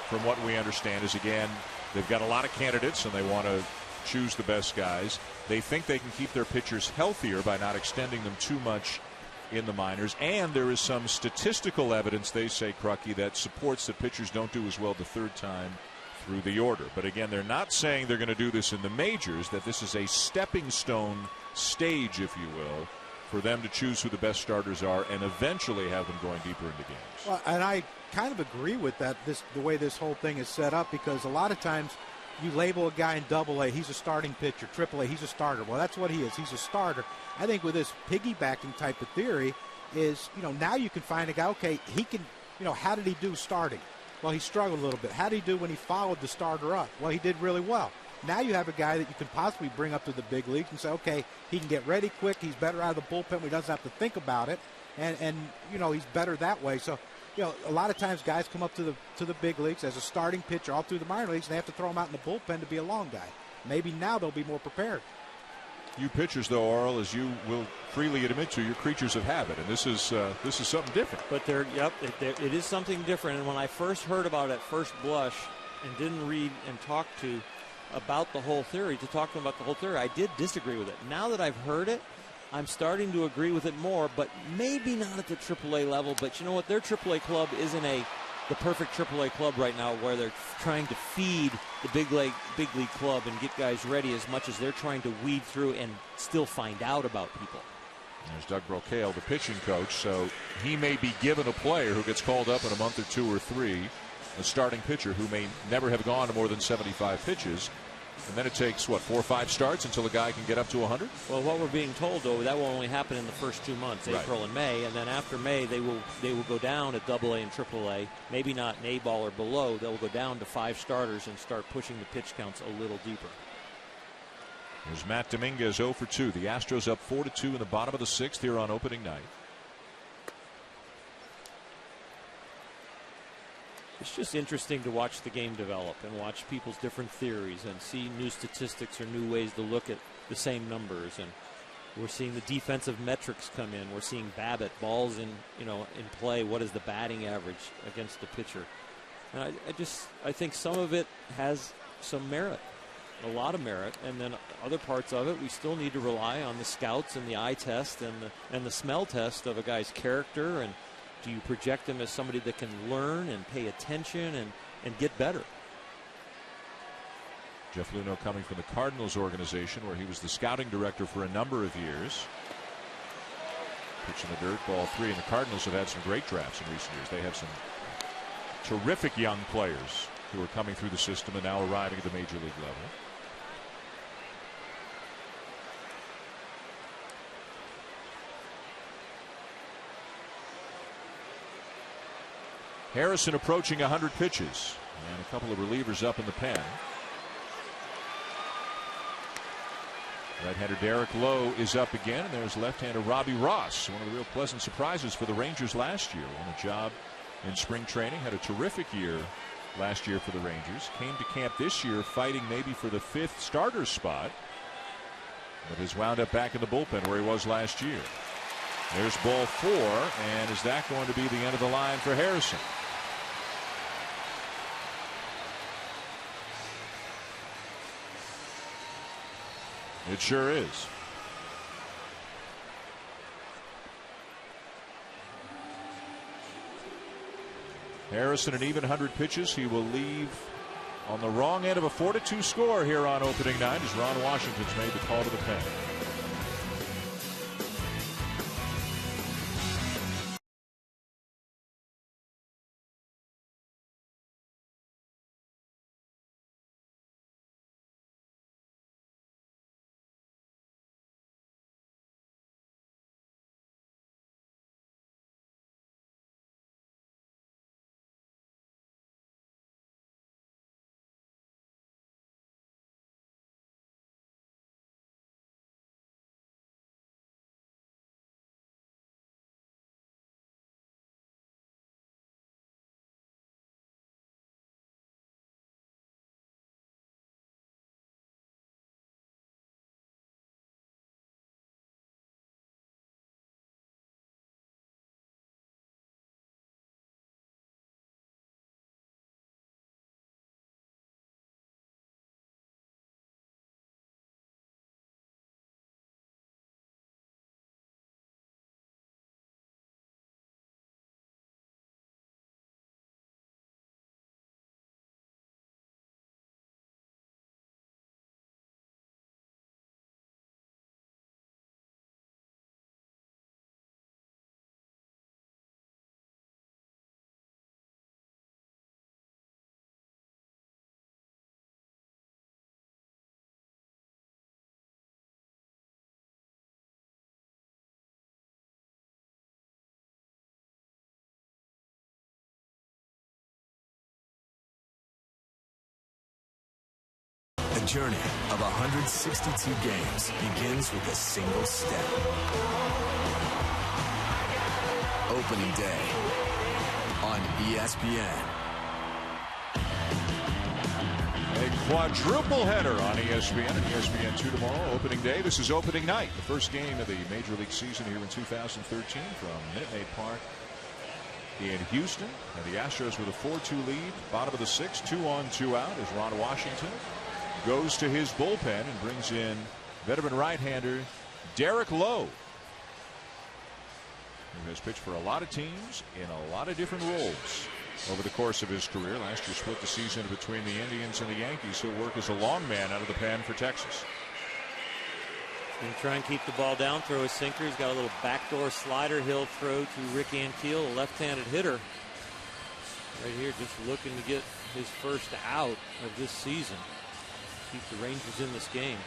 from what we understand, is, again, they've got a lot of candidates and they want to choose the best guys. They think they can keep their pitchers healthier by not extending them too much in the minors. And there is some statistical evidence, they say, Crucky, that supports that pitchers don't do as well the 3rd time through the order. But again, they're not saying they're going to do this in the majors, that this is a stepping stone stage, if you will, for them to choose who the best starters are and eventually have them going deeper into games. Well, and I kind of agree with that, the way this whole thing is set up, because a lot of times you label a guy in Double-A, he's a starting pitcher. Triple-A, he's a starter. Well, that's what he is. He's a starter. I think with this piggybacking type of theory is, now you can find a guy, okay, he can, how did he do starting? Well, he struggled a little bit. How did he do when he followed the starter up? Well, he did really well. Now you have a guy that you can possibly bring up to the big leagues and say, okay, he can get ready quick. He's better out of the bullpen. He doesn't have to think about it. And he's better that way. So, a lot of times guys come up to the big leagues as a starting pitcher all through the minor leagues, and they have to throw him out in the bullpen to be a long guy. Maybe now they'll be more prepared. You pitchers, though, Arl, as you will freely admit to, you're creatures of habit, and this is something different. But it is something different. And when I first heard about it at first blush and didn't read and talk about the whole theory, I did disagree with it. Now that I've heard it, I'm starting to agree with it more, but maybe not at the AAA level. But you know what? Their AAA club isn't the perfect AAA club right now, where they're trying to feed the big league club and get guys ready as much as they're trying to weed through and still find out about people. There's Doug Brocail, the pitching coach, so he may be given a player who gets called up in a month or 2 or 3, a starting pitcher who may never have gone to more than 75 pitches. And then it takes, 4 or 5 starts until a guy can get up to 100? Well, what we're being told, though, that will only happen in the first 2 months, April and May. And then after May, they will go down at AA and AAA. Maybe not in A-ball or below. They'll go down to 5 starters and start pushing the pitch counts a little deeper. There's Matt Dominguez 0 for 2. The Astros up 4-2 in the bottom of the 6th here on opening night. It's just interesting to watch the game develop and watch people's different theories and see new statistics or new ways to look at the same numbers. And we're seeing the defensive metrics come in. We're seeing BABIP, balls in play. What is the batting average against the pitcher? And I think some of it has some merit, a lot of merit, and then other parts of it we still need to rely on the scouts and the eye test and the smell test of a guy's character. And do you project him as somebody that can learn and pay attention and get better? Jeff Luhnow coming from the Cardinals organization, where he was the scouting director for a number of years. Pitching the dirt, ball 3, and the Cardinals have had some great drafts in recent years. They have some terrific young players who are coming through the system and now arriving at the major league level. Harrison approaching 100 pitches, and a couple of relievers up in the pen. Right-hander Derek Lowe is up again, and there's left-hander Robbie Ross, one of the real pleasant surprises for the Rangers last year. Won a job in spring training, had a terrific year last year for the Rangers. Came to camp this year fighting maybe for the 5th starter spot, but has wound up back in the bullpen where he was last year. There's ball 4, and is that going to be the end of the line for Harrison? It sure is. Harrison an even 100 pitches. He will leave on the wrong end of a 4-2 score here on opening night as Ron Washington's made the call to the pen. journey of 162 games begins with a single step. Opening day on ESPN. A quadruple header on ESPN and ESPN2 tomorrow. Opening day. This is opening night. The first game of the Major League season here in 2013 from Minutemade Park in Houston. And the Astros with a 4-2 lead. Bottom of the sixth. 2 on, 2 out as Ron Washington goes to his bullpen and brings in veteran right-hander Derek Lowe, who has pitched for a lot of teams in a lot of different roles over the course of his career. Last year split the season between the Indians and the Yankees. He'll work as a long man out of the pen for Texas. He's going to try and keep the ball down, throw his sinker. He's got a little backdoor slider he'll throw to Rick Ankiel, a left-handed hitter. Right here, just looking to get his first out of this season. Keep the Rangers in this game.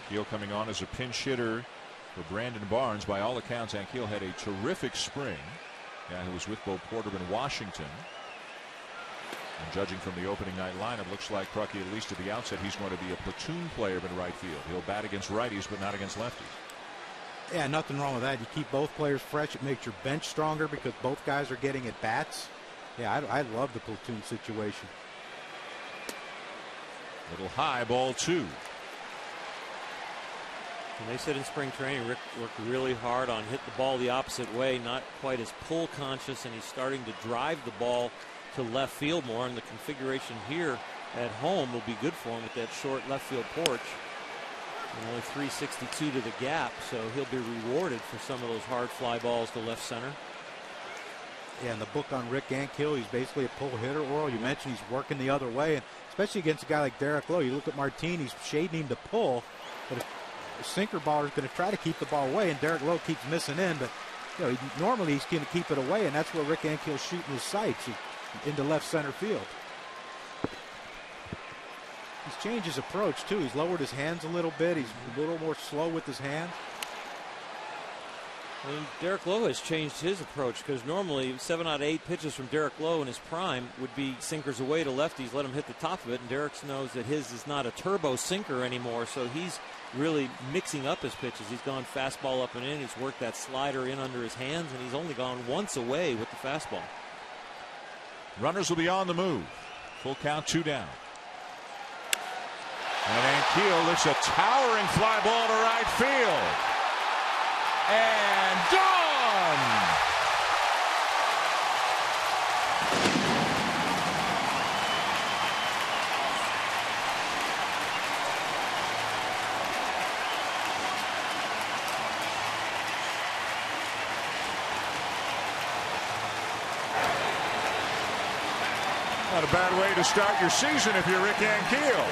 Ankiel coming on as a pinch hitter for Brandon Barnes. By all accounts, Ankiel had a terrific spring. Guy who was with both Porter and Washington. And judging from the opening night lineup, looks like Crucky, at least at the outset, he's going to be a platoon player in right field. He'll bat against righties, but not against lefties. Yeah, nothing wrong with that. You keep both players fresh. It makes your bench stronger because both guys are getting at bats. Yeah, I love the platoon situation. Little high, ball 2. And they said in spring training, Rick worked really hard on hit the ball the opposite way, not quite as pull conscious, and he's starting to drive the ball to left field more. And the configuration here at home will be good for him with that short left field porch. And only 362 to the gap, so he'll be rewarded for some of those hard fly balls to left center. Yeah, in the book on Rick Ankiel, he's basically a pull hitter. Oral, you mentioned he's working the other way, and especially against a guy like Derek Lowe. You look at Martin, he's shading him to pull, but if the sinker baller is going to try to keep the ball away, and Derek Lowe keeps missing in, but you know, normally he's going to keep it away, and that's where Rick Ankiel's shooting his sights, into left center field. He's changed his approach too. He's lowered his hands a little bit. He's a little more slow with his hands. And Derek Lowe has changed his approach, because normally 7 out of 8 pitches from Derek Lowe in his prime would be sinkers away to lefties, let him hit the top of it, and Derek knows that his is not a turbo sinker anymore, so he's really mixing up his pitches. He's gone fastball up and in, he's worked that slider in under his hands, and he's only gone once away with the fastball. Runners will be on the move. Full count, 2 down. And Ankiel lifts a towering fly ball to right field. And gone! Not a bad way to start your season if you're Rick Ankiel.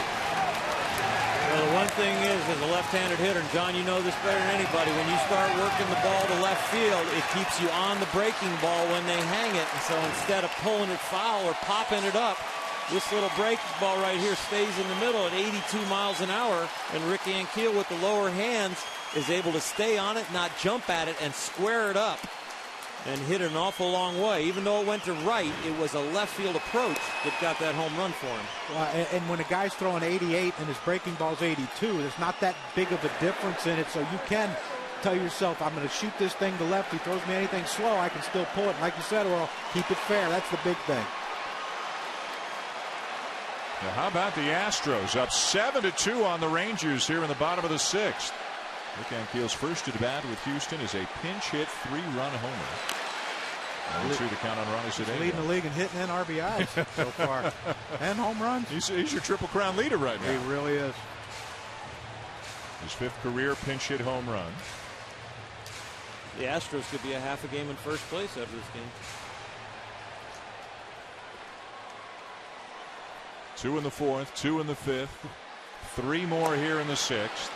Well, the one thing is, as a left-handed hitter, and John, you know this better than anybody, when you start working the ball to left field, it keeps you on the breaking ball when they hang it. And so instead of pulling it foul or popping it up, this little breaking ball right here stays in the middle at 82 miles an hour. And Rick Ankiel with the lower hands is able to stay on it, not jump at it, and square it up and hit it an awful long way. Even though it went to right, it was a left field approach that got that home run for him. Well, and when a guy's throwing 88 and his breaking ball's 82, there's not that big of a difference in it, so you can tell yourself, I'm going to shoot this thing to left. He throws me anything slow, I can still pull it. Like you said, well, keep it fair. That's the big thing. Now, how about the Astros up 7-2 on the Rangers here in the bottom of the sixth? Rick Ankiel's first at bat with Houston is a pinch hit 3-run homer. Let's see the count on Ronnie Cedeno. Leading the league in hitting and RBIs so far, and home runs. He's your Triple Crown leader right now. He really is. His 5th career pinch hit home run. The Astros could be a half a game in first place after this game. 2 in the 4th, 2 in the 5th, 3 more here in the 6th.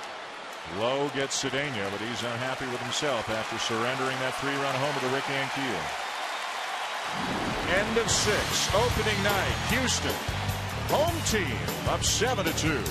Lowe gets Cedeno, but he's unhappy with himself after surrendering that 3-run homer to Rick Ankiel. End of 6, opening night, Houston. Home team up 7-2.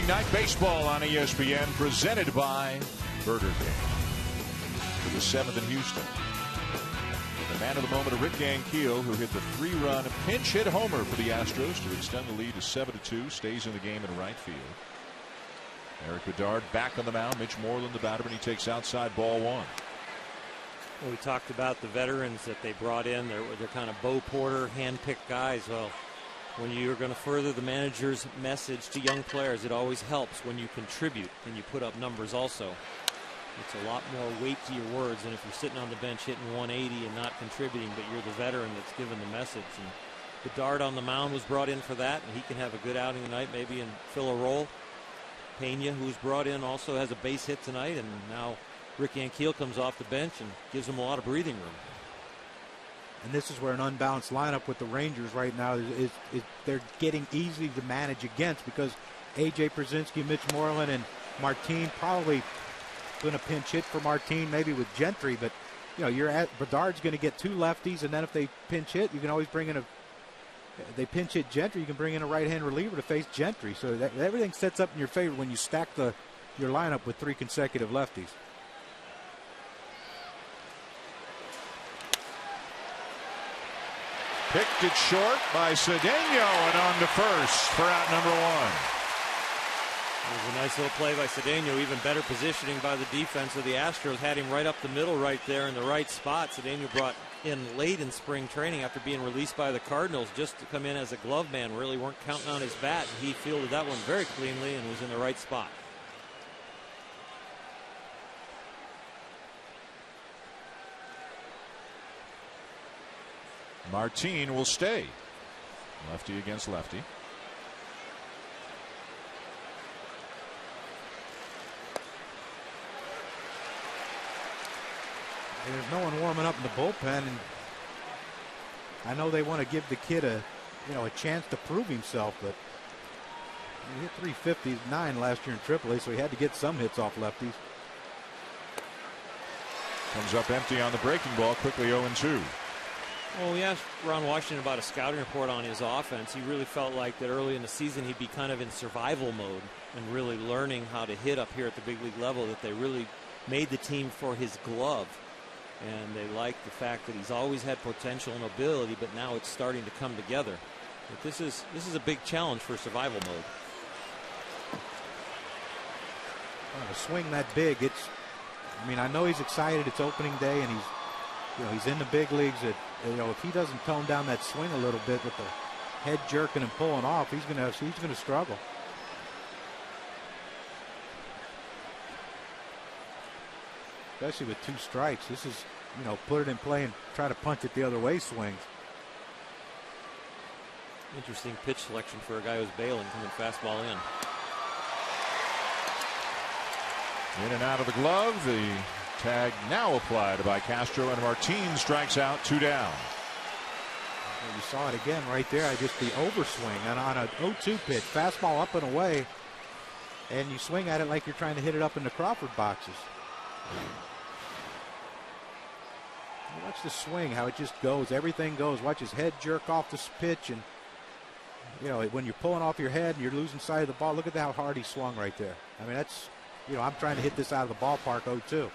Night Baseball on ESPN, presented by Burger King. For the 7th in Houston. The man of the moment, Rick Ankiel, who hit the 3-run pinch hit homer for the Astros to extend the lead to 7-2, stays in the game in right field. Eric Bedard back on the mound. Mitch Moreland, the batter, and he takes outside, ball 1. Well, we talked about the veterans that they brought in. They're kind of Bo Porter, hand-picked guys. Well, when you're going to further the manager's message to young players, it always helps when you contribute and you put up numbers also. It's a lot more weight to your words than if you're sitting on the bench hitting 180 and not contributing, but you're the veteran that's given the message. And Bedard on the mound was brought in for that, and he can have a good outing tonight, maybe, and fill a role. Pena, who's brought in, also has a base hit tonight, and now Rick Ankiel comes off the bench and gives him a lot of breathing room. And this is where an unbalanced lineup with the Rangers right now is they're getting easy to manage against, because A.J. Przinsky, Mitch Moreland, and Martin probably going to pinch hit for Martin, maybe with Gentry. But Bedard's going to get 2 lefties, and then if they pinch hit, you can always bring in they pinch hit Gentry. You can bring in a right-hand reliever to face Gentry. So everything sets up in your favor when you stack your lineup with 3 consecutive lefties. Picked it short by Cedeno and on to first for out number 1. It was a nice little play by Cedeno. Even better positioning by the defense of the Astros. Had him right up the middle right there in the right spot. Cedeno brought in late in spring training after being released by the Cardinals just to come in as a glove man. Really weren't counting on his bat. He fielded that one very cleanly and was in the right spot. Martin will stay. Lefty against lefty. There's no one warming up in the bullpen, and I know they want to give the kid a chance to prove himself, but he hit 359 last year in AAA, so he had to get some hits off lefties. Comes up empty on the breaking ball, quickly 0-2. Well, we asked Ron Washington about a scouting report on his offense. He really felt like that early in the season he'd be kind of in survival mode and really learning how to hit up here at the big league level, that they really made the team for his glove. And they like the fact that he's always had potential and ability, but now it's starting to come together. But this is a big challenge for survival mode. Well, to swing that big, I know he's excited. It's opening day, and he's in the big leagues. If he doesn't tone down that swing a little bit with the head jerking and pulling off, he's going to struggle. Especially with 2 strikes. This is, put it in play and try to punch it the other way swings. Interesting pitch selection for a guy who's bailing, coming fastball in. In and out of the glove. The tag now applied by Castro, and Martin strikes out, 2 down. Well, you saw it again right there. The overswing and on an 0-2 pitch, fastball up and away, and you swing at it like you're trying to hit it up in the Crawford boxes. Watch the swing, how it just goes. Everything goes. Watch his head jerk off this pitch, and when you're pulling off your head and you're losing sight of the ball, look at how hard he swung right there. That's, I'm trying to hit this out of the ballpark 0-2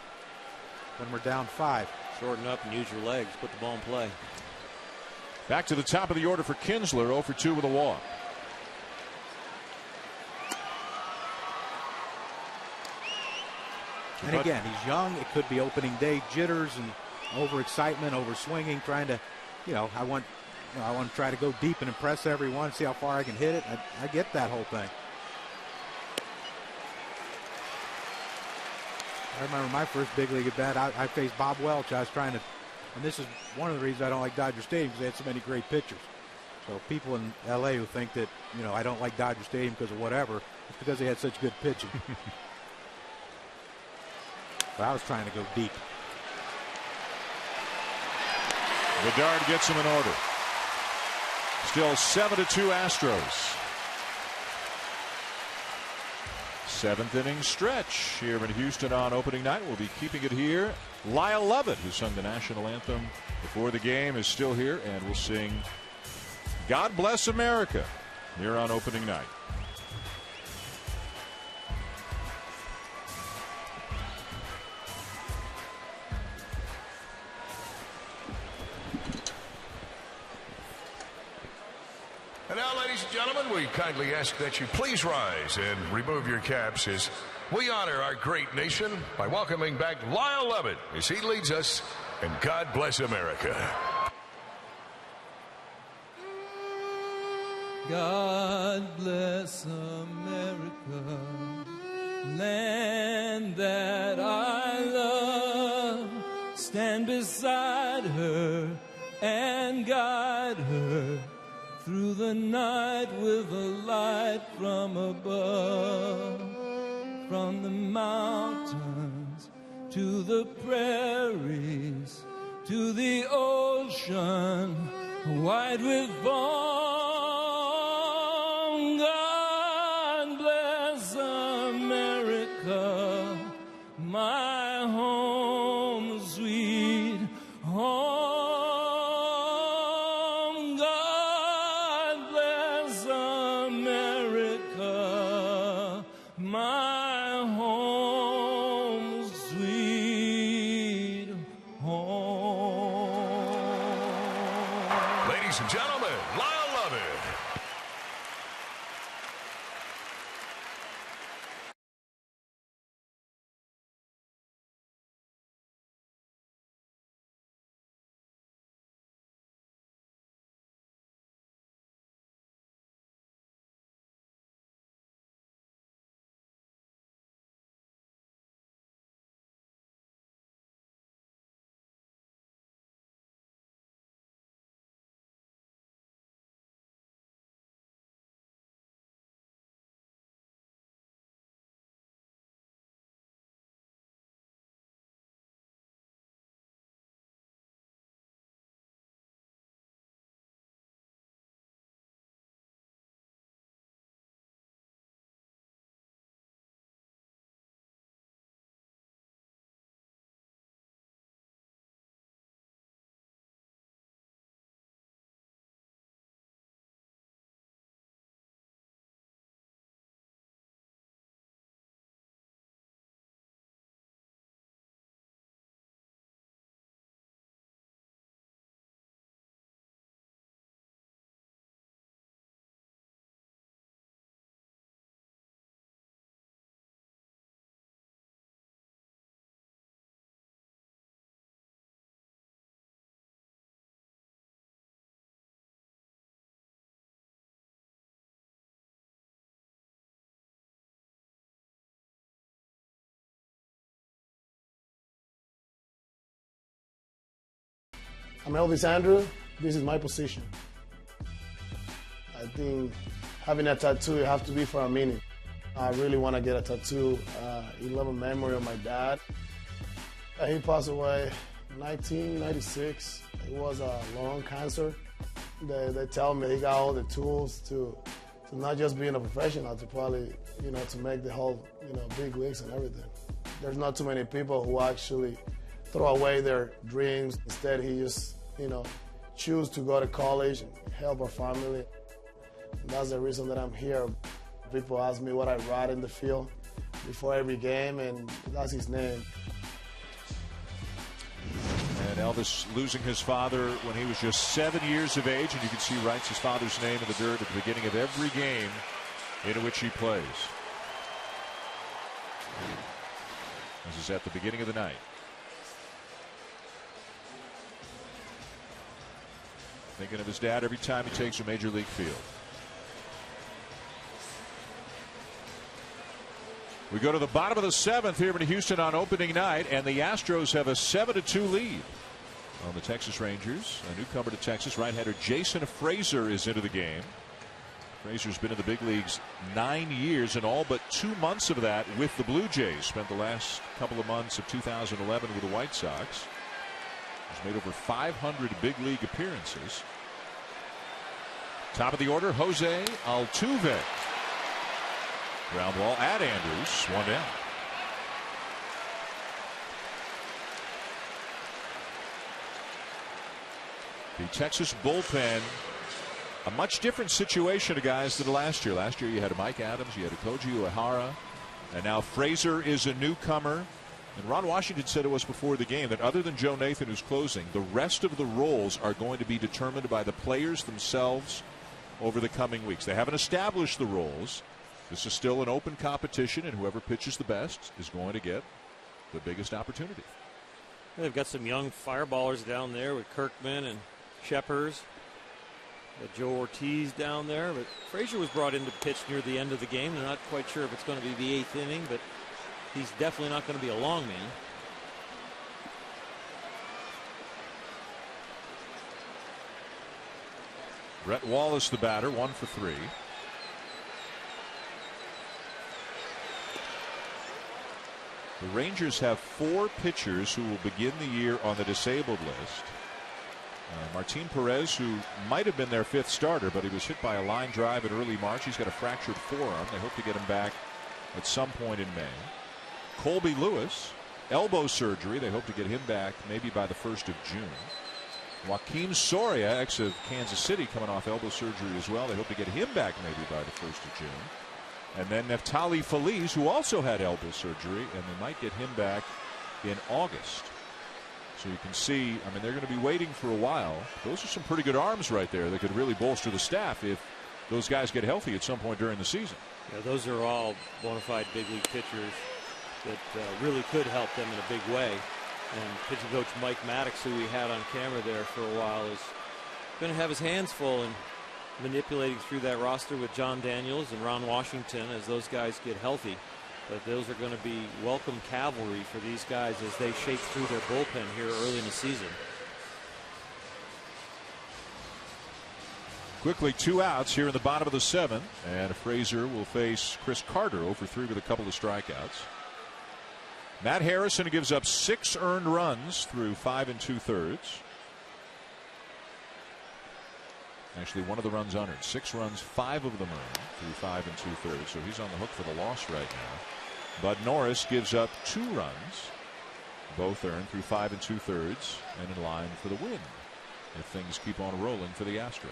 when we're down 5. Shorten up and use your legs. Put the ball in play. Back to the top of the order for Kinsler, 0-2 with a walk. And again, he's young. It could be opening day jitters and overexcitement, overswinging, trying to, I want to try to go deep and impress everyone, see how far I can hit it. I get that whole thing. I remember my first big league at bat. I faced Bob Welch. I was trying to, and this is one of the reasons I don't like Dodger Stadium, because they had so many great pitchers. So people in L.A. who think that, I don't like Dodger Stadium because of whatever, it's because they had such good pitching. But I was trying to go deep. Bedard gets him in order. Still 7-2 Astros. 7th inning stretch here in Houston on opening night. We'll be keeping it here. Lyle Lovett, who sung the national anthem before the game, is still here, and will sing God Bless America here on opening night. now, ladies and gentlemen, we kindly ask that you please rise and remove your caps as we honor our great nation by welcoming back Lyle Lovett as he leads us, and God bless America. God bless America, land that I love. Stand beside her and guide her through the night with a light from above. From the mountains to the prairies to the ocean white with foam. God bless America, my home, sweet home. God bless America, my home, sweet home. Ladies and gentlemen, Lyle Lovett. I'm Elvis Andrew. This is my position. I think having a tattoo, you have to be for a meaning. I really want to get a tattoo in love and memory of my dad. He passed away in 1996. It was a lung cancer. They tell me he got all the tools to not just being a professional, to probably, to make the whole, big leagues and everything. There's not too many people who actually throw away their dreams. Instead, he just, choose to go to college and help our family. And that's the reason that I'm here. People ask me what I write in the field before every game, and that's his name. And Elvis losing his father when he was just 7 years of age, and you can see he writes his father's name in the dirt at the beginning of every game in which he plays. This is at the beginning of the night. Thinking of his dad every time he takes a major league field. We go to the bottom of the seventh here in Houston on opening night, and the Astros have a 7-2 lead on the Texas Rangers. A newcomer to Texas, right-hander Jason Frazier is into the game. Frazier's been in the big leagues 9 years, and all but 2 months of that with the Blue Jays. Spent the last couple of months of 2011 with the White Sox. He's made over 500 big league appearances. Top of the order, Jose Altuve. Ground ball at Andrews, one down. The Texas bullpen, a much different situation to guys than last year. Last year you had Mike Adams, you had Koji Uehara, and now Frazier is a newcomer. And Ron Washington said it was before the game that other than Joe Nathan, who's closing, the rest of the roles are going to be determined by the players themselves over the coming weeks. They haven't established the roles. This is still an open competition, and whoever pitches the best is going to get the biggest opportunity. They've got some young fireballers down there with Kirkman and Sheppers. Got Joe Ortiz down there, but Frazier was brought in to pitch near the end of the game. They're not quite sure if it's going to be the 8th inning, but he's definitely not going to be a long man. Brett Wallace, the batter, 1 for 3. The Rangers have 4 pitchers who will begin the year on the disabled list. Martin Perez, who might have been their 5th starter, but he was hit by a line drive in early March. He's got a fractured forearm. They hope to get him back at some point in May. Colby Lewis, elbow surgery. They hope to get him back maybe by the 1st of June. Joaquin Soria, ex of Kansas City, coming off elbow surgery as well. They hope to get him back maybe by the 1st of June. And then Neftali Feliz, who also had elbow surgery, and they might get him back in August. So you can see, I mean, they're going to be waiting for a while. Those are some pretty good arms right there that could really bolster the staff if those guys get healthy at some point during the season. Yeah, those are all bona fide big league pitchers that really could help them in a big way. And pitching coach Mike Maddox, who we had on camera there for a while, is going to have his hands full in manipulating through that roster with John Daniels and Ron Washington as those guys get healthy. But those are going to be welcome cavalry for these guys as they shake through their bullpen here early in the season. Quickly, 2 outs here in the bottom of the 7th, and Frazier will face Chris Carter, 0 for 3 with a couple of strikeouts. Matt Harrison gives up 6 earned runs through 5 2/3. Actually, one of the runs unearned. 6 runs, 5 of them earned through 5 2/3. So he's on the hook for the loss right now. Bud Norris gives up 2 runs, both earned through 5 2/3, and in line for the win if things keep on rolling for the Astros.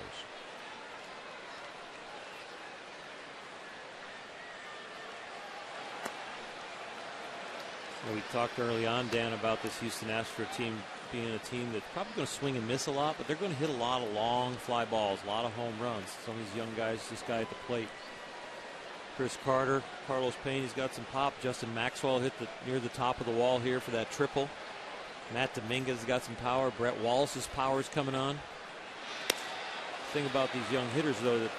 Well, we talked early on, Dan, about this Houston Astros team being a team that's probably going to swing and miss a lot, but they're going to hit a lot of long fly balls, a lot of home runs. Some of these young guys, this guy at the plate, Chris Carter, Carlos Payne, he's got some pop. Justin Maxwell hit near the top of the wall here for that triple. Matt Dominguez got some power. Brett Wallace's power is coming on. The thing about these young hitters, though, that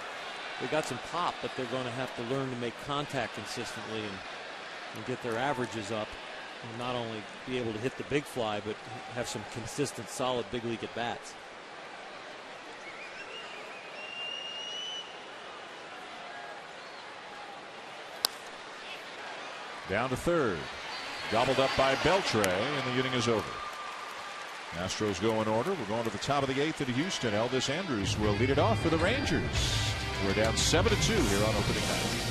they got some pop, but they're going to have to learn to make contact consistently and get their averages up. And not only be able to hit the big fly, but have some consistent, solid big league at bats. Down to third. Gobbled up by Beltre, and the inning is over. Astros go in order. We're going to the top of the 8th in Houston. Elvis Andrus will lead it off for the Rangers. We're down 7-2 here on opening night.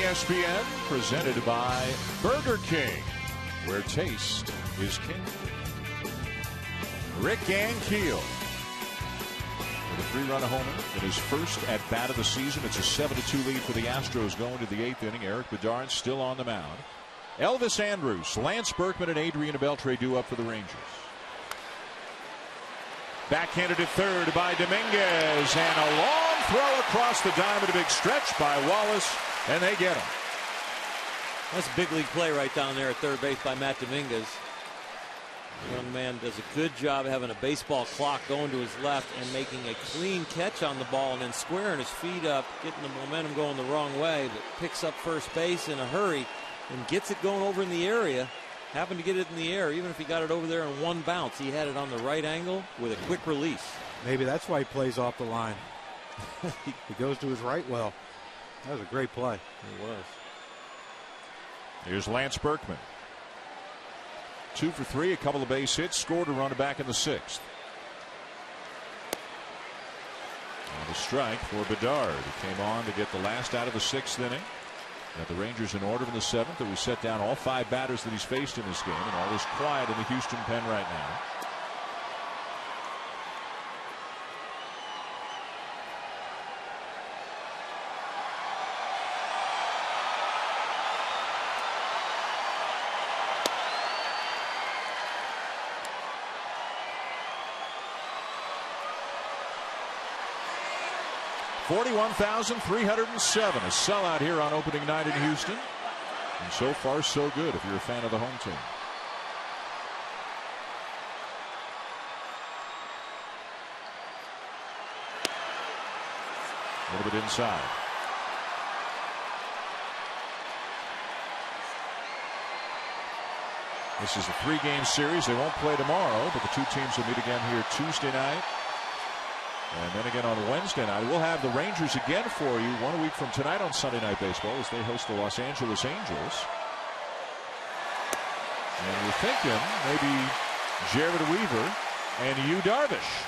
ESPN, presented by Burger King, where taste is king. Rick Ankiel with a 3-run homer in his first at bat of the season. It's a 7-2 lead for the Astros going to the 8th inning. Eric Bedard still on the mound. Elvis Andrus, Lance Berkman, and Adrian Beltre due up for the Rangers. Backhanded at third by Dominguez, and a long throw across the diamond, a big stretch by Wallace, and they get him. That's a big league play right down there at third base by Matt Dominguez. The young man does a good job of having a baseball clock going to his left and making a clean catch on the ball and then squaring his feet up, getting the momentum going the wrong way, but picks up first base in a hurry and gets it going over in the area. Happened to get it in the air, even if he got it over there in one bounce. He had it on the right angle with a quick release. Maybe that's why he plays off the line. He goes to his right well. That was a great play. It was. Here's Lance Berkman. 2 for 3, a couple of base hits, scored a run back in the 6th. And a strike for Bedard, who came on to get the last out of the 6th inning. Got the Rangers in order in the 7th, and we set down all 5 batters that he's faced in this game, and all is quiet in the Houston pen right now. $41,307, a sellout here on opening night in Houston. And so far, so good if you're a fan of the home team. A little bit inside. This is a 3-game series. They won't play tomorrow, but the two teams will meet again here Tuesday night. And then again on Wednesday night. We'll have the Rangers again for you 1 week from tonight on Sunday Night Baseball as they host the Los Angeles Angels. And we're thinking maybe Jared Weaver and Yu Darvish.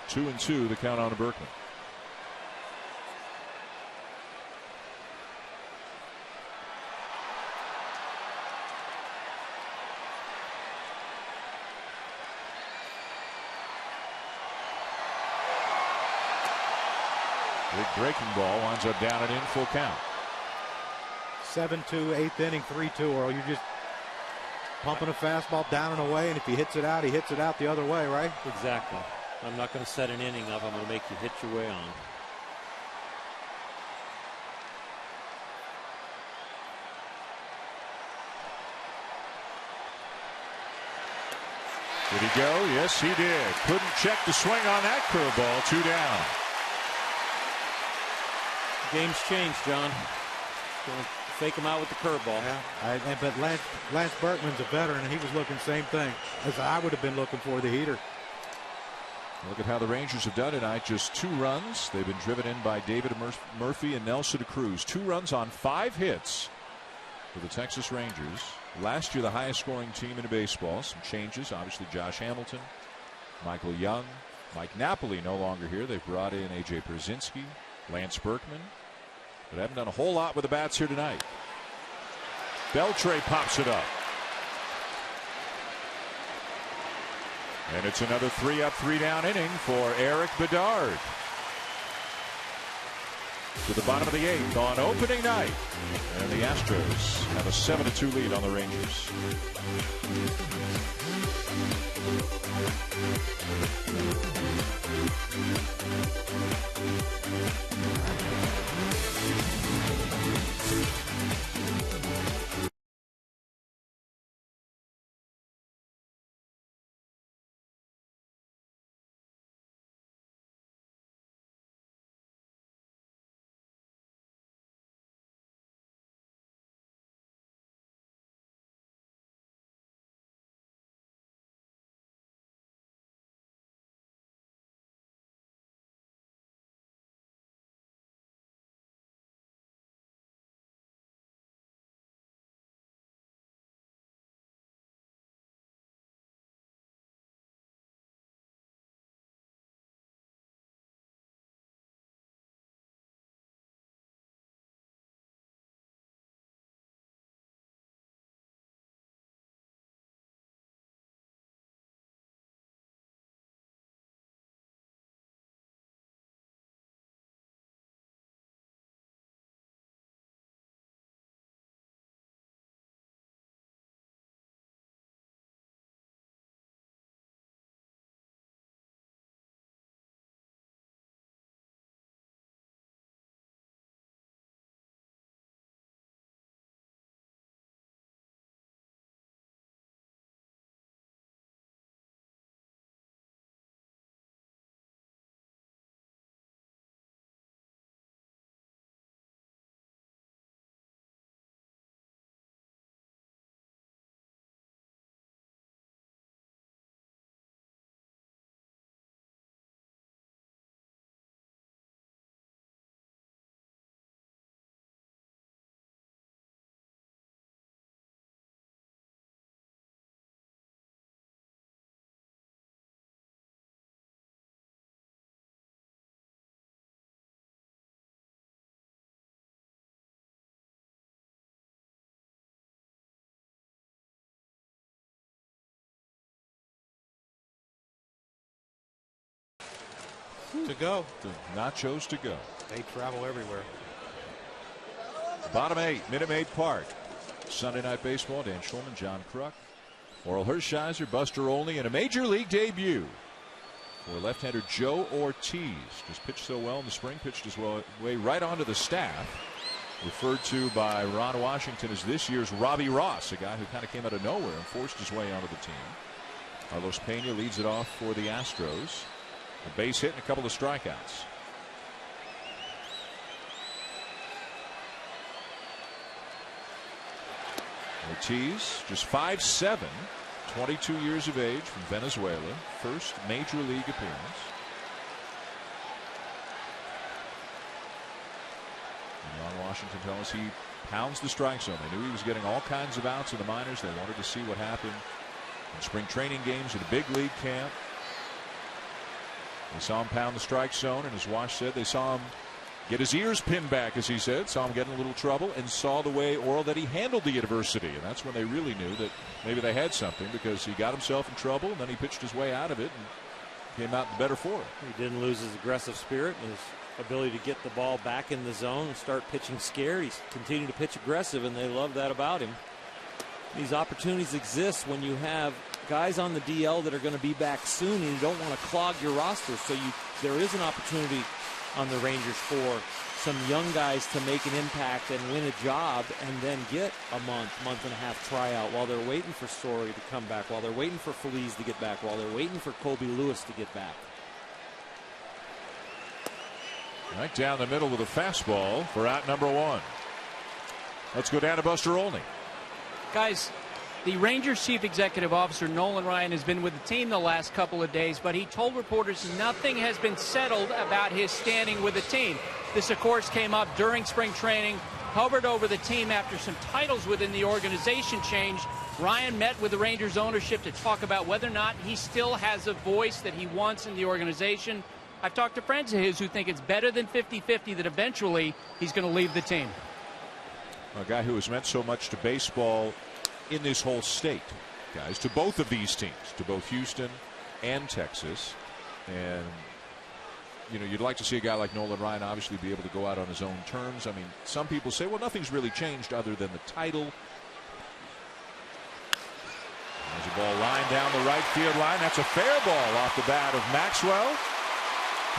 Two and 2, the count on to Berkman. Big breaking ball winds up down and in, full count. 7-2, 8th inning, 3-2, or you're just pumping a fastball down and away, and if he hits it out, he hits it out the other way, right? Exactly. I'm not going to set an inning up. I'm going to make you hit your way on. Did he go? Yes, he did. Couldn't check the swing on that curveball. 2 down. Game's changed, John. Gonna fake him out with the curveball. Yeah, but Lance Berkman's a veteran, and he was looking same thing as I would have been looking for the heater. Look at how the Rangers have done tonight. Just 2 runs. They've been driven in by David Murphy and Nelson Cruz. 2 runs on 5 hits for the Texas Rangers. Last year, the highest scoring team in baseball. Some changes. Obviously, Josh Hamilton, Michael Young, Mike Napoli no longer here. They've brought in A.J. Pierzynski, Lance Berkman. But haven't done a whole lot with the bats here tonight. Beltre pops it up. And it's another 3-up, 3-down inning for Eric Bedard. To the bottom of the 8th on opening night. And the Astros have a 7-2 lead on the Rangers. To go. The nachos to go. They travel everywhere. Bottom 8, Minutemade Park. Sunday Night Baseball. Dan Schulman, John Kruk, Oral Hershiser, Buster Olney, and a Major League debut for left-hander Joe Ortiz. Just pitched so well in the spring, pitched his way right onto the staff. Referred to by Ron Washington as this year's Robbie Ross, a guy who kind of came out of nowhere and forced his way onto the team. Carlos Pena leads it off for the Astros. A base hit and a couple of strikeouts. Ortiz, just 5'7", 22 years of age, from Venezuela. First major league appearance. And Ron Washington tells us he pounds the strike zone. They knew he was getting all kinds of outs in the minors. They wanted to see what happened in spring training games, in the big league camp. They saw him pound the strike zone, and as Wash said, they saw him get his ears pinned back, as he said, saw him get in a little trouble, and saw the way, Oral, that he handled the adversity. And that's when they really knew that maybe they had something, because he got himself in trouble, and then he pitched his way out of it and came out better for it. He didn't lose his aggressive spirit and his ability to get the ball back in the zone and start pitching scared. He's continued to pitch aggressive, and they love that about him. These opportunities exist when you have guys on the DL that are going to be back soon, and you don't want to clog your roster. So there is an opportunity on the Rangers for some young guys to make an impact and win a job, and then get a month and a half tryout while they're waiting for Story to come back, while they're waiting for Feliz to get back, while they're waiting for Colby Lewis to get back. Right down the middle with a fastball for out number 1. Let's go down to Buster Olney. Guys, the Rangers chief executive officer Nolan Ryan has been with the team the last couple of days, but he told reporters nothing has been settled about his standing with the team. This, of course, came up during spring training, hovered over the team after some titles within the organization changed. Ryan met with the Rangers ownership to talk about whether or not he still has a voice that he wants in the organization. I've talked to friends of his who think it's better than 50-50 that eventually he's going to leave the team. A guy who has meant so much to baseball in this whole state, guys, to both of these teams, to both Houston and Texas. And you know, you'd like to see a guy like Nolan Ryan obviously be able to go out on his own terms. I mean, some people say, well, nothing's really changed other than the title. There's a ball line down the right field line. That's a fair ball off the bat of Maxwell.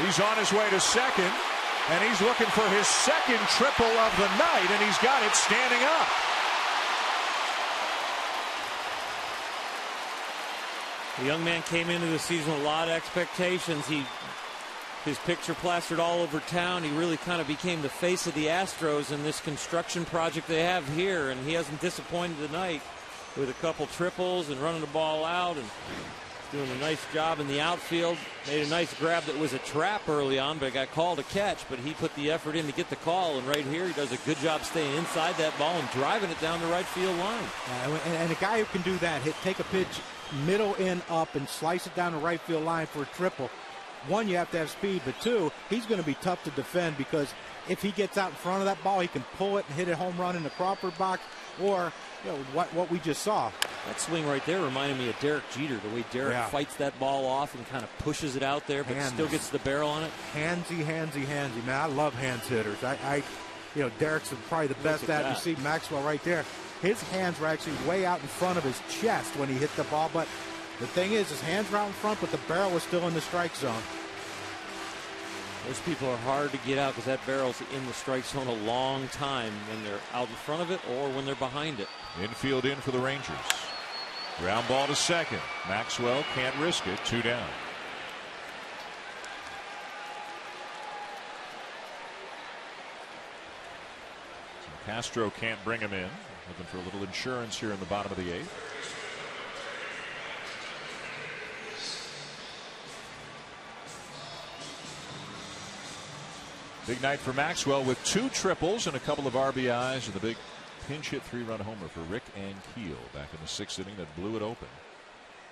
He's on his way to second, and he's looking for his second triple of the night, and he's got it standing up. The young man came into the season with a lot of expectations. His picture plastered all over town. He really kind of became the face of the Astros in this construction project they have here, and he hasn't disappointed tonight with a couple triples and running the ball out and doing a nice job in the outfield. Made a nice grab that was a trap early on, but got called a catch, but he put the effort in to get the call, and right here he does a good job staying inside that ball and driving it down the right field line. And a guy who can do that, take a pitch middle in up and slice it down the right field line for a triple. One, you have to have speed, but two, he's going to be tough to defend, because if he gets out in front of that ball, he can pull it and hit a home run in the Crawford box, or what we just saw. That swing right there reminded me of Derek Jeter, the way Derek fights that ball off and kind of pushes it out there, but still gets the barrel on it. Handsy. Man, I love hands hitters. Derek's probably the best at it. You see Maxwell right there. His hands were actually way out in front of his chest when he hit the ball, but the thing is, his hands were out in front, but the barrel was still in the strike zone. Those people are hard to get out, because that barrel's in the strike zone a long time when they're out in front of it or when they're behind it. Infield in for the Rangers. Ground ball to second. Maxwell can't risk it. 2 down. So Castro can't bring him in. Looking for a little insurance here in the bottom of the 8th. Big night for Maxwell with 2 triples and a couple of RBIs, and the big pinch hit 3-run homer for Rick Ankiel back in the 6th inning that blew it open.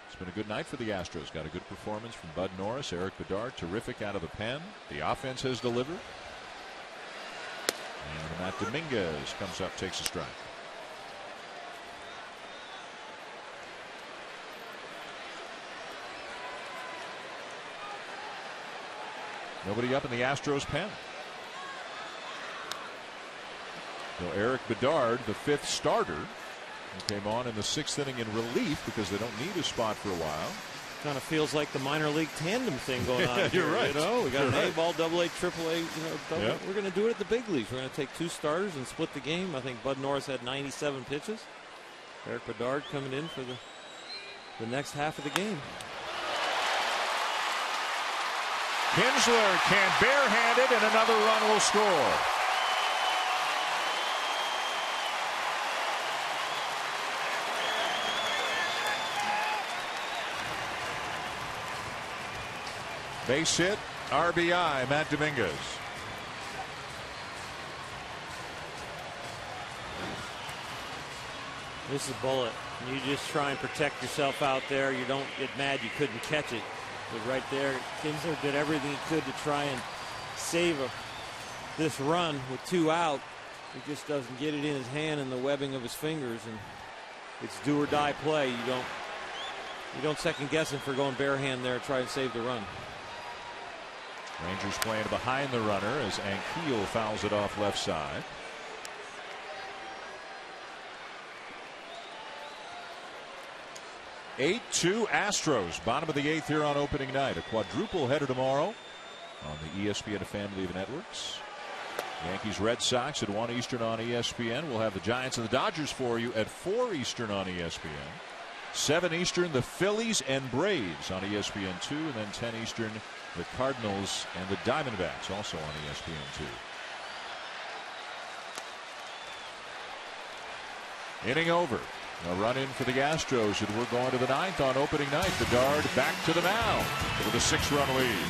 It's been a good night for the Astros. Got a good performance from Bud Norris, Eric Bedard, terrific out of the pen. The offense has delivered. And Matt Dominguez comes up, takes a strike. Nobody up in the Astros pen. So Eric Bedard, the 5th starter, who came on in the 6th inning in relief because they don't need a spot for a while. Kind of feels like the minor league tandem thing going on. You're here, right. You know, we got an A-ball, AA, AAA. Yeah. We're going to do it at the big leagues. We're going to take 2 starters and split the game. I think Bud Norris had 97 pitches. Eric Bedard coming in for the next half of the game. Kinsler can barehand it, and another run will score. Base hit, RBI, Matt Dominguez. This is a bullet. You just try and protect yourself out there. You don't get mad you couldn't catch it. But right there, Kinsler did everything he could to try and save this run with 2 out. He just doesn't get it in his hand and the webbing of his fingers, and it's do or die play. You don't second guess him for going barehand there and try and save the run. Rangers playing behind the runner as Ankiel fouls it off left side. Eight 2 Astros, bottom of the 8th here on opening night. A quadruple header tomorrow on the ESPN family of networks. Yankees Red Sox at 1 Eastern on ESPN. We'll have the Giants and the Dodgers for you at 4 Eastern on ESPN. 7 Eastern, the Phillies and Braves on ESPN2, and then 10 Eastern, the Cardinals and the Diamondbacks also on ESPN2. Inning over. A run in for the Astros, and we're going to the 9th on opening night. Bedard back to the mound with a 6-run lead.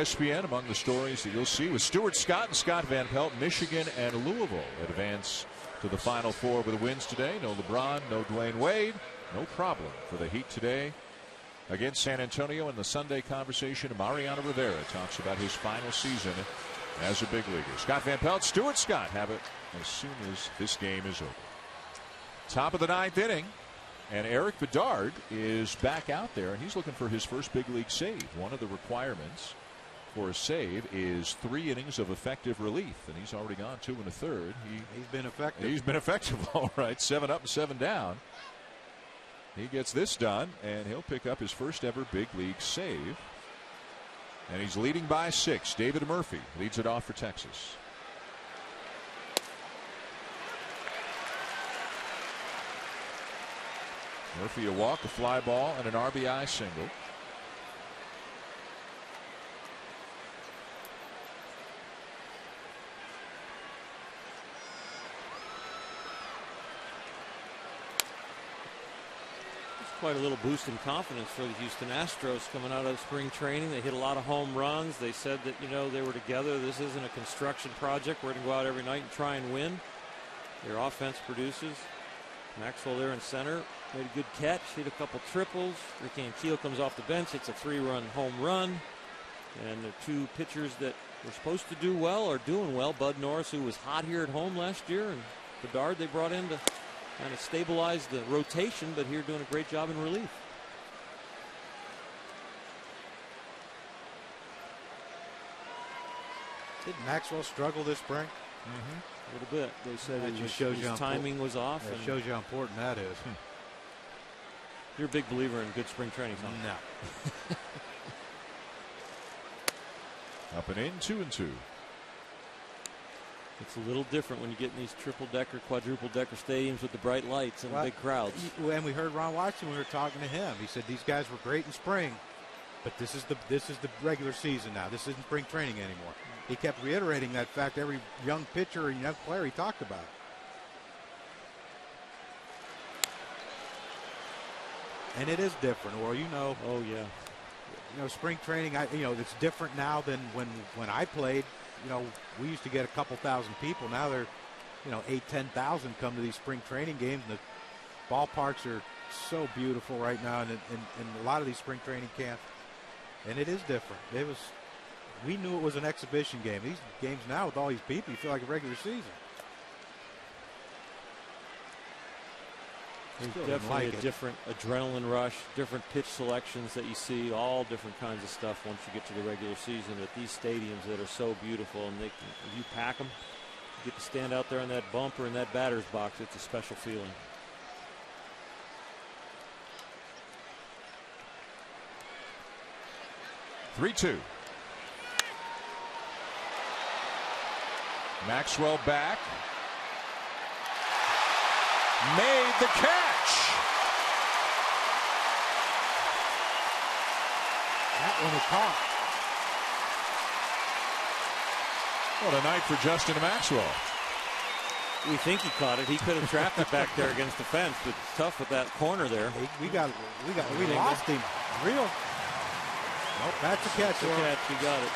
ESPN, among the stories that you'll see with Stuart Scott and Scott Van Pelt, Michigan and Louisville advance to the Final Four with wins today. No LeBron, no Dwayne Wade. No problem for the Heat today against San Antonio. In the Sunday conversation, Mariano Rivera talks about his final season as a big leaguer. Scott Van Pelt, Stuart Scott have it as soon as this game is over. Top of the 9th inning, and Eric Bedard is back out there, and he's looking for his first big league save. One of the requirements for a save is 3 innings of effective relief, and he's already gone 2 1/3. He's been effective. He's been effective, all right. 7 up and 7 down. He gets this done, and he'll pick up his first ever big league save. And he's leading by 6. David Murphy leads it off for Texas. Murphy a walk, a fly ball, and an RBI single. Quite a little boost in confidence for the Houston Astros coming out of spring training. They hit a lot of home runs. They said that, they were together. This isn't a construction project. We're going to go out every night and try and win. Their offense produces. Maxwell there in center made a good catch, hit a couple triples. Rick Ankiel comes off the bench, hits a 3-run home run. And the two pitchers that were supposed to do well are doing well. Bud Norris, who was hot here at home last year, and Bedard they brought in to kind of stabilize the rotation, but here doing a great job in relief. Did Maxwell struggle this spring? A little bit. They said that just shows his timing was off. That shows you how important that is. You're a big believer in good spring training, huh? No. Up and in, 2-2. It's a little different when you get in these triple-decker, quadruple-decker stadiums with the bright lights and the big crowds. And we heard Ron Washington when we were talking to him. He said these guys were great in spring, but this is the regular season now. This isn't spring training anymore. He kept reiterating that fact every young pitcher and young player he talked about. And it is different, or Oh yeah. Spring training. It's different now than when I played. We used to get a couple thousand people. Now they're, 8,000-10,000 come to these spring training games. And the ballparks are so beautiful right now, and a lot of these spring training camps. And it is different. We knew it was an exhibition game. These games now with all these people, you feel like a regular season. There's definitely a different adrenaline rush, different pitch selections that you see, all different kinds of stuff once you get to the regular season at these stadiums that are so beautiful. And if you pack them, you get to stand out there in that bump or in that batter's box. It's a special feeling. Three-two. Maxwell back. Made the catch. That one was caught. What a night for Justin Maxwell. We think he caught it. He could have trapped it back there against the fence, but it's tough with that corner there. We lost him. Real. Nope, that's a catch. That's a catch. He got it.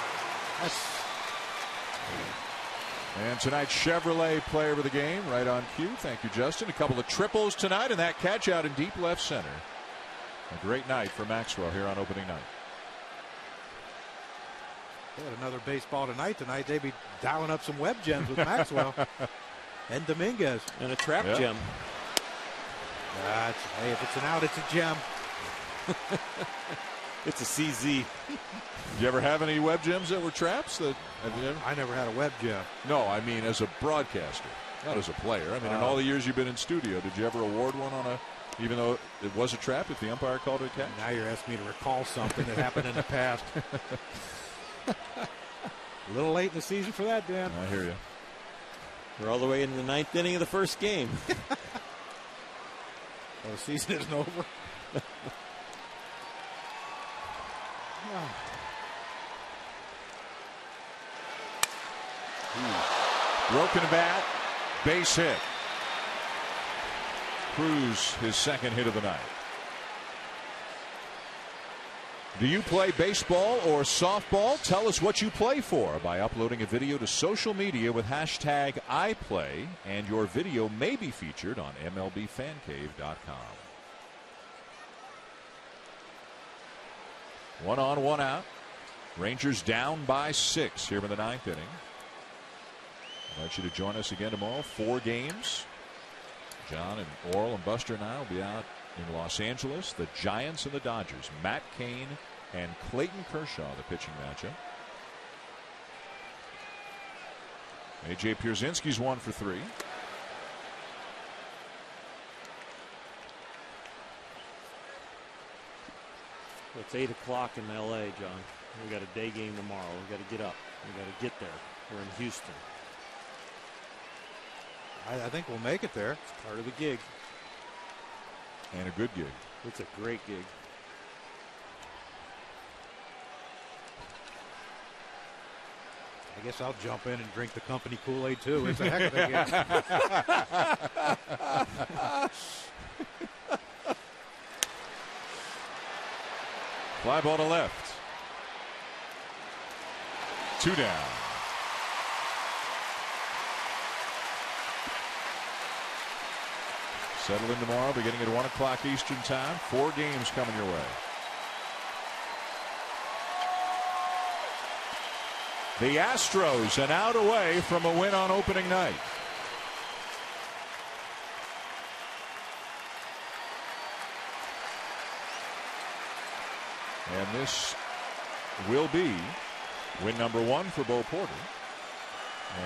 And tonight's Chevrolet player of the game, right on cue. Thank you, Justin. A couple of triples tonight, and that catch out in deep left center. A great night for Maxwell here on opening night. They had another baseball tonight. They'd be dialing up some web gems with Maxwell and Dominguez. And a trap gem. Hey, if it's an out, it's a gem. It's a CZ. Did you ever have any web gems that were traps? I never had a web gem. No, I mean as a broadcaster, not as a player. I mean, in all the years you've been in studio, did you ever award one on even though it was a trap, if the umpire called it a catch? Now you're asking me to recall something that happened in the past. A little late in the season for that, Dan. I hear you. We're all the way in the ninth inning of the first game. The season isn't over. Broken bat, base hit. Cruz, his second hit of the night. Do you play baseball or softball? Tell us what you play for by uploading a video to social media with hashtag #IPLAY, and your video may be featured on MLBFanCave.com. 1 on, 1 out. Rangers down by 6 here in the ninth inning. I invite you to join us again tomorrow. 4 games. John and Oral and Buster and I will be out in Los Angeles. The Giants and the Dodgers. Matt Cain and Clayton Kershaw, the pitching matchup. A.J. Pierzynski's 1 for 3. It's 8 o'clock in L.A., John. We got a day game tomorrow. We got to get up. We got to get there. We're in Houston. I think we'll make it there. It's part of the gig. And a good gig. It's a great gig. I guess I'll jump in and drink the company Kool-Aid too. It's a heck of a gig. Fly ball to left. 2 down. Settle in tomorrow beginning at 1 o'clock Eastern time. 4 games coming your way. The Astros an out away from a win on opening night. And this will be win number 1 for Bo Porter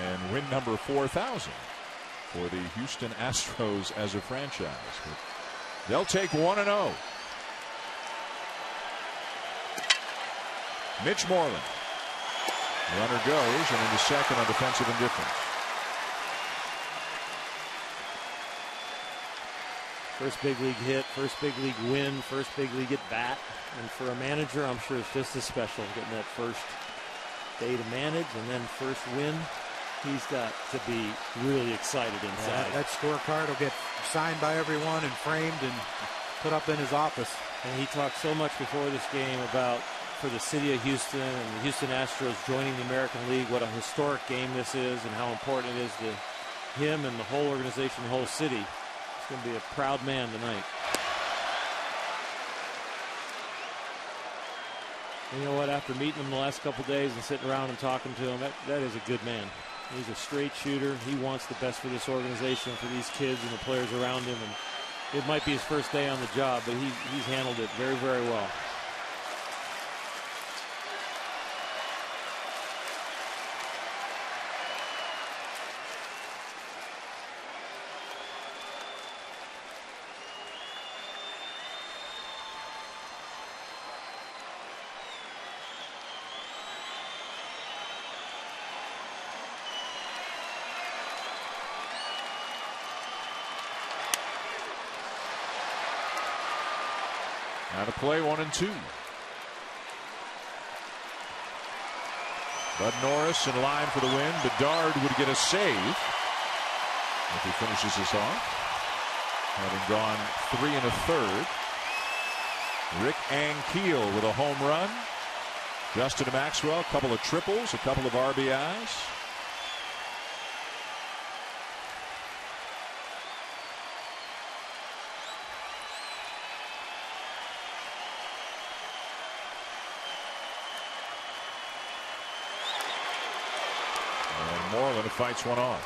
and win number 4,000 for the Houston Astros as a franchise. But they'll take 1-0. Mitch Moreland. Runner goes and into second on defensive indifference. First big league hit, first big league win, first big league at bat. And for a manager, I'm sure it's just as special getting that first day to manage and then first win. He's got to be really excited inside. That scorecard will get signed by everyone and framed and put up in his office. And he talked so much before this game about, for the city of Houston and the Houston Astros joining the American League, what a historic game this is and how important it is to him and the whole organization, the whole city. He's going to be a proud man tonight. And you know what? After meeting him the last couple days and sitting around and talking to him, that is a good man. He's a straight shooter. He wants the best for this organization, for these kids and the players around him. And it might be his first day on the job, but he's handled it very, very well. Now to play 1-2. Bud Norris in line for the win. Bedard would get a save if he finishes this off, having gone 3 1/3. Rick Ankiel with a home run. Justin Maxwell, a couple of triples, a couple of RBIs. Moreland fights one off.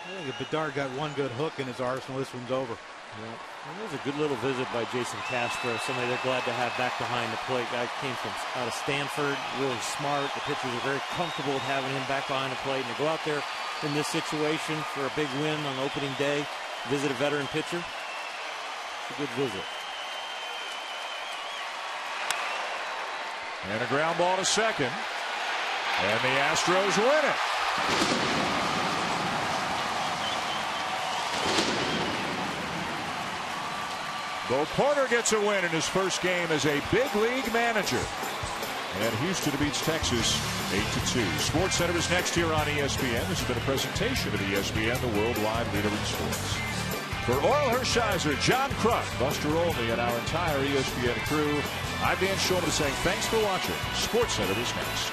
I think if Bedard got one good hook in his arsenal, this one's over. Yeah. It was a good little visit by Jason Castro, somebody they're glad to have back behind the plate. Guy came from out of Stanford, really smart. The pitchers are very comfortable with having him back behind the plate. And to go out there in this situation for a big win on opening day, visit a veteran pitcher, it's a good visit. And a ground ball to second. And the Astros win it. Bo Porter gets a win in his first game as a big league manager. And Houston beats Texas 8-2. SportsCenter is next here on ESPN. This has been a presentation of ESPN, the worldwide leader in sports. For Oral Hershiser, John Kruk, Buster Olney, and our entire ESPN crew, I'm Dan Shulman saying thanks for watching. SportsCenter is next.